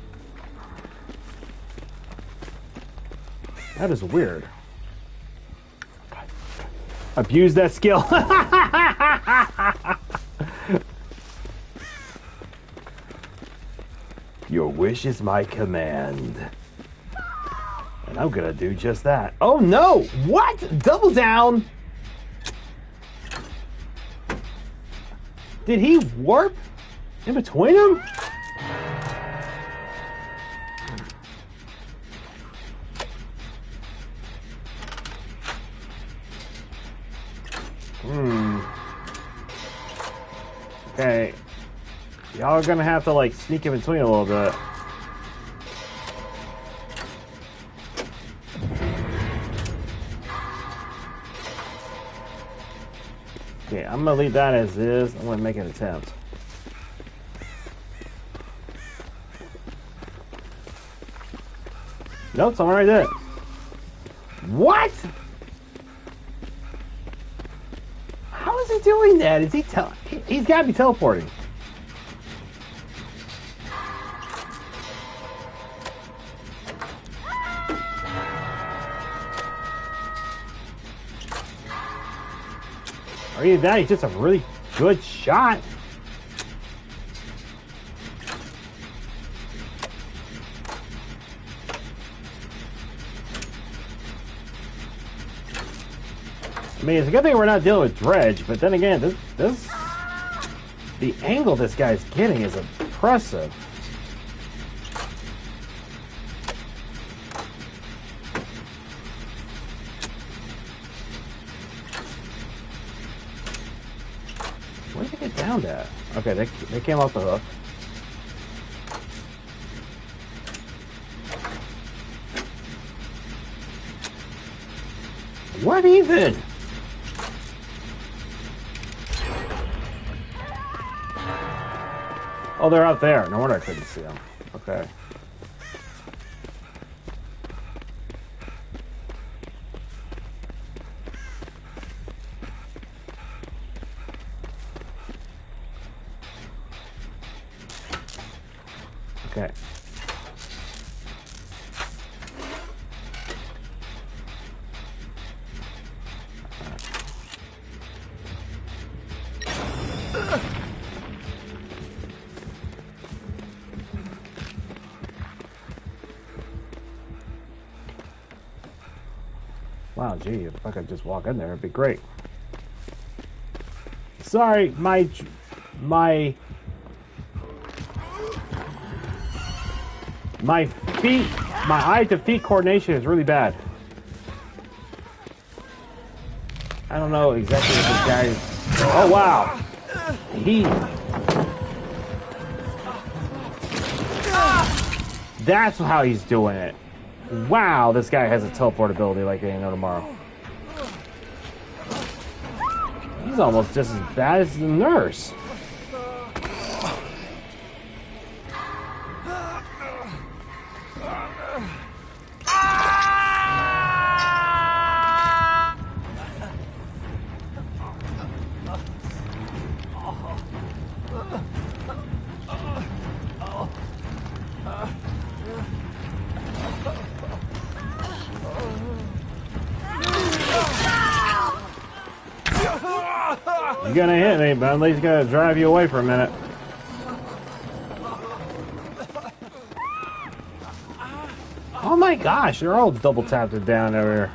That is weird. Abuse that skill. Your wish is my command. And I'm gonna do just that. Oh no! What? Double down! Did he warp in between them? Okay. Y'all are gonna have to like sneak in between a little bit. Okay, I'm gonna leave that as is. I'm gonna make an attempt. Nope, someone right there. What? How is he doing that? Is he he's gotta be teleporting. Or either that, he's just a really good shot. I mean, it's a good thing we're not dealing with Dredge, but then again, the angle this guy's getting is impressive. Where did they get down at? Okay, they came off the hook. What even? Oh, they're out there. No wonder I couldn't see them. Okay. Okay. Wow, gee, if I could just walk in there, it'd be great. Sorry, my feet, my eye to feet coordination is really bad. I don't know exactly what this guy is. Oh, wow. That's how he's doing it. Wow, this guy has a teleport ability like they ain't no tomorrow. He's almost just as bad as the nurse. You're gonna hit me, but at least gonna drive you away for a minute. Oh my gosh, they're all double tapped it down over here.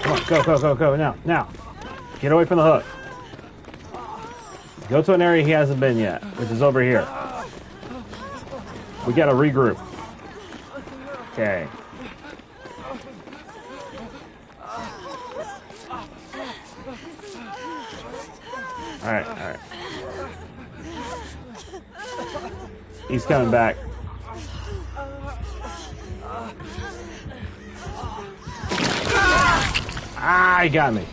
Come on, go, go, go, go, now. Get away from the hook. Go to an area he hasn't been yet, which is over here. We gotta regroup. Okay. Alright. He's coming back. Ah, he got me.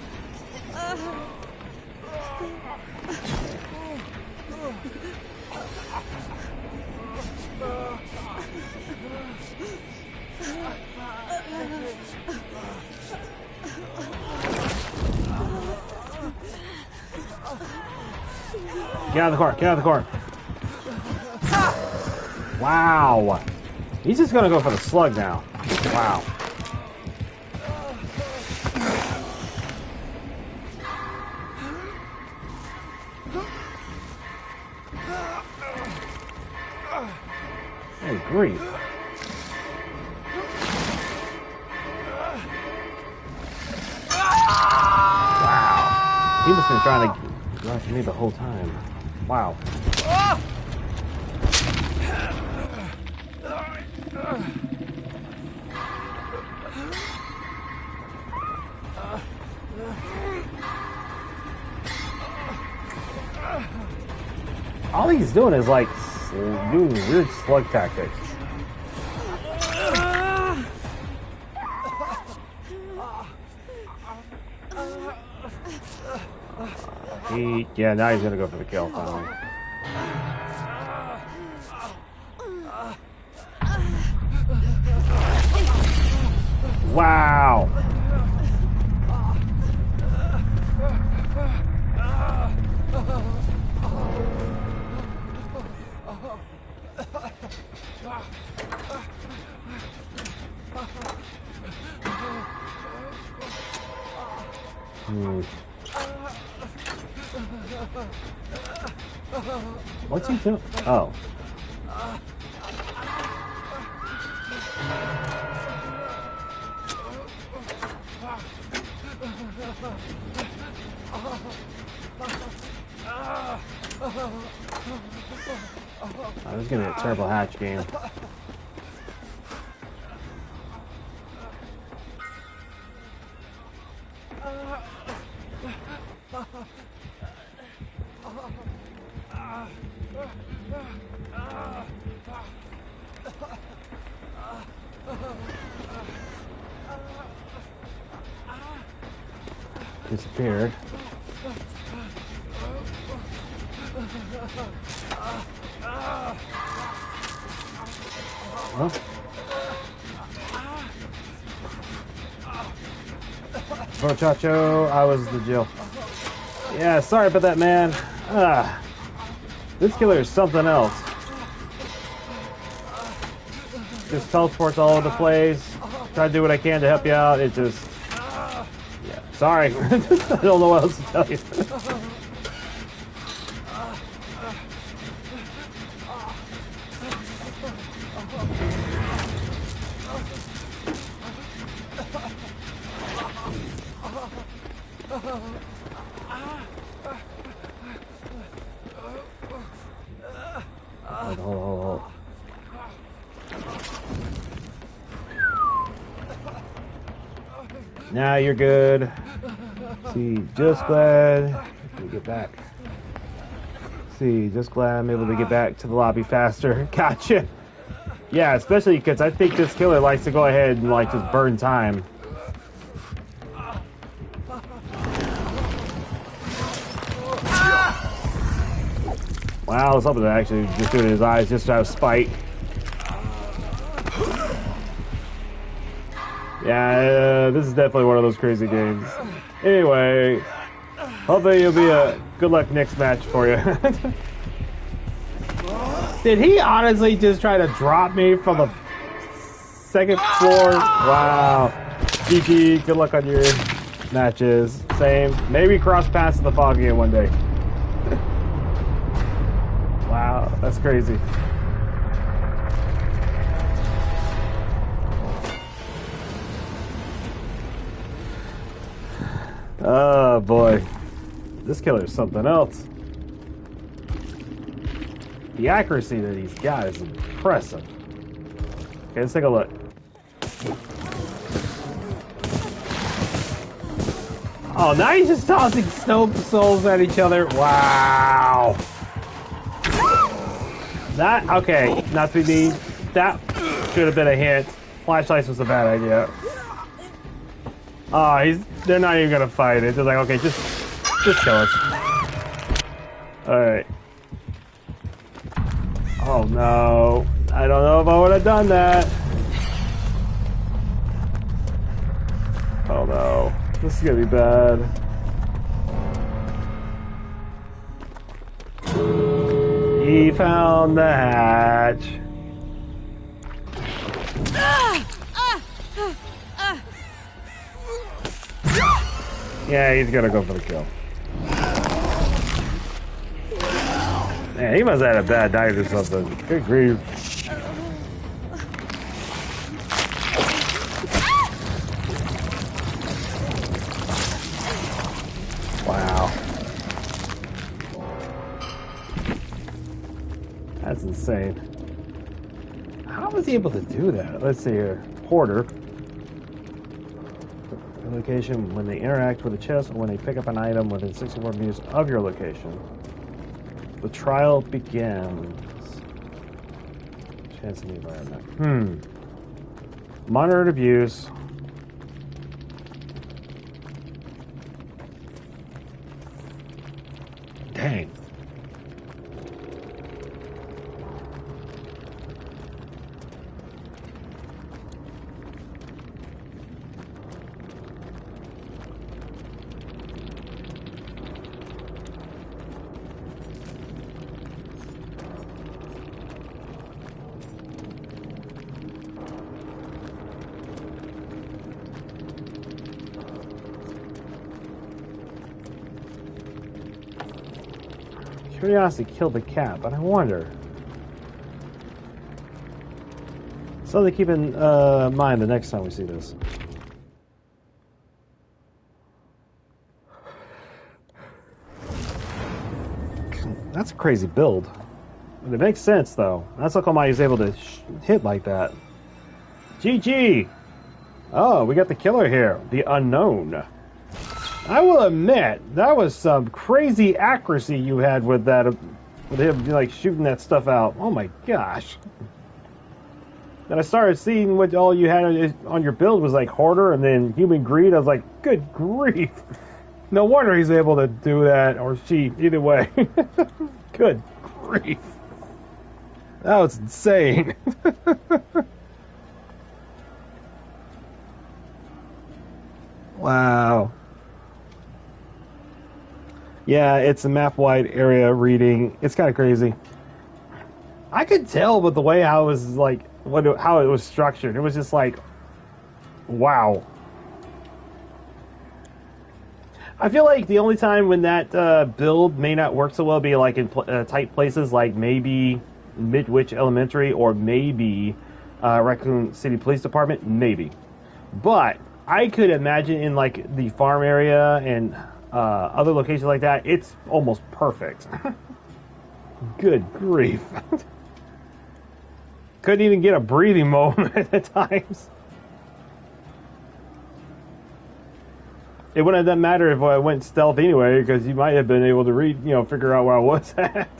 Get out of the car, get out of the car. Wow. He's just gonna go for the slug now. Wow. Hey, grief. Wow. He must have been trying to rush me the whole time. Wow. All he's doing is like doing weird slug tactics. Yeah, now he's gonna go for the kill finally. Wow. What's he doing? Oh. Oh, this is gonna be a terrible hatch game. Disappeared. Huh? Muchacho, I was the Jill. Yeah, sorry about that, man. This killer is something else. Just teleports all over the place. Try to do what I can to help you out. It just... Yeah, sorry. I don't know what else to tell you. Hold. Now you're good. See, just glad we get back. See, just glad I'm able to get back to the lobby faster. Gotcha. Yeah, especially because I think this killer likes to go ahead and like just burn time. Wow, I was hoping to actually just do it in his eyes just out of spite. Yeah, this is definitely one of those crazy games. Anyway, hopefully it'll be a good luck next match for you. Did he honestly just try to drop me from the second floor? Wow. GG, good luck on your matches. Same. Maybe cross paths in the fog game one day. Wow, that's crazy. Oh boy. This killer is something else. The accuracy that he's got is impressive. Okay, let's take a look. Oh, now he's just tossing snow souls at each other. Wow. That, okay, not to be mean. That should have been a hint. Flashlights was a bad idea. Oh, they're not even gonna fight it. They're like, okay, just kill us. Alright. Oh no. I don't know if I would have done that. Oh no. This is gonna be bad. He found the hatch. Yeah, he's gonna go for the kill. Man, he must have had a bad night or something. Good grief. Wow. That's insane. How was he able to do that? Let's see here. Hoarder. Location when they interact with a chest or when they pick up an item within 64 meters of your location. The trial begins. Chance in the environment. Monitored abuse. Dang. Curiosity killed the cat, but I wonder. Something to keep in mind the next time we see this. That's a crazy build. It makes sense, though. That's how come I was able to hit like that. GG! Oh, we got the killer here. The unknown. I will admit, that was some crazy accuracy you had with that, with him like shooting that stuff out. Oh my gosh. Then I started seeing what all you had on your build was like Hoarder and then Human Greed. I was like, good grief. No wonder he's able to do that, or she, either way. Good grief. That was insane. Wow. Yeah, it's a map-wide area reading. It's kind of crazy. I could tell with the way how it was like, how it was structured. It was just like, wow. I feel like the only time when that build may not work so well be like in tight places, like maybe Midwich Elementary or maybe Raccoon City Police Department, maybe. But I could imagine in like the farm area and other locations like that, it's almost perfect. Good grief. Couldn't even get a breathing moment at times. It wouldn't have mattered if I went stealth anyway, because you might have been able to figure out where I was at.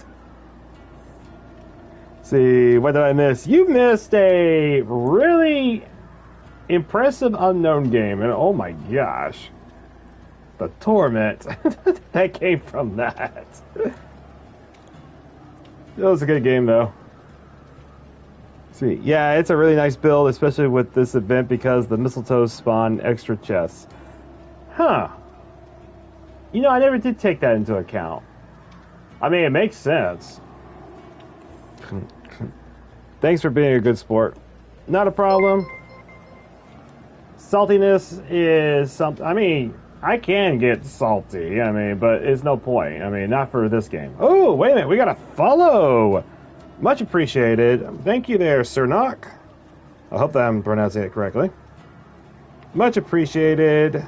See, what did I miss? You missed a really impressive unknown game, and oh my gosh. The torment that came from that. It was a good game, though. See, yeah, it's a really nice build, especially with this event because the mistletoe spawn extra chests. Huh. I never did take that into account. I mean, it makes sense. Thanks for being a good sport. Not a problem. Saltiness is something. I mean, I can get salty, but it's no point. Not for this game. Oh, wait a minute. We got a follow. Much appreciated. Thank you there, Sir Knock. I hope that I'm pronouncing it correctly. Much appreciated.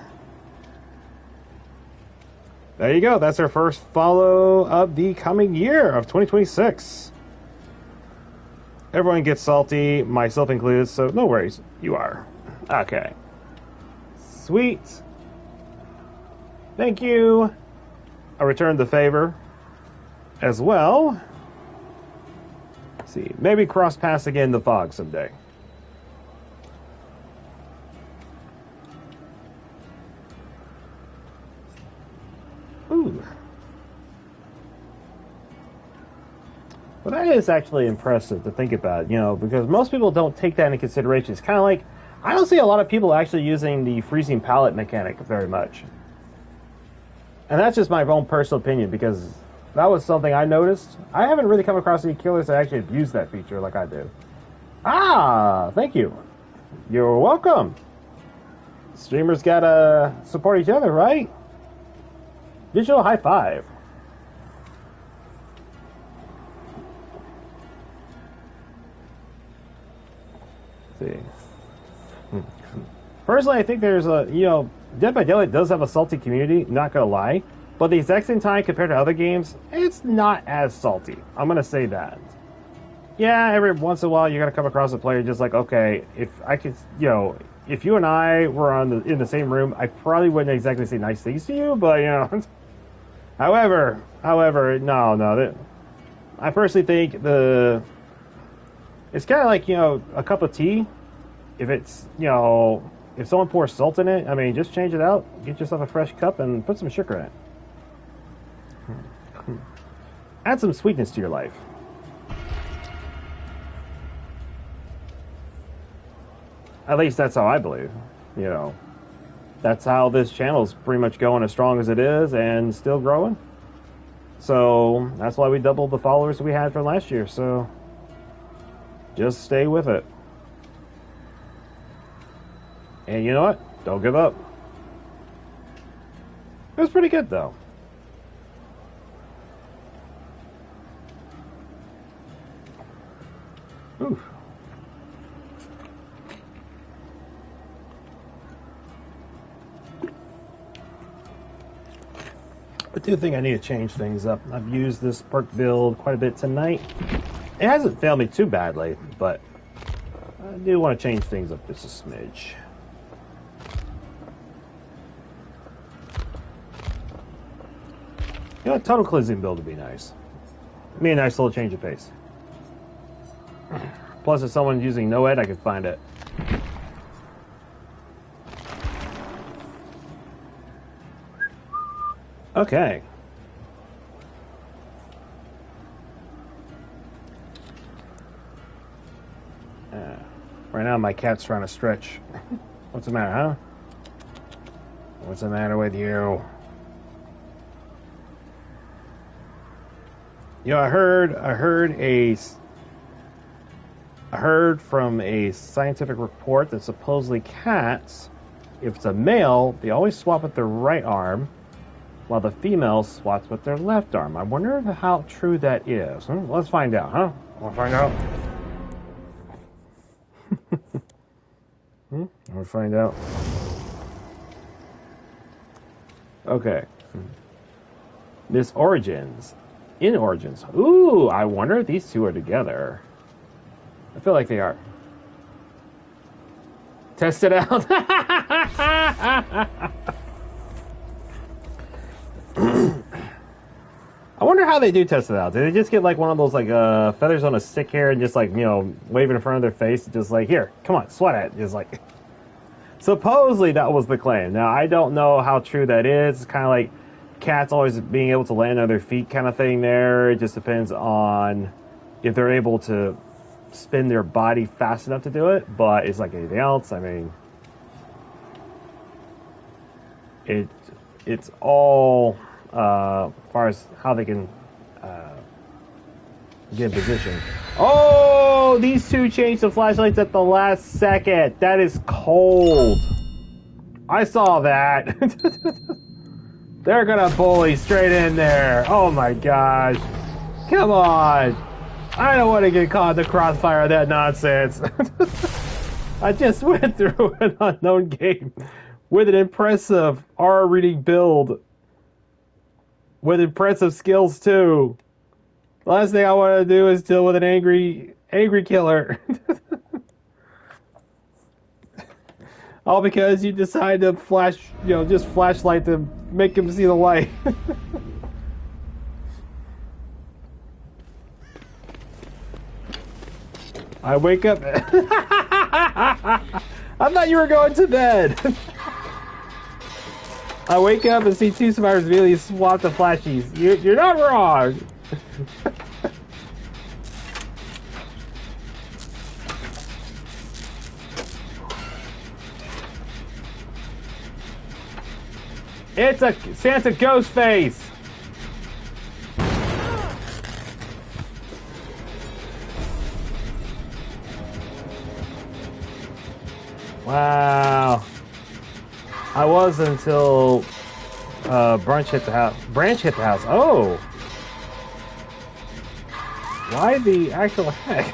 There you go. That's our first follow of the coming year of 2026. Everyone gets salty, myself included, so no worries. You are. Okay. Sweet. Thank you. I returned the favor as well. Let's see. Maybe cross paths again in the fog someday. Ooh. Well, that is actually impressive to think about, you know, because most people don't take that into consideration. It's kind of like, I don't see a lot of people actually using the freezing pallet mechanic very much. And that's just my own personal opinion, because that was something I noticed. I haven't really come across any killers that actually abuse that feature like I do. Ah, thank you. You're welcome. Streamers gotta support each other, right? Digital high five. Let's see. Personally, I think there's a, you know, Dead by Daylight does have a salty community, not gonna lie. But the exact same time, compared to other games, it's not as salty. I'm gonna say that. Yeah, every once in a while, you're gonna come across a player just like, okay, if I could, you know, if you and I were in the same room, I probably wouldn't exactly say nice things to you, but, you know. However, no. I personally think it's kind of like, you know, a cup of tea. If it's, you know, if someone pours salt in it, I mean, just change it out, get yourself a fresh cup, and put some sugar in it. Add some sweetness to your life. At least that's how I believe, you know. That's how this channel's pretty much going as strong as it is and still growing. So that's why we doubled the followers we had from last year. So just stay with it. And you know what? Don't give up. It was pretty good though. Oof. I do think I need to change things up. I've used this perk build quite a bit tonight. It hasn't failed me too badly, but I do want to change things up just a smidge. You know what? Total cleansing build would be nice. Be a nice little change of pace. Plus, if someone's using NoEd, I could find it. Okay. Right now, my cat's trying to stretch. What's the matter, huh? What's the matter with you? You know, I heard from a scientific report that supposedly cats, if it's a male, they always swap with their right arm, while the female swaps with their left arm. I wonder how true that is. Let's find out, huh? Want to find out? We'll find out. Okay. Miss Origins. In Origins. Ooh, I wonder if these two are together. I feel like they are. Test it out. I wonder how they do test it out. Do they just get like one of those like feathers on a stick here and just like, you know, wave it in front of their face, just like, here, come on, sweat it. Just like, supposedly that was the claim. Now I don't know how true that is. It's kind of like cats always being able to land on their feet kind of thing there. It just depends on if they're able to spin their body fast enough to do it. But it's like anything else. I mean, it's all as far as how they can get in position. Oh, these two changed the flashlights at the last second. That is cold. I saw that. They're gonna bully straight in there. Oh my gosh. Come on. I don't want to get caught in the crossfire of that nonsense. I just went through an unknown game with an impressive R reading build. with impressive skills too. The last thing I want to do is deal with an angry killer. All because you decide to flash, just flashlight to make him see the light. I wake up. I thought you were going to bed. I wake up and see two survivors immediately swap the flashies. You're not wrong. It's a Santa ghost face. Wow. I was until Branch hit the house. Oh. Why the actual heck?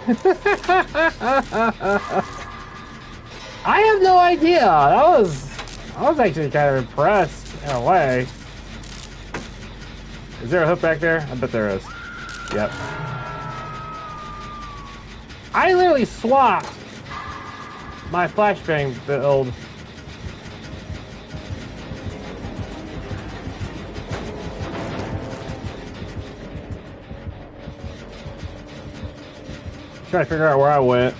I have no idea. I was actually kind of impressed in a way. Is there a hook back there? I bet there is. Yep. I literally swapped my flashbang build. Trying to figure out where I went.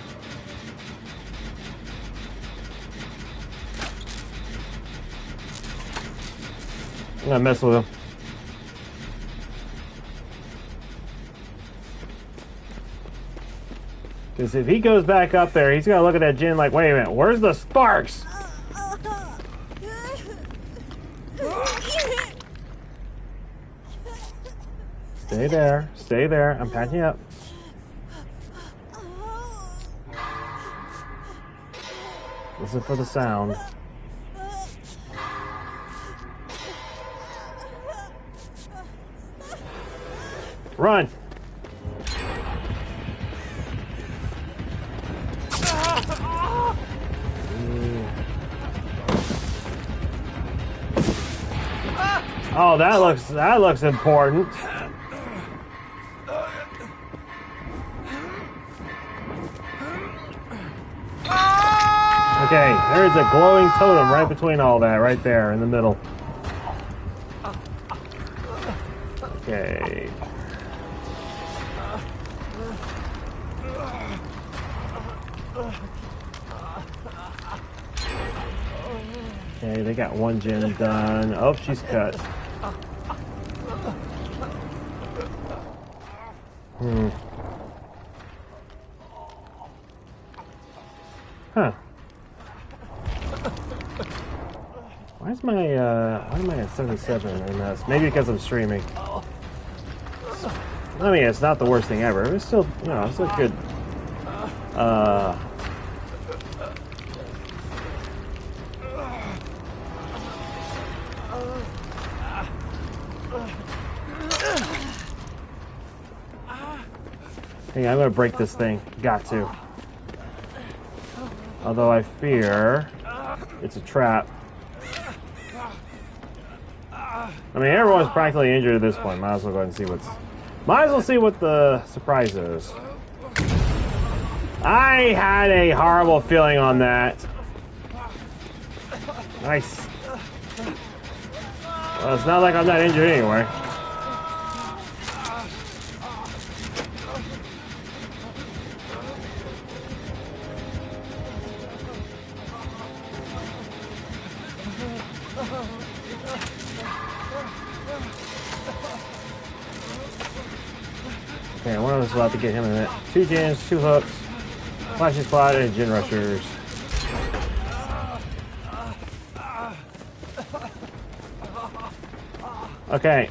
I'm gonna mess with him. Because if he goes back up there, he's gonna look at that gin like, wait a minute, where's the sparks? Stay there. Stay there. I'm patching you up. Listen for the sound. Run! Oh, that looks important. Okay, there's a glowing totem right between all that, right there in the middle. Okay. Okay, they got one gen done. Oh, she's cut. Huh. Why am I at 77 in this? Maybe because I'm streaming. I mean, it's not the worst thing ever. It's still, it's a good, Hey, I'm gonna break this thing. Got to. Although I fear it's a trap. I mean, everyone's practically injured at this point. Might as well go ahead and see what the surprise is. I had a horrible feeling on that. Nice. Well, it's not like I'm not injured anyway. Okay, one of us about to get him in it. 2 gens, 2 hooks, flashing squad, and gin rushers. Okay.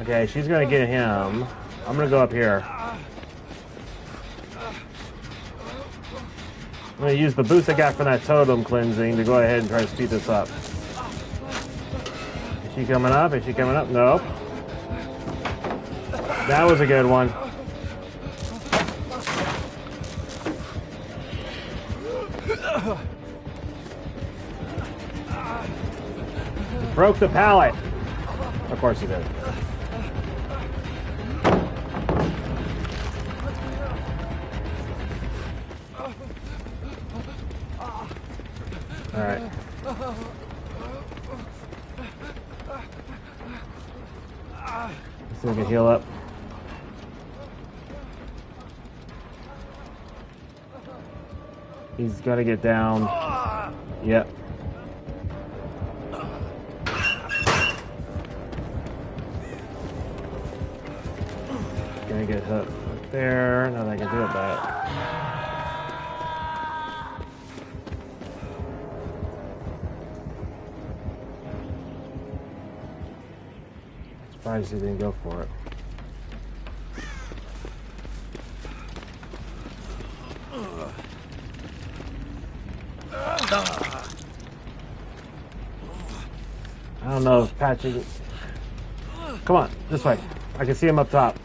Okay, she's gonna get him. I'm gonna go up here. I'm gonna use the boost I got from that totem cleansing to go ahead and try to speed this up. Is she coming up? Is she coming up? Nope. That was a good one. Broke the pallet. Of course he did. Alright. Let's see if we can heal up. He's gonna get down. Yep. Gonna get hit right there. Nothing I can do with that. Surprised he didn't go for it. I don't know if Patrick... Come on, this way. I can see him up top.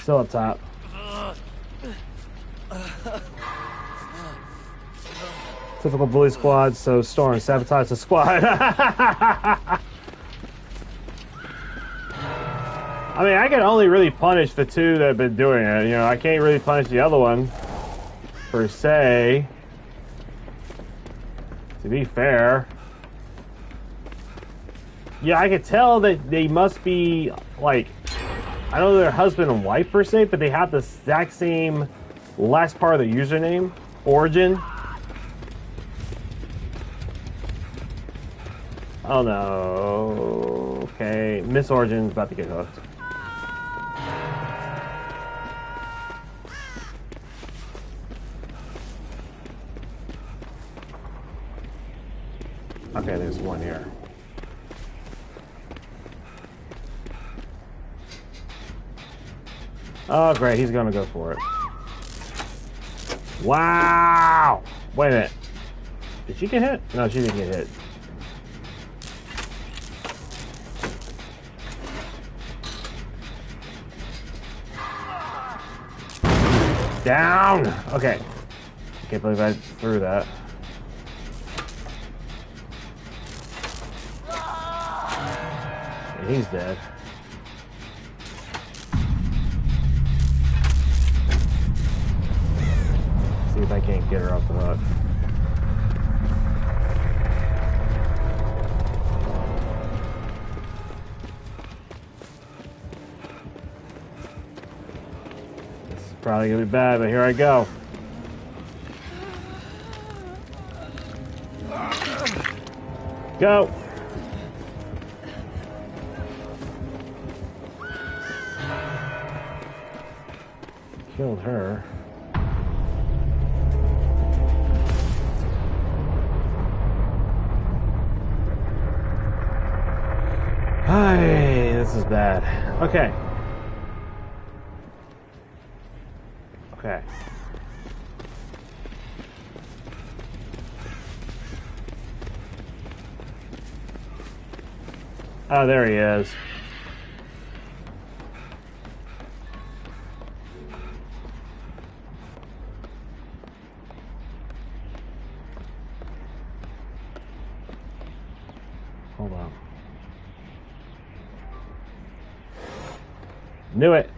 Still up top. Typical bully squad, so Storm sabotage the squad. I mean, I can only really punish the two that have been doing it. You know, I can't really punish the other one, per se. To be fair. Yeah, I could tell that they must be, like, I don't know they're husband and wife, per se, but they have the exact same last part of the username, origin. Oh no. Okay, Miss Origin's about to get hooked. Okay, there's one here. Oh great, he's gonna go for it. Wow! Wait a minute. Did she get hit? No, she didn't get hit. Down! Okay. Can't believe I threw that. And he's dead. See if I can't get her off the hook. Probably gonna be bad, but here I go. Go! Killed her. Hey, this is bad. Okay. Okay. Oh, there he is. Hold on. Knew it.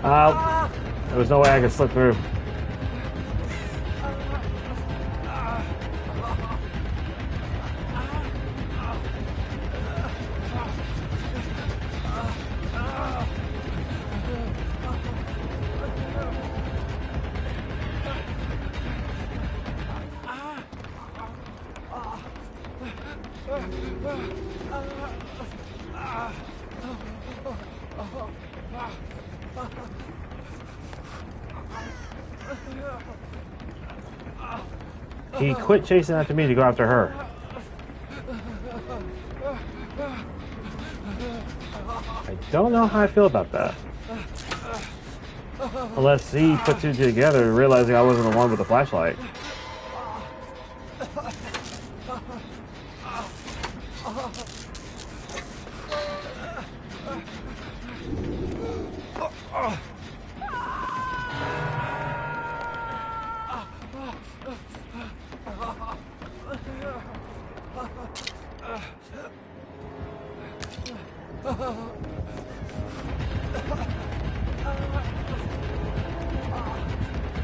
There was no way I could slip through. He quit chasing after me to go after her. I don't know how I feel about that. Unless he put two together, realizing I wasn't the one with the flashlight.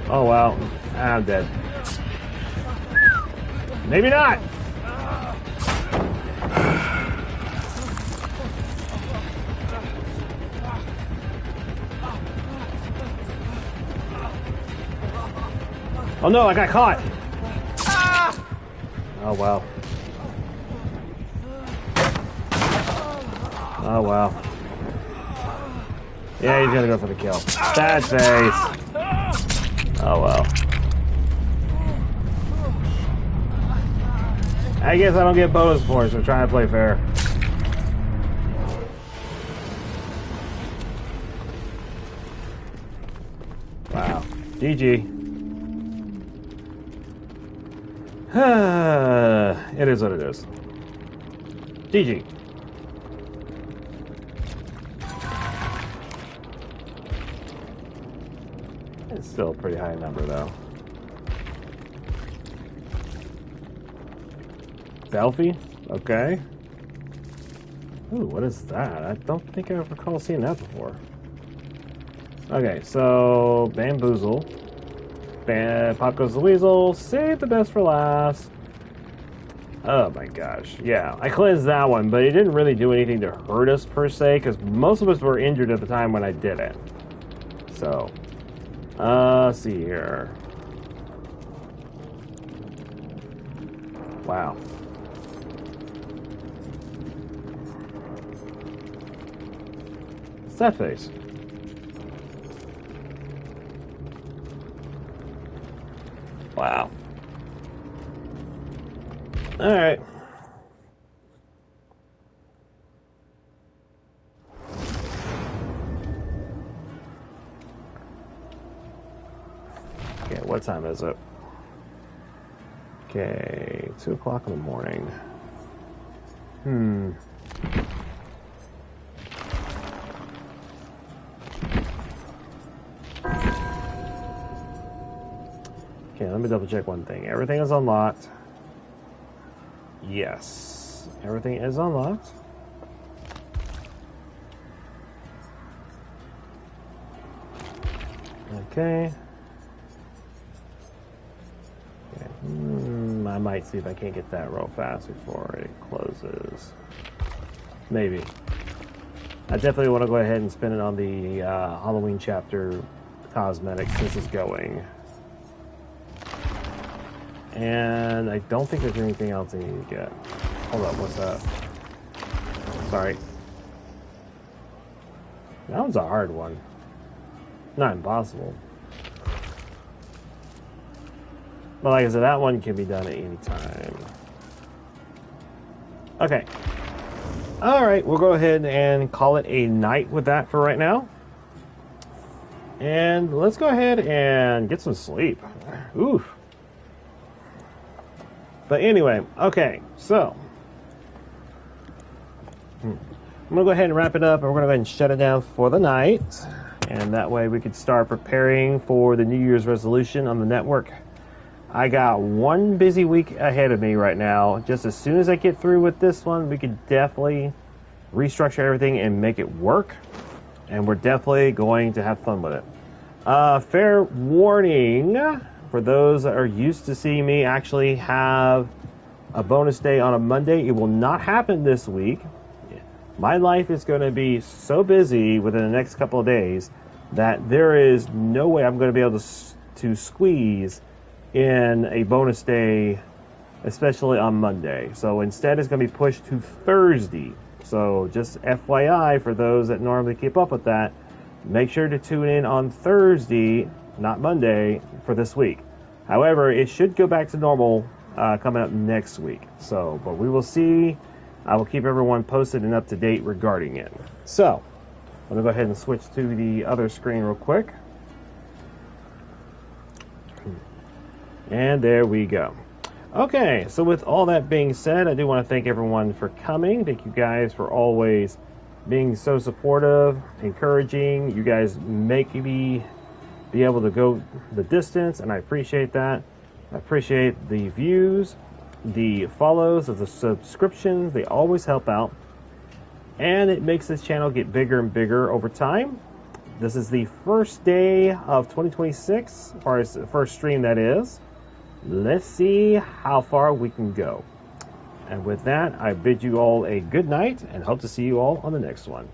Oh wow, I'm dead. Maybe not. Oh no, I got caught. Oh wow. Oh wow. Yeah, he's gonna go for the kill. Sad face. Oh well. I guess I don't get bonus points for trying to play fair. Wow. GG. It is what it is. GG. It's still a pretty high number, though. Belfie? Okay. Ooh, what is that? I don't think I recall seeing that before. Okay, so Bamboozle. Pop Goes the Weasel. Save the best for last. Oh my gosh. Yeah, I cleansed that one, but it didn't really do anything to hurt us per se, because most of us were injured at the time when I did it. So, let's see here. Wow. What's that face? Wow. All right. Okay, what time is it? Okay, 2 o'clock in the morning. Okay, let me double check one thing. Everything is unlocked. Yes, everything is unlocked. Okay. I might see if I can't get that real fast before it closes. Maybe. I definitely want to go ahead and spend it on the Halloween chapter cosmetics since it's going. And I don't think there's anything else I need to get. Hold up, what's that? Sorry. That one's a hard one. Not impossible. But like I said, that one can be done at any time. Okay. Alright, we'll go ahead and call it a night with that for right now. And let's go ahead and get some sleep. Oof. But anyway, okay, so I'm going to go ahead and wrap it up, and we're going to go ahead and shut it down for the night. And that way we could start preparing for the New Year's resolution on the network. I got one busy week ahead of me right now. Just as soon as I get through with this one, we could definitely restructure everything and make it work. And we're definitely going to have fun with it. Fair warning, for those that are used to seeing me actually have a bonus day on a Monday, it will not happen this week. My life is going to be so busy within the next couple of days that there is no way I'm going to be able to squeeze in a bonus day, especially on Monday. So instead it's going to be pushed to Thursday. So just FYI for those that normally keep up with that, make sure to tune in on Thursday, not Monday, for this week. However, it should go back to normal coming up next week. So, but we will see. I will keep everyone posted and up to date regarding it. So, I'm going to go ahead and switch to the other screen real quick. And there we go. Okay, so with all that being said, I do want to thank everyone for coming. Thank you guys for always being so supportive, encouraging. You guys make me be able to go the distance, and I appreciate that. I appreciate the views, the follows, the subscriptions. They always help out, and it makes this channel get bigger and bigger over time. This is the first day of 2026, or the first stream that is. Let's see how far we can go. And with that, I bid you all a good night and hope to see you all on the next one.